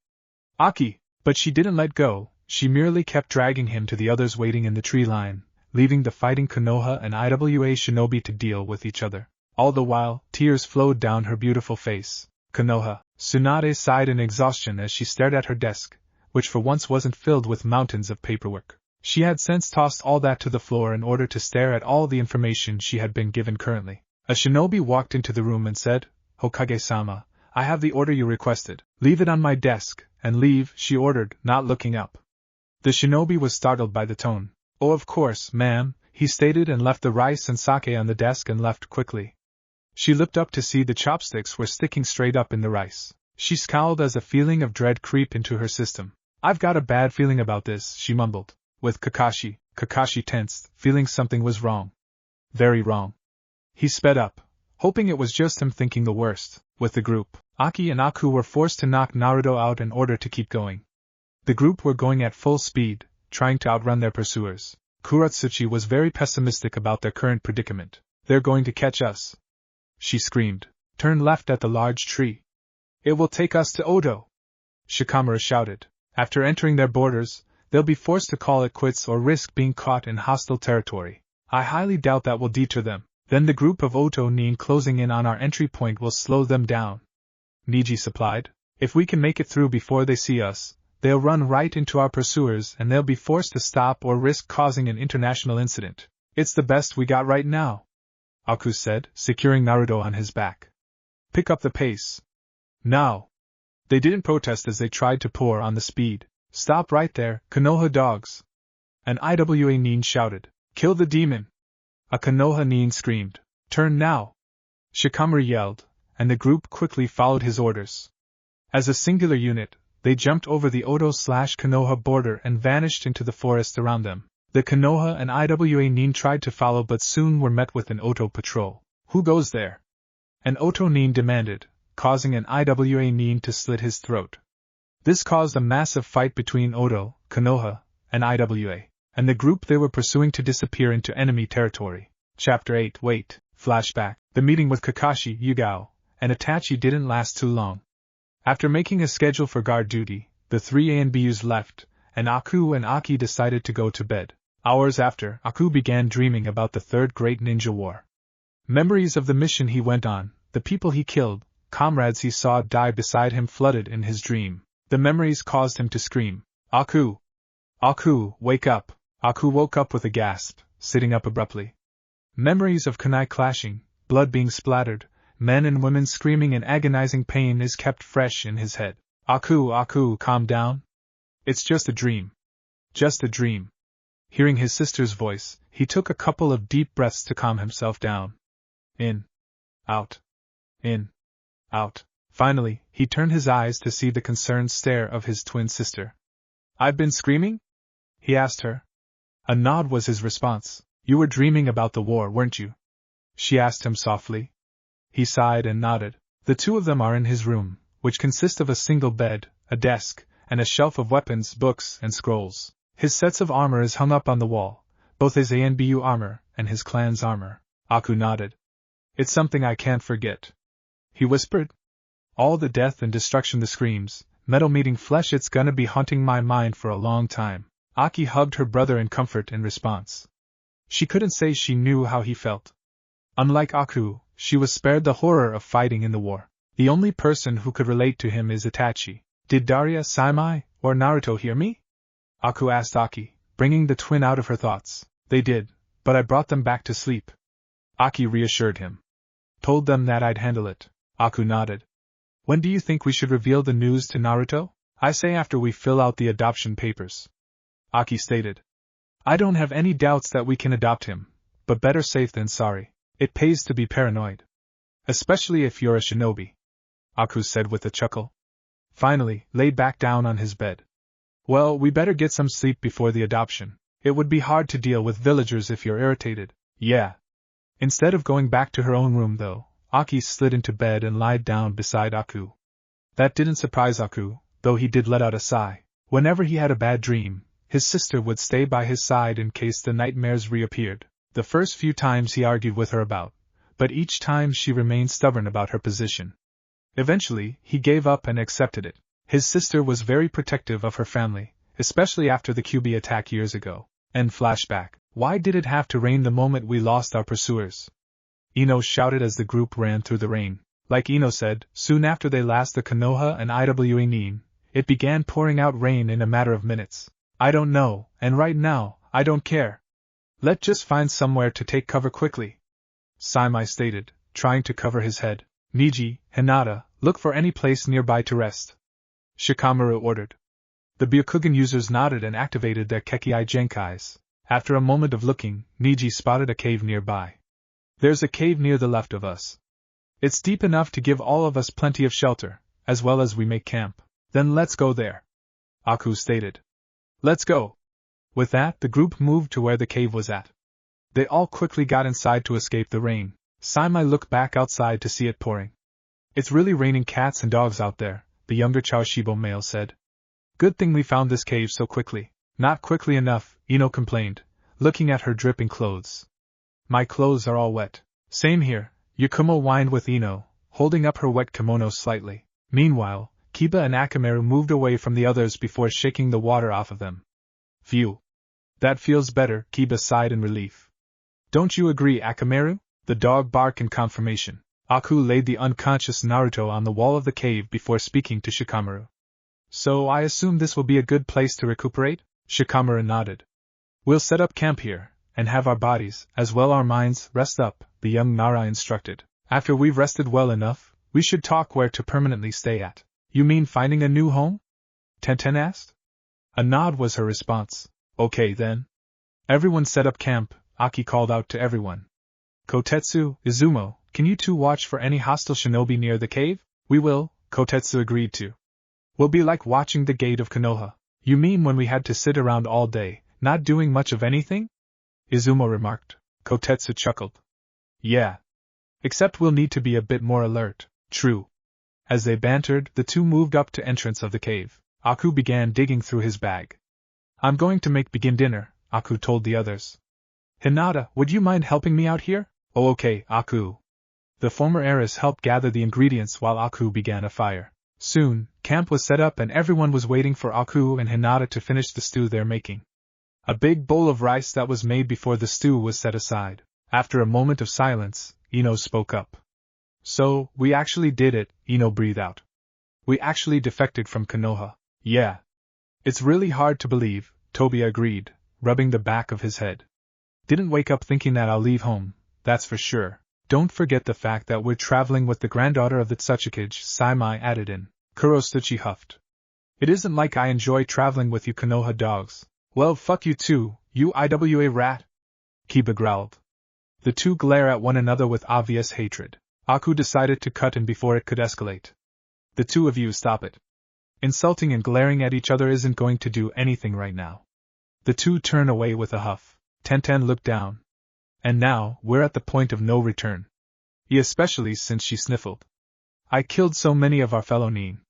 Aki!" But she didn't let go, she merely kept dragging him to the others waiting in the tree line, leaving the fighting Konoha and IWA shinobi to deal with each other. All the while, tears flowed down her beautiful face. Konoha, Tsunade sighed in exhaustion as she stared at her desk, which for once wasn't filled with mountains of paperwork. She had since tossed all that to the floor in order to stare at all the information she had been given currently. A shinobi walked into the room and said, "Hokage-sama, I have the order you requested. Leave it on my desk, and leave," she ordered, not looking up. The shinobi was startled by the tone. "Oh, of course, ma'am," he stated, and left the rice and sake on the desk and left quickly. She looked up to see the chopsticks were sticking straight up in the rice. She scowled as a feeling of dread creeped into her system. "I've got a bad feeling about this," she mumbled. With Kakashi tensed, feeling something was wrong. Very wrong. He sped up, hoping it was just him thinking the worst. With the group, Aki and Aku were forced to knock Naruto out in order to keep going. The group were going at full speed, trying to outrun their pursuers. Kuratsuchi was very pessimistic about their current predicament. "They're going to catch us," she screamed. "Turn left at the large tree. It will take us to Odo," Shikamaru shouted. "After entering their borders, they'll be forced to call it quits or risk being caught in hostile territory. I highly doubt that will deter them. Then the group of Oto Nin closing in on our entry point will slow them down," Niji supplied. "If we can make it through before they see us, they'll run right into our pursuers and they'll be forced to stop or risk causing an international incident. It's the best we got right now," Aku said, securing Naruto on his back. "Pick up the pace. Now." They didn't protest as they tried to pour on the speed. "Stop right there, Konoha dogs!" An IWA Nin shouted. "Kill the demon!" A Konoha Nin screamed. "Turn now!" Shikamaru yelled, and the group quickly followed his orders. As a singular unit, they jumped over the Oto/Konoha border and vanished into the forest around them. The Konoha and IWA Nin tried to follow but soon were met with an Oto patrol. "Who goes there?" an Oto Nin demanded, causing an IWA Nin to slit his throat. This caused a massive fight between Oto, Konoha, and IWA, and the group they were pursuing to disappear into enemy territory. Chapter 8 Wait, Flashback. The meeting with Kakashi, Yugao, and Itachi didn't last too long. After making a schedule for guard duty, the three ANBUs left, and Aku and Aki decided to go to bed. Hours after, Aku began dreaming about the Third Great Ninja War. Memories of the mission he went on, the people he killed, comrades he saw die beside him flooded in his dream. The memories caused him to scream, "Aku! Aku, wake up!" Aku woke up with a gasp, sitting up abruptly. Memories of kunai clashing, blood being splattered, men and women screaming in agonizing pain is kept fresh in his head. Aku, calm down. It's just a dream. Just a dream." Hearing his sister's voice, he took a couple of deep breaths to calm himself down. In. Out. In. Out. Finally, he turned his eyes to see the concerned stare of his twin sister. "I've been screaming?" he asked her. A nod was his response. "You were dreaming about the war, weren't you?" she asked him softly. He sighed and nodded. The two of them are in his room, which consists of a single bed, a desk, and a shelf of weapons, books, and scrolls. His sets of armor is hung up on the wall, both his ANBU armor and his clan's armor. Aku nodded. It's something I can't forget, he whispered. All the death and destruction, the screams, metal meeting flesh, it's gonna be haunting my mind for a long time. Aki hugged her brother in comfort in response. She couldn't say she knew how he felt. Unlike Aku, she was spared the horror of fighting in the war. The only person who could relate to him is Itachi. Did Daria, Saimai, or Naruto hear me? Aku asked Aki, bringing the twin out of her thoughts. They did, but I brought them back to sleep. Aki reassured him. Told them that I'd handle it. Aku nodded. When do you think we should reveal the news to Naruto? I say after we fill out the adoption papers. Aki stated. I don't have any doubts that we can adopt him, but better safe than sorry. It pays to be paranoid. Especially if you're a shinobi. Aku said with a chuckle. Finally, laid back down on his bed. Well, we better get some sleep before the adoption. It would be hard to deal with villagers if you're irritated. Yeah. Instead of going back to her own room though, Aki slid into bed and lied down beside Aku. That didn't surprise Aku, though he did let out a sigh. Whenever he had a bad dream, his sister would stay by his side in case the nightmares reappeared. The first few times he argued with her about, but each time she remained stubborn about her position. Eventually, he gave up and accepted it. His sister was very protective of her family, especially after the QB attack years ago. And flashback, why did it have to rain the moment we lost our pursuers? Ino shouted as the group ran through the rain. Like Ino said, soon after they last the Konoha and Iwa Nin, it began pouring out rain in a matter of minutes. I don't know, and right now, I don't care. Let's just find somewhere to take cover quickly. Saimai stated, trying to cover his head. Niji, Hinata, look for any place nearby to rest. Shikamaru ordered. The Byakugan users nodded and activated their Kekei Genkais. After a moment of looking, Niji spotted a cave nearby. There's a cave near the left of us. It's deep enough to give all of us plenty of shelter, as well as we make camp. Then let's go there. Aku stated. Let's go. With that, the group moved to where the cave was at. They all quickly got inside to escape the rain. Saimai looked back outside to see it pouring. It's really raining cats and dogs out there, the younger Chaoshibo male said. Good thing we found this cave so quickly. Not quickly enough, Ino complained, looking at her dripping clothes. My clothes are all wet. Same here, Yakumo whined with Ino, holding up her wet kimono slightly. Meanwhile, Kiba and Akamaru moved away from the others before shaking the water off of them. Phew. That feels better, Kiba sighed in relief. Don't you agree, Akamaru? The dog barked in confirmation. Aku laid the unconscious Naruto on the wall of the cave before speaking to Shikamaru. So I assume this will be a good place to recuperate? Shikamaru nodded. We'll set up camp here, and have our bodies, as well our minds, rest up, the young Nara instructed. After we've rested well enough, we should talk where to permanently stay at. You mean finding a new home? Tenten asked. A nod was her response. Okay then. Everyone set up camp, Aki called out to everyone. Kotetsu, Izumo, can you two watch for any hostile shinobi near the cave? We will, Kotetsu agreed to. Will be like watching the gate of Konoha. You mean when we had to sit around all day, not doing much of anything? Izumo remarked. Kotetsu chuckled. Yeah. Except we'll need to be a bit more alert. True. As they bantered, the two moved up to entrance of the cave. Aku began digging through his bag. I'm going to begin dinner, Aku told the others. Hinata, would you mind helping me out here? Oh okay, Aku. The former heiress helped gather the ingredients while Aku began a fire. Soon, camp was set up and everyone was waiting for Aku and Hinata to finish the stew they're making. A big bowl of rice that was made before the stew was set aside. After a moment of silence, Ino spoke up. So, we actually did it, Ino breathed out. We actually defected from Konoha. Yeah. It's really hard to believe, Tobi agreed, rubbing the back of his head. Didn't wake up thinking that I'll leave home, that's for sure. Don't forget the fact that we're traveling with the granddaughter of the Tsuchikage, Saimai added in. Kurosuchi huffed. It isn't like I enjoy traveling with you Konoha dogs. Well fuck you too, you Iwa rat. Kiba growled. The two glare at one another with obvious hatred. Aku decided to cut in before it could escalate. The two of you stop it. Insulting and glaring at each other isn't going to do anything right now. The two turn away with a huff. Tenten looked down. And now, we're at the point of no return. Especially since she sniffled. I killed so many of our fellow nin.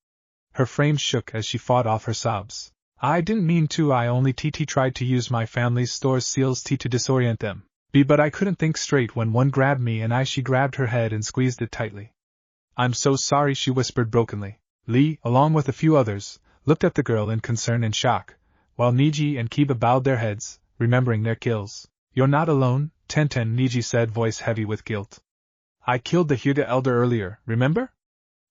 Her frame shook as she fought off her sobs. I didn't mean to, I only tried to use my family's store seals to disorient them. But I couldn't think straight when one grabbed me and she grabbed her head and squeezed it tightly. I'm so sorry, she whispered brokenly. Lee, along with a few others, looked at the girl in concern and shock, while Niji and Kiba bowed their heads, remembering their kills. You're not alone, Tenten, Niji said, voice heavy with guilt. I killed the Hyuga elder earlier, remember?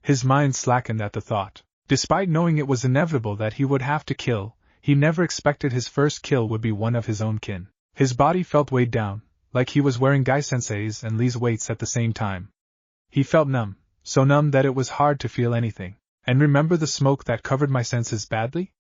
His mind slackened at the thought. Despite knowing it was inevitable that he would have to kill, he never expected his first kill would be one of his own kin. His body felt weighed down, like he was wearing Gai-sensei's and Lee's weights at the same time. He felt numb, so numb that it was hard to feel anything. And remember the smoke that covered my senses badly?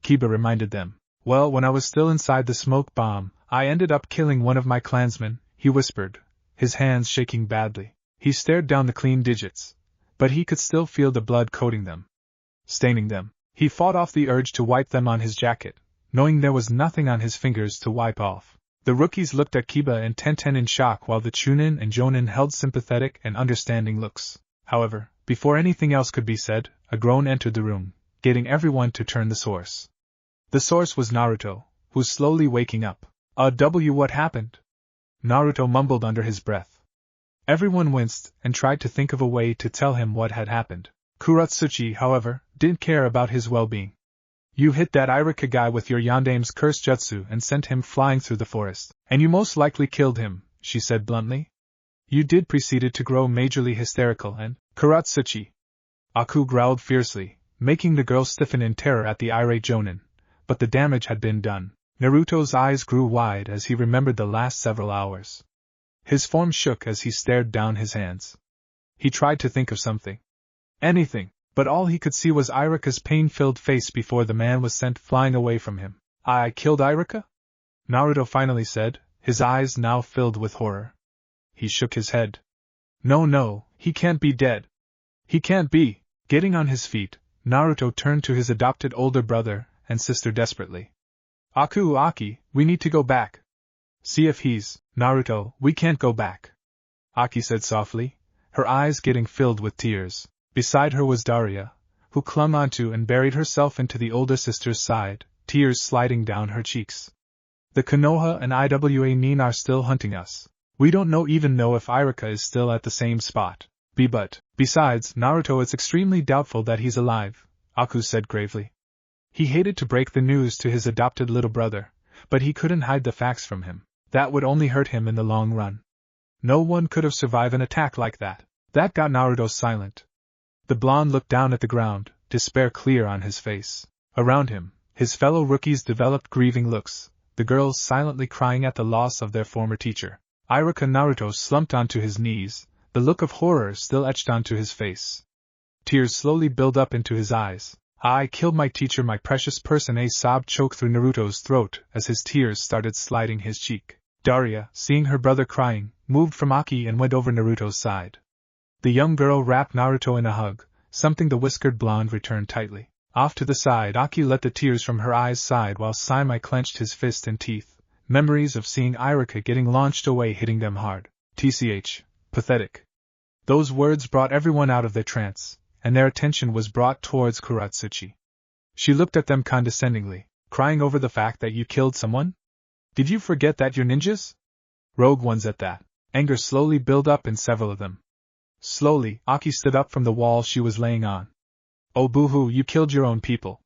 Kiba reminded them. Well, when I was still inside the smoke bomb, I ended up killing one of my clansmen, he whispered, his hands shaking badly. He stared down the clean digits, but he could still feel the blood coating them, staining them. He fought off the urge to wipe them on his jacket, knowing there was nothing on his fingers to wipe off. The rookies looked at Kiba and Tenten in shock while the Chunin and Jonin held sympathetic and understanding looks. However, before anything else could be said, a groan entered the room, getting everyone to turn the source. The source was Naruto, who was slowly waking up. What happened? Naruto mumbled under his breath. Everyone winced and tried to think of a way to tell him what had happened. Kuratsuchi, however, didn't care about his well-being. You hit that Irika guy with your Yandame's curse jutsu and sent him flying through the forest, and you most likely killed him, she said bluntly. You did, proceeded to grow majorly hysterical and, Kuratsuchi. Aku growled fiercely, making the girl stiffen in terror at the irate Jonin, but the damage had been done. Naruto's eyes grew wide as he remembered the last several hours. His form shook as he stared down his hands. He tried to think of something. Anything, but all he could see was Irika's pain-filled face before the man was sent flying away from him. I killed Irika? Naruto finally said, his eyes now filled with horror. He shook his head. No, he can't be dead. He can't be. Getting on his feet, Naruto turned to his adopted older brother and sister desperately. Aki, we need to go back. See if he's... Naruto, we can't go back. Aki said softly, her eyes getting filled with tears. Beside her was Daria, who clung onto and buried herself into the older sister's side, tears sliding down her cheeks. The Konoha and Iwa Nin are still hunting us. We don't even know if Irika is still at the same spot. But, besides, Naruto, it's extremely doubtful that he's alive, Aku said gravely. He hated to break the news to his adopted little brother, but he couldn't hide the facts from him. That would only hurt him in the long run. No one could have survived an attack like that. That got Naruto silent. The blonde looked down at the ground, despair clear on his face. Around him, his fellow rookies developed grieving looks, the girls silently crying at the loss of their former teacher. Irika Naruto slumped onto his knees, the look of horror still etched onto his face. Tears slowly built up into his eyes. I killed my teacher, my precious person. A sob choked through Naruto's throat as his tears started sliding his cheek. Daria, seeing her brother crying, moved from Aki and went over Naruto's side. The young girl wrapped Naruto in a hug, something the whiskered blonde returned tightly. Off to the side, Aki let the tears from her eyes side while Saimai clenched his fist and teeth, memories of seeing Irika getting launched away hitting them hard. Tch, pathetic. Those words brought everyone out of their trance, and their attention was brought towards Kuratsuchi. She looked at them condescendingly, crying over the fact that you killed someone? Did you forget that you're ninjas? Rogue ones at that. Anger slowly built up in several of them. Slowly, Aki stood up from the wall she was laying on. Oh boo-hoo, you killed your own people.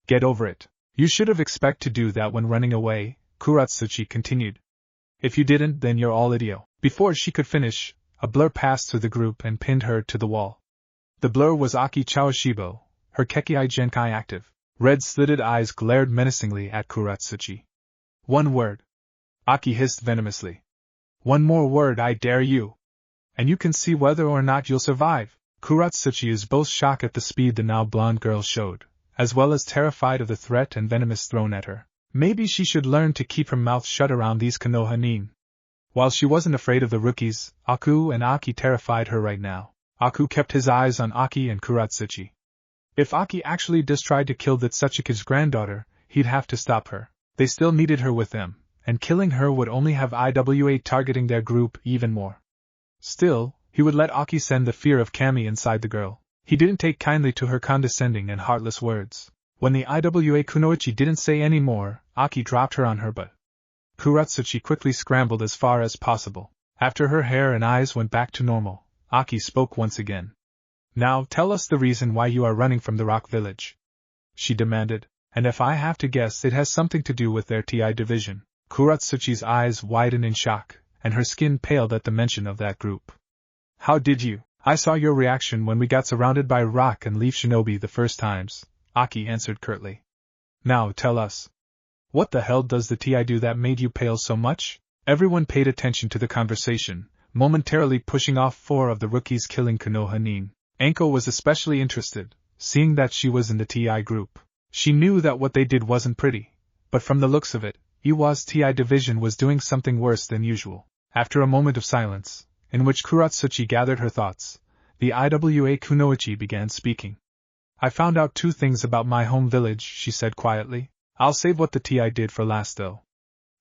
Get over it. You should have expected to do that when running away, Kuratsuchi continued. If you didn't, then you're all idiot. Before she could finish, a blur passed through the group and pinned her to the wall. The blur was Aki Chawashibo, her Kekkai Genkai active. Red slitted eyes glared menacingly at Kuratsuchi. One word. Aki hissed venomously. One more word, I dare you. And you can see whether or not you'll survive. Kuratsuchi is both shocked at the speed the now blonde girl showed, as well as terrified of the threat and venomous thrown at her. Maybe she should learn to keep her mouth shut around these Konoha nin. While she wasn't afraid of the rookies, Aku and Aki terrified her right now. Aku kept his eyes on Aki and Kuratsuchi. If Aki actually does try to kill Tsuchika's granddaughter, he'd have to stop her. They still needed her with them, and killing her would only have Iwa targeting their group even more. Still, He would let Aki send the fear of Kami inside the girl. He didn't take kindly to her condescending and heartless words. When the Iwa Kunoichi didn't say any more, Aki dropped her on her butt. Kuratsuchi quickly scrambled as far as possible. After her hair and eyes went back to normal, Aki spoke once again. Now tell us the reason why you are running from the rock village, she demanded, and if I have to guess it has something to do with their TI division. Kuratsuchi's eyes widened in shock, and her skin paled at the mention of that group. How did you? I saw your reaction when we got surrounded by rock and leaf shinobi the first times, Aki answered curtly. Now tell us. What the hell does the TI do that made you pale so much? Everyone paid attention to the conversation, momentarily pushing off 4 of the rookies killing Konoha Nin. Anko was especially interested, seeing that she was in the TI group. She knew that what they did wasn't pretty, but from the looks of it, Iwa's TI division was doing something worse than usual. After a moment of silence, in which Kuratsuchi gathered her thoughts, the Iwa Kunoichi began speaking. I found out 2 things about my home village, she said quietly. I'll save what the TI did for last though.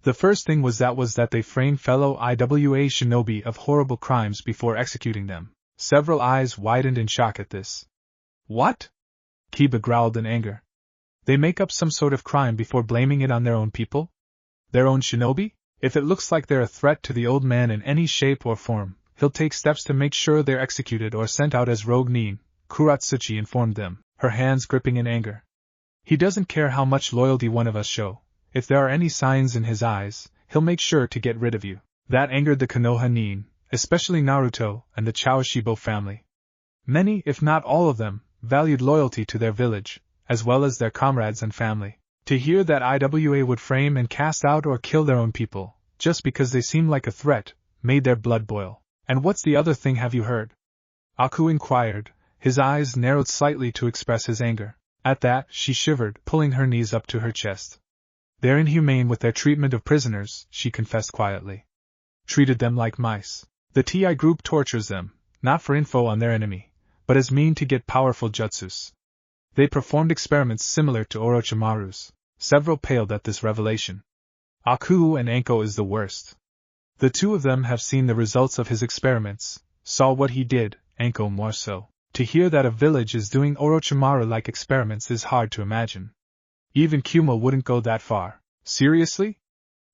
The first thing was that they framed fellow Iwa shinobi of horrible crimes before executing them. Several eyes widened in shock at this. What? Kiba growled in anger. They make up some sort of crime before blaming it on their own people? Their own shinobi? If it looks like they're a threat to the old man in any shape or form, he'll take steps to make sure they're executed or sent out as rogue nin, Kuratsuchi informed them, her hands gripping in anger. He doesn't care how much loyalty one of us show. If there are any signs in his eyes, he'll make sure to get rid of you. That angered the Konoha Nin, especially Naruto and the Chawashibo family. Many, if not all of them, valued loyalty to their village, as well as their comrades and family. To hear that Iwa would frame and cast out or kill their own people, just because they seemed like a threat, made their blood boil. And what's the other thing have you heard? Aku inquired, his eyes narrowed slightly to express his anger. At that, she shivered, pulling her knees up to her chest. They're inhumane with their treatment of prisoners, she confessed quietly. Treated them like mice. The TI group tortures them, not for info on their enemy, but as mean to get powerful jutsus. They performed experiments similar to Orochimaru's. Several paled at this revelation. Aku and Anko is the worst. The 2 of them have seen the results of his experiments, saw what he did, Anko more so. To hear that a village is doing Orochimaru-like experiments is hard to imagine. Even Kuma wouldn't go that far. Seriously?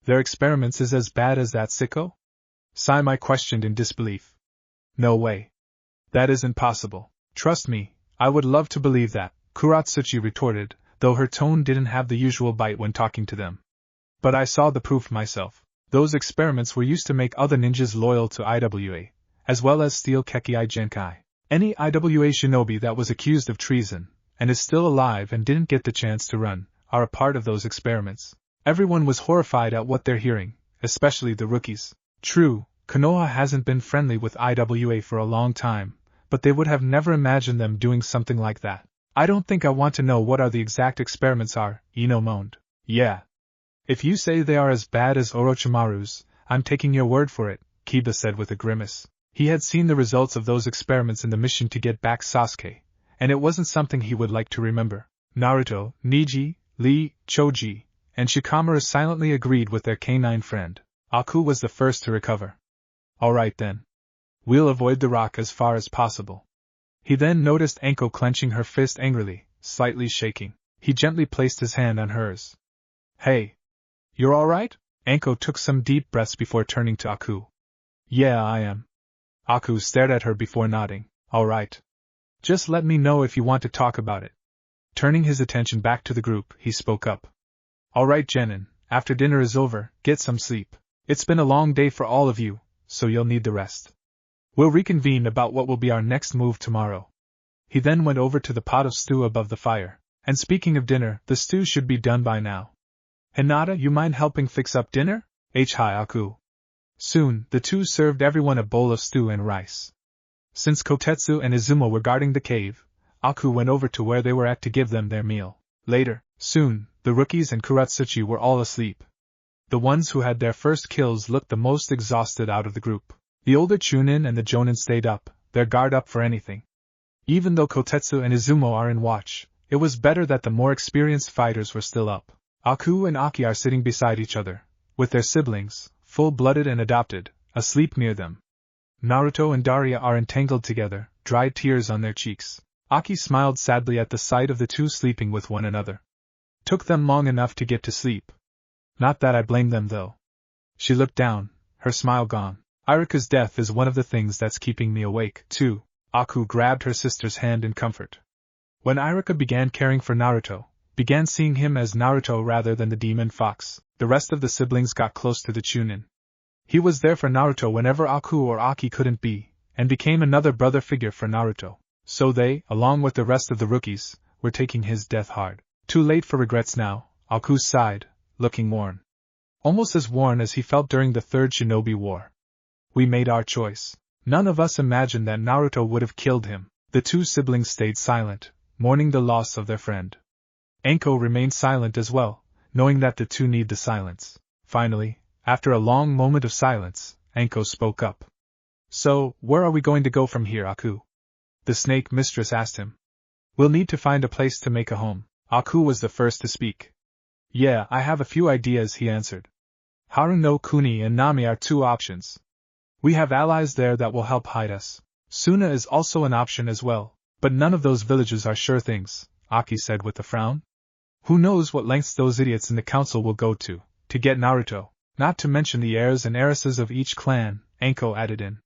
Their experiments is as bad as that sicko? Saimai questioned in disbelief. No way. That isn't possible. Trust me, I would love to believe that, Kuratsuchi retorted, though her tone didn't have the usual bite when talking to them. But I saw the proof myself. Those experiments were used to make other ninjas loyal to Iwa, as well as steal Kekkai Genkai. Any Iwa shinobi that was accused of treason, and is still alive and didn't get the chance to run, are a part of those experiments. Everyone was horrified at what they're hearing, especially the rookies. True, Konoha hasn't been friendly with Iwa for a long time, but they would have never imagined them doing something like that. I don't think I want to know what the exact experiments are, Ino moaned. Yeah. If you say they are as bad as Orochimaru's, I'm taking your word for it, Kiba said with a grimace. He had seen the results of those experiments in the mission to get back Sasuke, and it wasn't something he would like to remember. Naruto, Niji, Lee, Choji, and Shikamaru silently agreed with their canine friend. Aku was the first to recover. Alright then. We'll avoid the rock as far as possible. He then noticed Anko clenching her fist angrily, slightly shaking. He gently placed his hand on hers. Hey. You're alright? Anko took some deep breaths before turning to Aku. Yeah, I am. Aku stared at her before nodding. Alright. Just let me know if you want to talk about it. Turning his attention back to the group, he spoke up. Alright, Genin, after dinner is over, get some sleep. It's been a long day for all of you, so you'll need the rest. We'll reconvene about what will be our next move tomorrow. He then went over to the pot of stew above the fire. And speaking of dinner, the stew should be done by now. Hinata, you mind helping fix up dinner? Hi Aku. Soon, the 2 served everyone a bowl of stew and rice. Since Kotetsu and Izumo were guarding the cave, Aku went over to where they were at to give them their meal. Later, soon, the rookies and Kuratsuchi were all asleep. The ones who had their first kills looked the most exhausted out of the group. The older Chunin and the Jonin stayed up, their guard up for anything. Even though Kotetsu and Izumo are in watch, it was better that the more experienced fighters were still up. Aku and Aki are sitting beside each other, with their siblings, full-blooded and adopted, asleep near them. Naruto and Daria are entangled together, dry tears on their cheeks. Aki smiled sadly at the sight of the two sleeping with one another. Took them long enough to get to sleep. Not that I blame them though. She looked down, her smile gone. Irika's death is one of the things that's keeping me awake, too. Aku grabbed her sister's hand in comfort. When Irika began caring for Naruto, began seeing him as Naruto rather than the demon fox, the rest of the siblings got close to the Chunin. He was there for Naruto whenever Aku or Aki couldn't be, and became another brother figure for Naruto. So they, along with the rest of the rookies, were taking his death hard. Too late for regrets now, Aku sighed, looking worn. Almost as worn as he felt during the Third Shinobi War. We made our choice. None of us imagined that Naruto would have killed him. The two siblings stayed silent, mourning the loss of their friend. Anko remained silent as well, knowing that the two need the silence. Finally, after a long moment of silence, Anko spoke up. So, where are we going to go from here, Aku? The snake mistress asked him. We'll need to find a place to make a home. Aku was the first to speak. Yeah, I have a few ideas, he answered. Haru no Kuni and Nami are two options. We have allies there that will help hide us. Suna is also an option as well, but none of those villages are sure things, Aki said with a frown. Who knows what lengths those idiots in the council will go to get Naruto, not to mention the heirs and heiresses of each clan, Anko added in.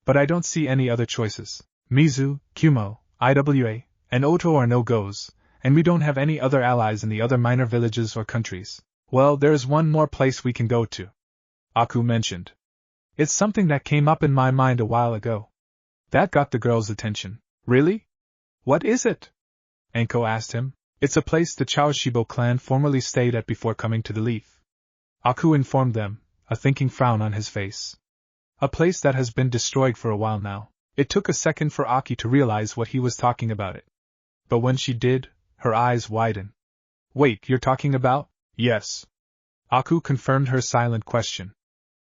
But I don't see any other choices. Mizu, Kumo, Iwa, and Oto are no-goes, and we don't have any other allies in the other minor villages or countries. Well, there is one more place we can go to, Aku mentioned. It's something that came up in my mind a while ago. That got the girl's attention. Really? What is it? Anko asked him. It's a place the Chaoshibo clan formerly stayed at before coming to the Leaf. Aku informed them, a thinking frown on his face. A place that has been destroyed for a while now. It took a second for Aki to realize what he was talking about it. But when she did, her eyes widened. Wait, you're talking about? Yes. Aku confirmed her silent question.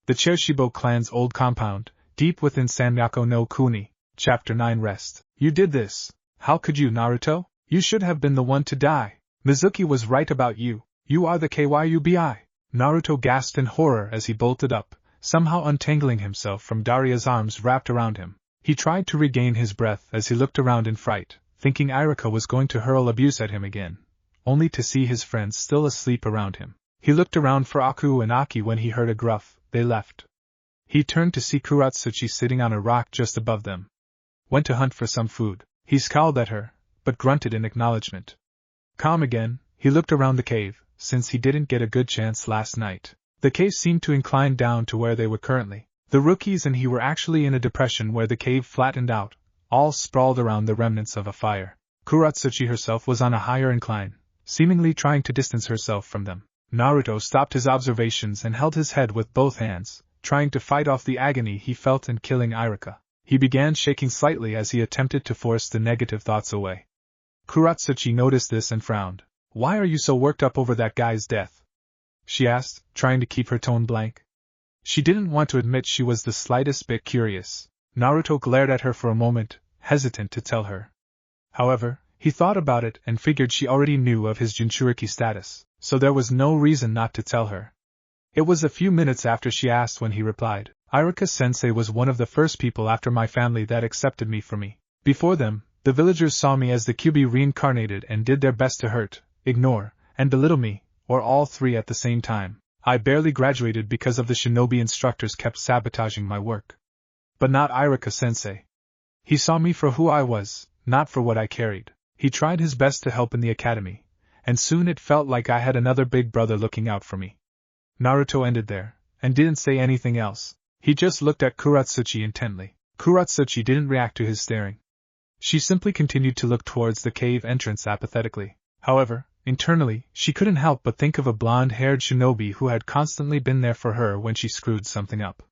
The Chaoshibo clan's old compound, deep within Sanmyaku no Kuni, Chapter 9 Rest. You did this. How could you, Naruto? You should have been the one to die. Mizuki was right about you. You are the Kyubi. Naruto gasped in horror as he bolted up, somehow untangling himself from Daria's arms wrapped around him. He tried to regain his breath as he looked around in fright, thinking Irika was going to hurl abuse at him again, only to see his friends still asleep around him. He looked around for Aku and Aki when he heard a gruff, "They left." He turned to see Kuratsuchi sitting on a rock just above them. Went to hunt for some food. He scowled at her, but grunted in acknowledgement. Calm again, he looked around the cave, since he didn't get a good chance last night. The cave seemed to incline down to where they were currently. The rookies and he were actually in a depression where the cave flattened out, all sprawled around the remnants of a fire. Kuratsuchi herself was on a higher incline, seemingly trying to distance herself from them. Naruto stopped his observations and held his head with both hands, trying to fight off the agony he felt in killing Irika. He began shaking slightly as he attempted to force the negative thoughts away. Kuratsuchi noticed this and frowned. Why are you so worked up over that guy's death? She asked, trying to keep her tone blank. She didn't want to admit she was the slightest bit curious. Naruto glared at her for a moment, hesitant to tell her. However, he thought about it and figured she already knew of his Jinchuriki status, so there was no reason not to tell her. It was a few minutes after she asked when he replied, Irika-sensei was one of the first people after my family that accepted me for me. Before them, the villagers saw me as the Kyubi reincarnated and did their best to hurt, ignore, and belittle me, or all three at the same time. I barely graduated because of the shinobi instructors kept sabotaging my work. But not Irika-sensei. He saw me for who I was, not for what I carried. He tried his best to help in the academy, and soon it felt like I had another big brother looking out for me. Naruto ended there, and didn't say anything else. He just looked at Kuratsuchi intently. Kuratsuchi didn't react to his staring. She simply continued to look towards the cave entrance apathetically. However, internally, she couldn't help but think of a blonde-haired shinobi who had constantly been there for her when she screwed something up.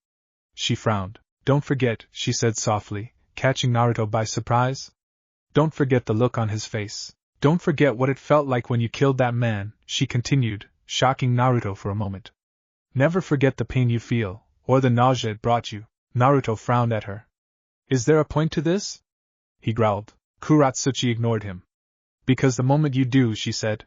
She frowned. Don't forget, she said softly, catching Naruto by surprise. Don't forget the look on his face. Don't forget what it felt like when you killed that man, she continued, shocking Naruto for a moment. Never forget the pain you feel, or the nausea it brought you. Naruto frowned at her. Is there a point to this? He growled. Kuratsuchi ignored him. Because the moment you do, she said.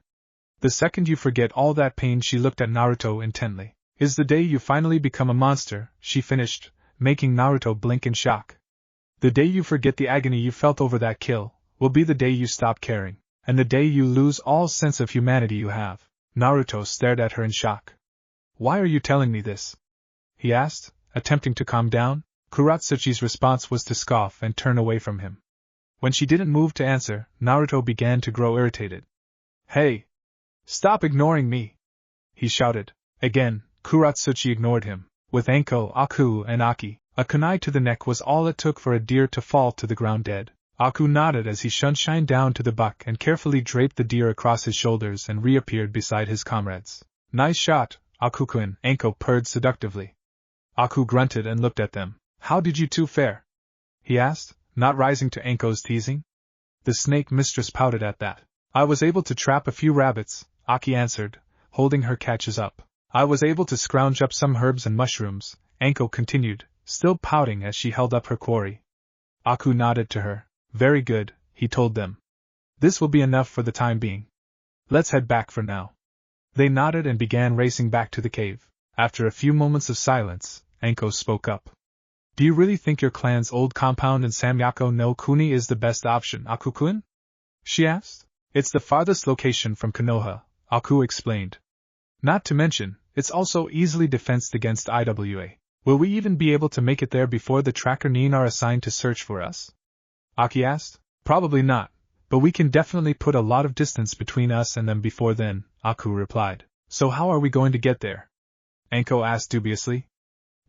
The second you forget all that pain, she looked at Naruto intently. Is the day you finally become a monster, she finished, making Naruto blink in shock. The day you forget the agony you felt over that kill will be the day you stop caring, and the day you lose all sense of humanity you have. Naruto stared at her in shock. Why are you telling me this? He asked, attempting to calm down. Kuratsuchi's response was to scoff and turn away from him. When she didn't move to answer, Naruto began to grow irritated. Hey! Stop ignoring me! He shouted. Again, Kuratsuchi ignored him. With Anko, Aku, and Aki, a kunai to the neck was all it took for a deer to fall to the ground dead. Aku nodded as he shunshined down to the buck and carefully draped the deer across his shoulders and reappeared beside his comrades. Nice shot, Aku-kun, Anko purred seductively. Aku grunted and looked at them. How did you two fare? He asked, not rising to Anko's teasing. The snake mistress pouted at that. I was able to trap a few rabbits, Aki answered, holding her catches up. I was able to scrounge up some herbs and mushrooms, Anko continued, still pouting as she held up her quarry. Aku nodded to her. Very good, he told them. This will be enough for the time being. Let's head back for now. They nodded and began racing back to the cave. After a few moments of silence, Anko spoke up. Do you really think your clan's old compound in Samyako no Kuni is the best option, Aku-kun? She asked. It's the farthest location from Konoha, Aku explained. Not to mention, it's also easily defensed against IWA. Will we even be able to make it there before the tracker Nin are assigned to search for us? Aki asked. Probably not, but we can definitely put a lot of distance between us and them before then, Aku replied. So how are we going to get there? Anko asked dubiously.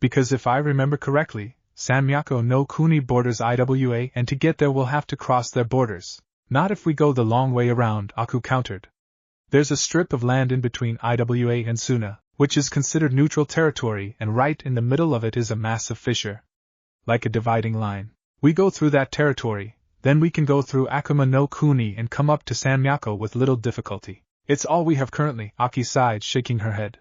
Because if I remember correctly, Samyako no Kuni borders IWA and to get there we'll have to cross their borders. Not if we go the long way around, Aku countered. There's a strip of land in between IWA and Suna, which is considered neutral territory, and right in the middle of it is a massive fissure. Like a dividing line. We go through that territory, then we can go through Akuma no Kuni and come up to Samyako with little difficulty. It's all we have currently, Aki sighed, shaking her head.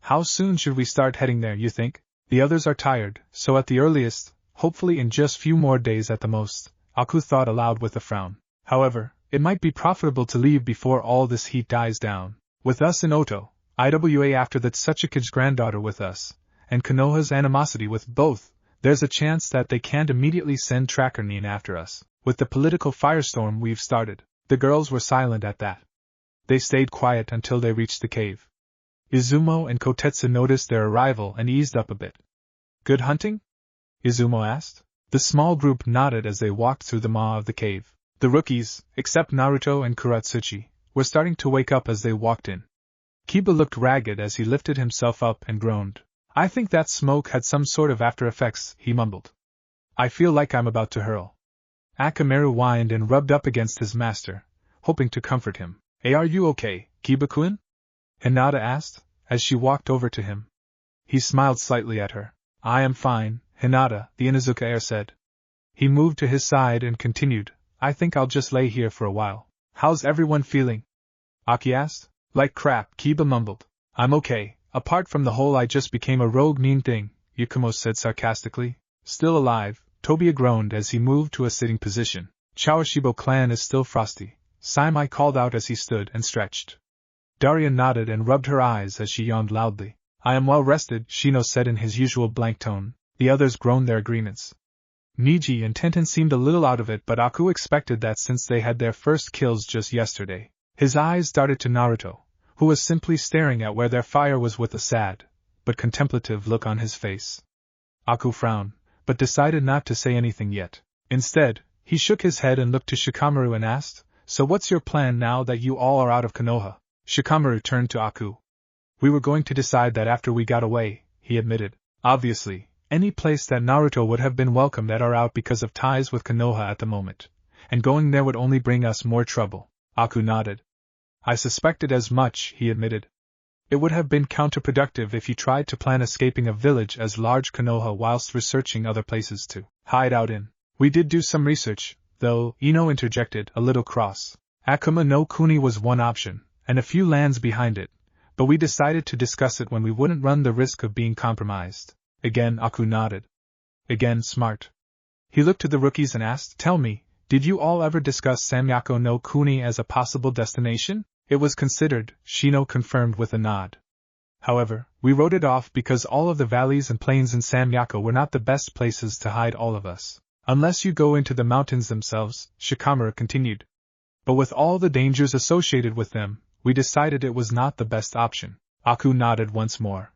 How soon should we start heading there, you think? The others are tired, so at the earliest, hopefully in just few more days at the most, Aku thought aloud with a frown. However, it might be profitable to leave before all this heat dies down. With us in Oto, IWA after that Tsuchika's granddaughter with us, and Konoha's animosity with both, there's a chance that they can't immediately send Tracker Nin after us. With the political firestorm we've started, the girls were silent at that. They stayed quiet until they reached the cave. Izumo and Kotetsu noticed their arrival and eased up a bit. Good hunting? Izumo asked. The small group nodded as they walked through the maw of the cave. The rookies, except Naruto and Kuratsuchi, were starting to wake up as they walked in. Kiba looked ragged as he lifted himself up and groaned. I think that smoke had some sort of after effects, he mumbled. I feel like I'm about to hurl. Akamaru whined and rubbed up against his master, hoping to comfort him. Hey, are you okay, Kiba-kun? Hinata asked, as she walked over to him. He smiled slightly at her. I am fine, Hinata, the Inuzuka heir said. He moved to his side and continued, I think I'll just lay here for a while. How's everyone feeling? Aki asked. Like crap, Kiba mumbled. I'm okay, apart from the whole I just became a rogue mean thing, Yakumo said sarcastically. Still alive, Tobia groaned as he moved to a sitting position. Chawashibo clan is still frosty, Saimai called out as he stood and stretched. Daria nodded and rubbed her eyes as she yawned loudly. I am well rested, Shino said in his usual blank tone. The others groaned their agreements. Niji and Tenten seemed a little out of it, but Aku expected that since they had their first kills just yesterday. His eyes darted to Naruto, who was simply staring at where their fire was with a sad, but contemplative look on his face. Aku frowned, but decided not to say anything yet. Instead, he shook his head and looked to Shikamaru and asked, So what's your plan now that you all are out of Konoha? Shikamaru turned to Aku. We were going to decide that after we got away, he admitted. Obviously, any place that Naruto would have been welcomed at are out because of ties with Konoha at the moment, and going there would only bring us more trouble. Aku nodded. I suspected as much, he admitted. It would have been counterproductive if you tried to plan escaping a village as large Konoha whilst researching other places to hide out in. We did do some research, though, Ino interjected, a little cross. Akuma no Kuni was one option, and a few lands behind it, but we decided to discuss it when we wouldn't run the risk of being compromised. Again Aku nodded. Again smart. He looked to the rookies and asked, Tell me, did you all ever discuss Samyako no Kuni as a possible destination? It was considered, Shino confirmed with a nod. However, we wrote it off because all of the valleys and plains in Samyako were not the best places to hide all of us. Unless you go into the mountains themselves, Shikamura continued. But with all the dangers associated with them, we decided it was not the best option. Aku nodded once more.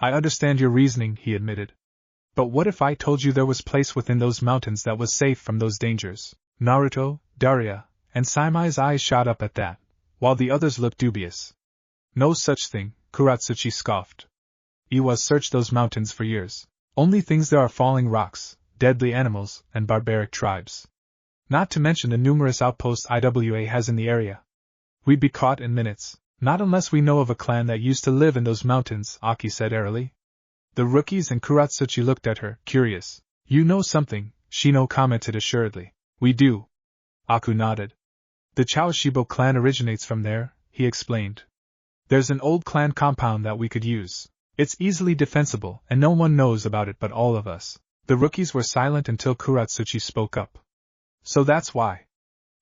I understand your reasoning, he admitted. But what if I told you there was place within those mountains that was safe from those dangers? Naruto, Daria, and Saimai's eyes shot up at that, while the others looked dubious. No such thing, Kuratsuchi scoffed. Iwa's searched those mountains for years. Only things there are falling rocks, deadly animals, and barbaric tribes. Not to mention the numerous outposts IWA has in the area. We'd be caught in minutes. Not unless we know of a clan that used to live in those mountains, Aki said airily. The rookies and Kuratsuchi looked at her, curious. You know something, Shino commented assuredly. We do. Aku nodded. The Chaoshibo clan originates from there, he explained. There's an old clan compound that we could use. It's easily defensible, and no one knows about it but all of us. The rookies were silent until Kuratsuchi spoke up. So that's why.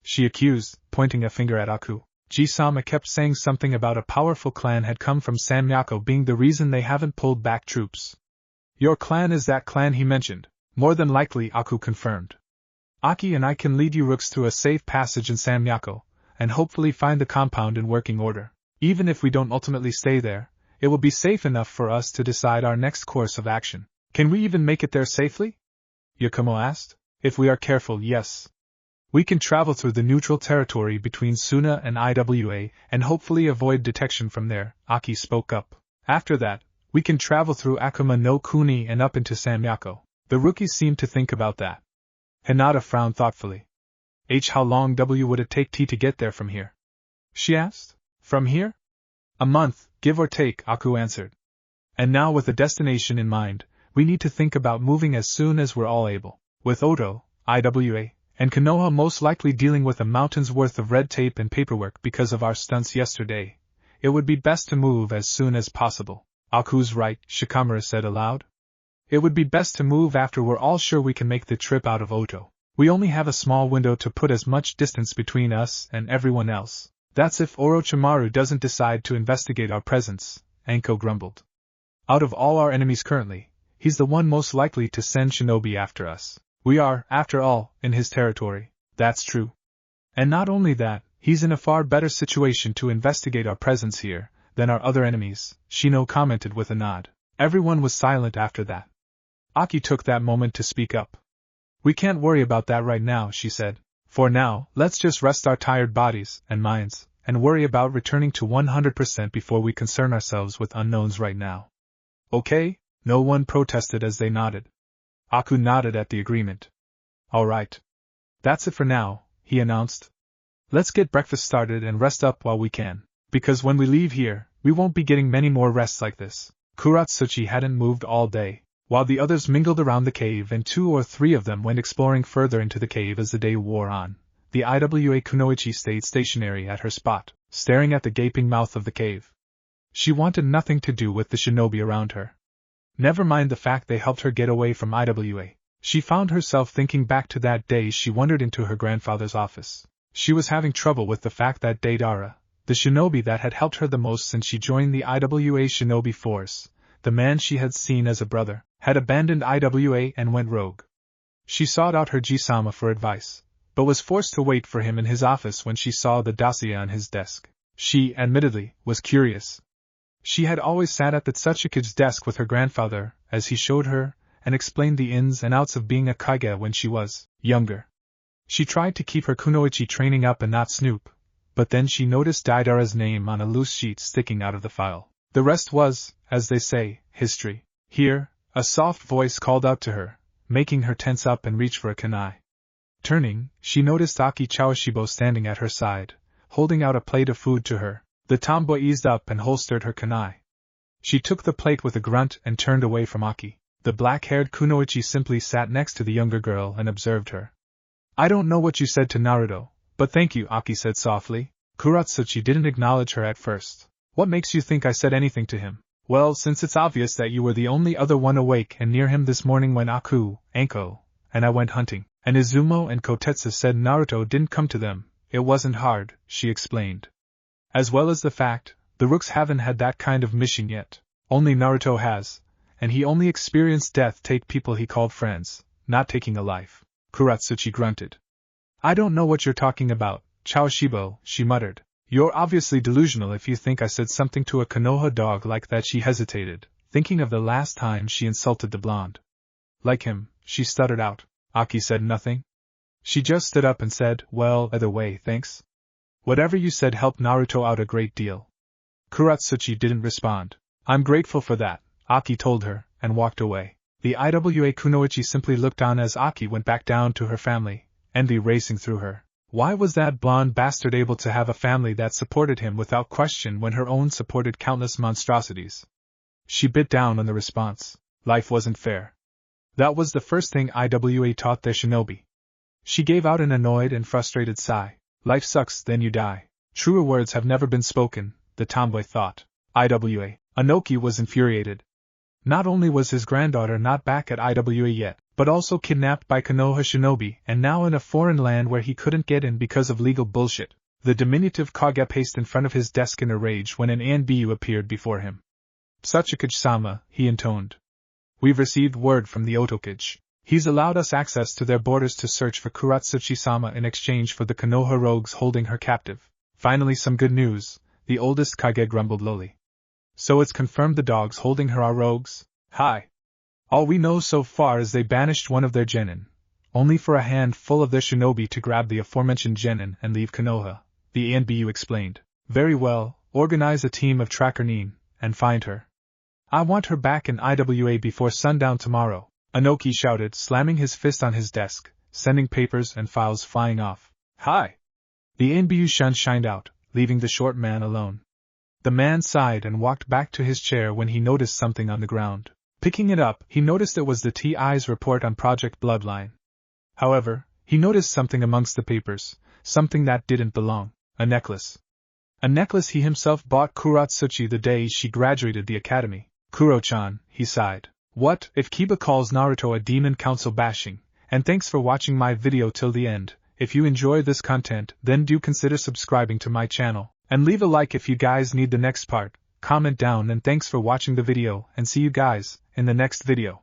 She accused, pointing a finger at Aku. Jisama kept saying something about a powerful clan had come from Samyako being the reason they haven't pulled back troops. Your clan is that clan he mentioned. More than likely, Aku confirmed. Aki and I can lead you rooks through a safe passage in Samyako, and hopefully find the compound in working order. Even if we don't ultimately stay there, it will be safe enough for us to decide our next course of action. Can we even make it there safely? Yakumo asked. If we are careful, yes. We can travel through the neutral territory between Suna and IWA and hopefully avoid detection from there, Aki spoke up. After that, we can travel through Akuma no Kuni and up into Samyako. The rookies seemed to think about that. Hinata frowned thoughtfully. How long would it take T to get there from here? She asked. From here? A month, give or take, Aku answered. And now with a destination in mind, we need to think about moving as soon as we're all able. With Oto, IWA, and Konoha most likely dealing with a mountain's worth of red tape and paperwork because of our stunts yesterday, it would be best to move as soon as possible. Aku's right, Shikamura said aloud. It would be best to move after we're all sure we can make the trip out of Oto. We only have a small window to put as much distance between us and everyone else. That's if Orochimaru doesn't decide to investigate our presence, Anko grumbled. Out of all our enemies currently, he's the one most likely to send shinobi after us. We are, after all, in his territory. That's true. And not only that, he's in a far better situation to investigate our presence here than our other enemies, Shino commented with a nod. Everyone was silent after that. Aki took that moment to speak up. We can't worry about that right now, she said. For now, let's just rest our tired bodies and minds, and worry about returning to 100% before we concern ourselves with unknowns right now. Okay? No one protested as they nodded. Aku nodded at the agreement. All right. That's it for now, he announced. Let's get breakfast started and rest up while we can, because when we leave here, we won't be getting many more rests like this. Kuratsuchi hadn't moved all day, while the others mingled around the cave and 2 or 3 of them went exploring further into the cave as the day wore on. The IWA Kunoichi stayed stationary at her spot, staring at the gaping mouth of the cave. She wanted nothing to do with the shinobi around her. Never mind the fact they helped her get away from IWA. She found herself thinking back to that day she wandered into her grandfather's office. She was having trouble with the fact that Deidara, the shinobi that had helped her the most since she joined the IWA shinobi force, the man she had seen as a brother, had abandoned IWA and went rogue. She sought out her Jisama for advice, but was forced to wait for him in his office when she saw the dossier on his desk. She, admittedly, was curious. She had always sat at the Tsuchikage desk with her grandfather, as he showed her, and explained the ins and outs of being a kage when she was younger. She tried to keep her kunoichi training up and not snoop, but then she noticed Deidara's name on a loose sheet sticking out of the file. The rest was, as they say, history. Here, a soft voice called out to her, making her tense up and reach for a kunai. Turning, she noticed Aki Chaoshibo standing at her side, holding out a plate of food to her. The tomboy eased up and holstered her kunai. She took the plate with a grunt and turned away from Aki. The black-haired kunoichi simply sat next to the younger girl and observed her. I don't know what you said to Naruto, but thank you, Aki said softly. Kuratsuchi didn't acknowledge her at first. What makes you think I said anything to him? Well, since it's obvious that you were the only other one awake and near him this morning when Aku, Anko, and I went hunting, and Izumo and Kotetsu said Naruto didn't come to them, it wasn't hard, she explained. As well as the fact The rooks haven't had that kind of mission yet. Only Naruto has, and he only experienced death take people he called friends, not taking a life. Kuratsuchi grunted. I don't know what you're talking about, Chaoshibo, she muttered. You're obviously delusional if you think I said something to a Konoha dog like that. She hesitated, thinking of the last time she insulted the blonde. Like him, she stuttered out. Aki said nothing. She just stood up and said, well, either way, thanks. Whatever you said helped Naruto out a great deal. Kuratsuchi didn't respond. I'm grateful for that, Aki told her, and walked away. The IWA Kunoichi simply looked on as Aki went back down to her family, envy racing through her. Why was that blonde bastard able to have a family that supported him without question when her own supported countless monstrosities? She bit down on the response. Life wasn't fair. That was the first thing IWA taught their shinobi. She gave out an annoyed and frustrated sigh. Life sucks, then you die. Truer words have never been spoken, the tomboy thought. IWA. Anoki was infuriated. Not only was his granddaughter not back at IWA yet, but also kidnapped by Konoha shinobi and now in a foreign land where he couldn't get in because of legal bullshit. The diminutive Kage paced in front of his desk in a rage when an Anbu appeared before him. Sachikage-sama, he intoned. We've received word from the Otokage. He's allowed us access to their borders to search for Kuratsuchi-sama in exchange for the Konoha rogues holding her captive. Finally some good news, the oldest Kage grumbled lowly. So it's confirmed the dogs holding her are rogues? Hi. All we know so far is they banished one of their genin, only for a handful of their shinobi to grab the aforementioned genin and leave Konoha, the Anbu explained. Very well, organize a team of tracker Nin, and find her. I want her back in IWA before sundown tomorrow, Anoki shouted, slamming his fist on his desk, sending papers and files flying off. Hi. The Anbu shined out, leaving the short man alone. The man sighed and walked back to his chair when he noticed something on the ground. Picking it up, he noticed it was the TI's report on Project Bloodline. However, he noticed something amongst the papers, something that didn't belong, a necklace. A necklace he himself bought Kuratsuchi the day she graduated the academy. Kuro-chan, he sighed. What if Kiba calls Naruto a demon council bashing? And thanks for watching my video till the end. If you enjoy this content, then do consider subscribing to my channel. And leave a like if you guys need the next part, comment down and thanks for watching the video and see you guys in the next video.